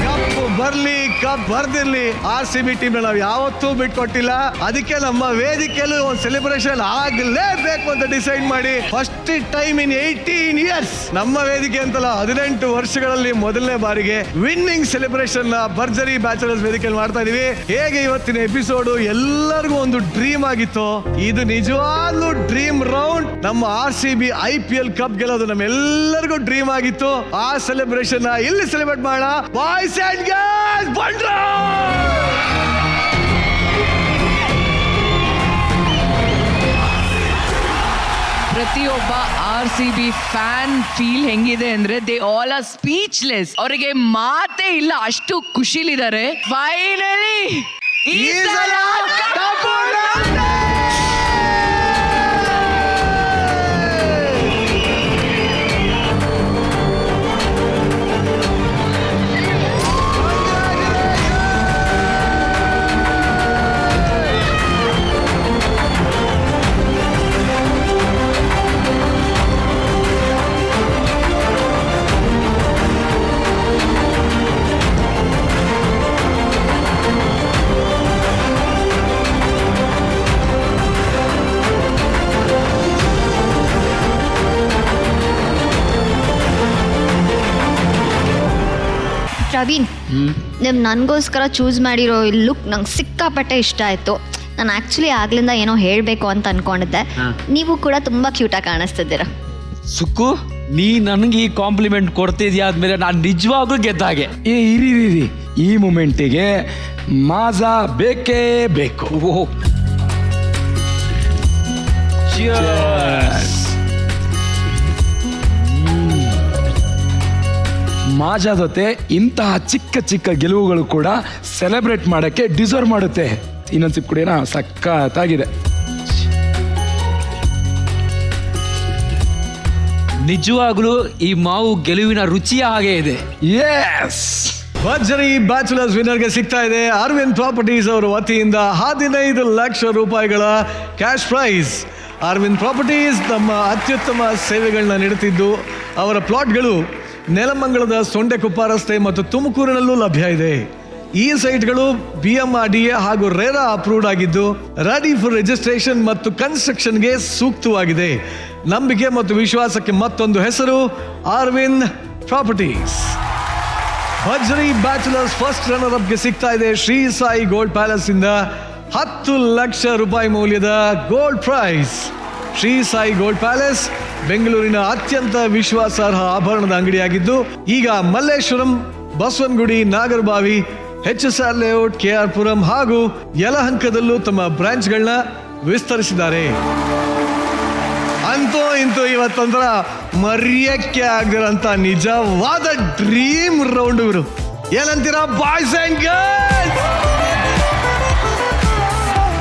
ಕಪ್ಪು ಬರ್ಲಿ ಕಪ್ ಬರ್ದಿರ್ಲಿ, RCB ಟೀಮ್ ನಾವು ಯಾವತ್ತೂ ಬಿಟ್ಕೊಟ್ಟಿಲ್ಲ. ಅದಕ್ಕೆ ನಮ್ಮ ವೇದಿಕೆಯಲ್ಲೂ ಒಂದು ಸೆಲೆಬ್ರೇಷನ್ ಆಗಲೇಬೇಕು ಅಂತ ಡಿಸೈಡ್ ಮಾಡಿ ಫಸ್ಟ್ ಟೈಮ್ ಇನ್ 18 ಇಯರ್ಸ್ ನಮ್ಮ ವೇದಿಕೆ ಅಂತಲ್ಲ 18 ವರ್ಷಗಳಲ್ಲಿ ಮೊದಲನೇ ಬಾರಿಗೆ ವಿನ್ನಿಂಗ್ ಸೆಲೆಬ್ರೇಷನ್ ನ ಭರ್ಜರಿ ಬ್ಯಾಚಲರ್ಸ್ ವೇದಿಕೆಯಲ್ಲಿ ಮಾಡ್ತಾ ಇದೀವಿ. ಹೇಗೆ ಇವತ್ತಿನ ಎಪಿಸೋಡ್ ಎಲ್ಲರಿಗೂ ಒಂದು ಡ್ರೀಮ್ ಆಗಿತ್ತು, ಇದು ನಿಜವಾಗ್ಲೂ ಡ್ರೀಮ್ ರೌಂಡ್. ನಮ್ಮ RCB IPL ಕಪ್ ಗೆಲ್ಲೋದು ನಮ್ಮೆಲ್ಲರಿಗೂ ಡ್ರೀಮ್ ಆಗಿತ್ತು. ಆ ಸೆಲೆಬ್ರೇಷನ್ ಇಲ್ಲಿ ಸೆಲೆಬ್ರೇಟ್ ಮಾಡೋಣ. ಬಾಯ್ಸ್ ಅಂಡ್ ಗರ್ಲ್ಸ್ ಬಂಡ್ರ. ಪ್ರತಿಯೊಬ್ಬ RCB ಫ್ಯಾನ್ ಫೀಲ್ ಹೆಂಗಿದೆ ಅಂದ್ರೆ ದೇ ಆಲ್ ಆರ್ ಸ್ಪೀಚ್ಲೆಸ್. ಅವರಿಗೆ ಮಾತೇ ಇಲ್ಲ, ಅಷ್ಟು ಖುಷಿಲಿದ್ದಾರೆ. ಫೈನಲಿ ಈ ಸಲ ಕಪ್ಪು ನಮ್ದೇ. ಪ್ರವೀಣ್, ನೀವು ನನಗೋಸ್ಕರ ಚೂಸ್ ಮಾಡಿರೋ ಲುಕ್ ನಂಗೆ ಸಿಕ್ಕಾಪಟ್ಟೆ ಇಷ್ಟ ಆಯಿತು. ನಾನು ಆ್ಯಕ್ಚುಲಿ ಆಗ್ಲಿಂದ ಏನೋ ಹೇಳಬೇಕು ಅಂತ ಅಂದ್ಕೊಂಡಿದ್ದೆ. ನೀವು ಕೂಡ ತುಂಬ ಕ್ಯೂಟಾಗಿ ಕಾಣಿಸ್ತಿದ್ದೀರ. ಸುಕ್ಕು, ನೀ ನನಗೆ ಈ ಕಾಂಪ್ಲಿಮೆಂಟ್ ಕೊಡ್ತಿದ್ಯಾ ಆದ್ಮೇಲೆ ನಾನು ನಿಜವಾಗ್ಲೂ ಗೆದ್ದಾಗೆ. ಇರಿ, ಈ ಮೂಮೆಂಟಿಗೆ ಮಾಜಾ ಬೇಕೇ ಬೇಕು. ಮಾಜಾ ಜೊತೆ ಇಂತಹ ಚಿಕ್ಕ ಚಿಕ್ಕ ಗೆಲುವುಗಳು ಕೂಡ ಸೆಲೆಬ್ರೇಟ್ ಮಾಡಕ್ಕೆ ಡಿಸರ್ವ್ ಮಾಡುತ್ತೆ. ಇನ್ನೊಂದು ಸಿಪ್ ಕುಡಿಯೋಣ, ಸಖತ್ತಾಗಿದೆ. ನಿಜವಾಗ್ಲೂ ಈ ಮಾವು ಗೆಲುವಿನ ರುಚಿಯ ಹಾಗೆ ಇದೆ. ಎಸ್, ಭರ್ಜರಿ ಬ್ಯಾಚುಲರ್ಸ್ ವಿನ್ನರ್ಗೆ ಸಿಗ್ತಾ ಇದೆ ಅರವಿಂದ್ ಪ್ರಾಪರ್ಟೀಸ್ ಅವರ ವತಿಯಿಂದ 15 ಲಕ್ಷ ರೂಪಾಯಿಗಳ ಕ್ಯಾಶ್ ಪ್ರೈಸ್. ಅರವಿಂದ್ ಪ್ರಾಪರ್ಟೀಸ್ ನಮ್ಮ ಅತ್ಯುತ್ತಮ ಸೇವೆಗಳನ್ನ ನೀಡುತ್ತಿದ್ದು ಅವರ ಪ್ಲಾಟ್ಗಳು ನೆಲಮಂಗಲದ ಸೊಂಡೆಕೊಪ್ಪ ರಸ್ತೆ ಮತ್ತು ತುಮಕೂರಿನಲ್ಲೂ ಲಭ್ಯ ಇದೆ. ಈ ಸೈಟ್ಗಳು BMRDA ಹಾಗೂ ರೇರಾ ಅಪ್ರೂವ್ಡ್ ಆಗಿದ್ದು ರೆಡಿ ಫಾರ್ ರಿಜಿಸ್ಟ್ರೇಷನ್ ಮತ್ತು ಕನ್ಸ್ಟ್ರಕ್ಷನ್ಗೆ ಸೂಕ್ತವಾಗಿದೆ. ನಂಬಿಕೆ ಮತ್ತು ವಿಶ್ವಾಸಕ್ಕೆ ಮತ್ತೊಂದು ಹೆಸರು ಅರವಿಂದ್ ಪ್ರಾಪರ್ಟೀಸ್. ಭರ್ಜರಿ ಬ್ಯಾಚುಲರ್ಸ್ ಫಸ್ಟ್ ರನ್ನರ್ ಅಪ್ಗೆ ಸಿಗ್ತಾ ಇದೆ ಶ್ರೀ ಸಾಯಿ ಗೋಲ್ಡ್ ಪ್ಯಾಲೇಸ್ ಇಂದ 10 ಲಕ್ಷ ರೂಪಾಯಿ ಮೌಲ್ಯದ gold prize. Shri Sai gold palace ಬೆಂಗಳೂರಿನ ಅತ್ಯಂತ ವಿಶ್ವಾಸಾರ್ಹ ಆಭರಣದ ಅಂಗಡಿಯಾಗಿದ್ದು ಈಗ Malleshwaram, Basavanagudi, Nagarbhavi, HSR layout, KR Puram ಹಾಗೂ ಯಲಹಂಕದಲ್ಲೂ ತಮ್ಮ ಬ್ರಾಂಚ್ಗಳನ್ನ ವಿಸ್ತರಿಸಿದ್ದಾರೆ. ಅಂತೂ ಇಂತೂ ಇವತ್ತೊಂಥರ ಮರ್ಯಕ್ಕೆ ಆಗಿರೋಂಥ ನಿಜವಾದ ಡ್ರೀಮ್ ರೌಂಡ್ ಇವರು. ಏನಂತೀರಾ ಬಾಯ್ಸ್ ಅಂಡ್ ಗರ್ಲ್ಸ್?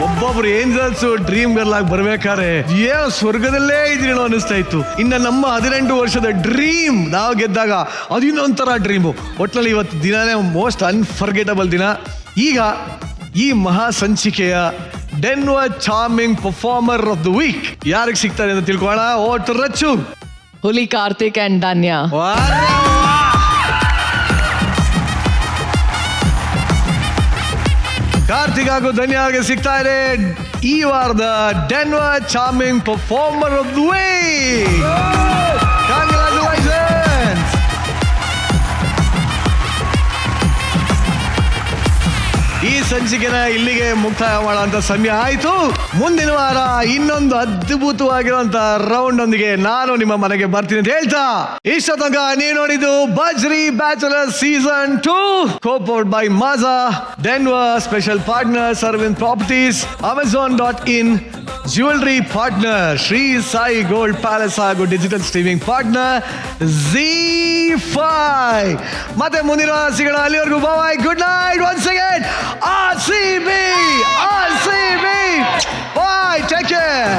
ಒಬ್ಬೊಬ್ರು ಏಂಜಲ್ಸ್ ಡ್ರೀಮ್ ಗರ್ಲ್ ಆಗಿ ಬರ್ಬೇಕಾದ್ರೆ ಏನೋ ಸ್ವರ್ಗದಲ್ಲೇ ಇದ್ರೇನೋ ಅನಿಸ್ತಾ ಇತ್ತು. ಇನ್ನು ನಮ್ಮ 18 ವರ್ಷದ ಡ್ರೀಮ್ ನಾವು ಗೆದ್ದಾಗ ಅದು ಇನ್ನೊಂಥರ ಡ್ರೀಮು. ಒಟ್ಟಿನಲ್ಲಿ ಇವತ್ತು ದಿನನೇ ಮೋಸ್ಟ್ ಅನ್ಫರ್ಗೆಟಬಲ್ ದಿನ. ಈಗ ಈ ಮಹಾ ಸಂಚಿಕೆಯ Denver charming performer of the week ಯಾರಿಗೆ ಸಿಗ್ತಾರೆ ಅಂತ ತಿಳ್ಕೊಳ್ಳೋಣ. ಓಟ್ ರಚ್ಚು. ಹುಲಿ ಕಾರ್ತಿಕ್ ಅಂಡ್ ಧನ್ಯ. ಕಾರ್ತಿಕ್ ಹಾಗೂ ಧನ್ಯಗೆ ಸಿಗ್ತಾ ಇದೆ ಈ ವಾರದ Denver charming performer of the week. Congratulations. ಸಂಚಿಕೆನ ಇಲ್ಲಿಗೆ ಮುಕ್ತಾಯ ಮಾಡುವಂತ ಸಮಯ ಆಯ್ತು. ಮುಂದಿನ ವಾರ ಇನ್ನೊಂದು ಅದ್ಭುತವಾಗಿರುವಂತ ರೌಂಡ್ ಒಂದಿಗೆ ನಾನು ನಿಮ್ಮ ಮನೆಗೆ ಬರ್ತೀನಿ ಅಂತ ಹೇಳ್ತಾ, ಇಷ್ಟ ತನಕ ನೀವು ನೋಡಿದ್ದು ಬಜ್ರಿ bachelor season 2, co-powered by Mazza, Denver, special partners Arvind Properties, Amazon.in, jewellery partner Shri Sai gold palace ಹಾಗೂ ಡಿಜಿಟಲ್ ಸ್ಟ್ರೀಮಿಂಗ್ ಪಾರ್ಟ್ನರ್ ZEE5. ಮತ್ತೆ ಮುಂದಿನ ಸಿಗೋಣ, ಅಲ್ಲಿವರೆಗೂ bye, good night, once again RCB, bye, take care.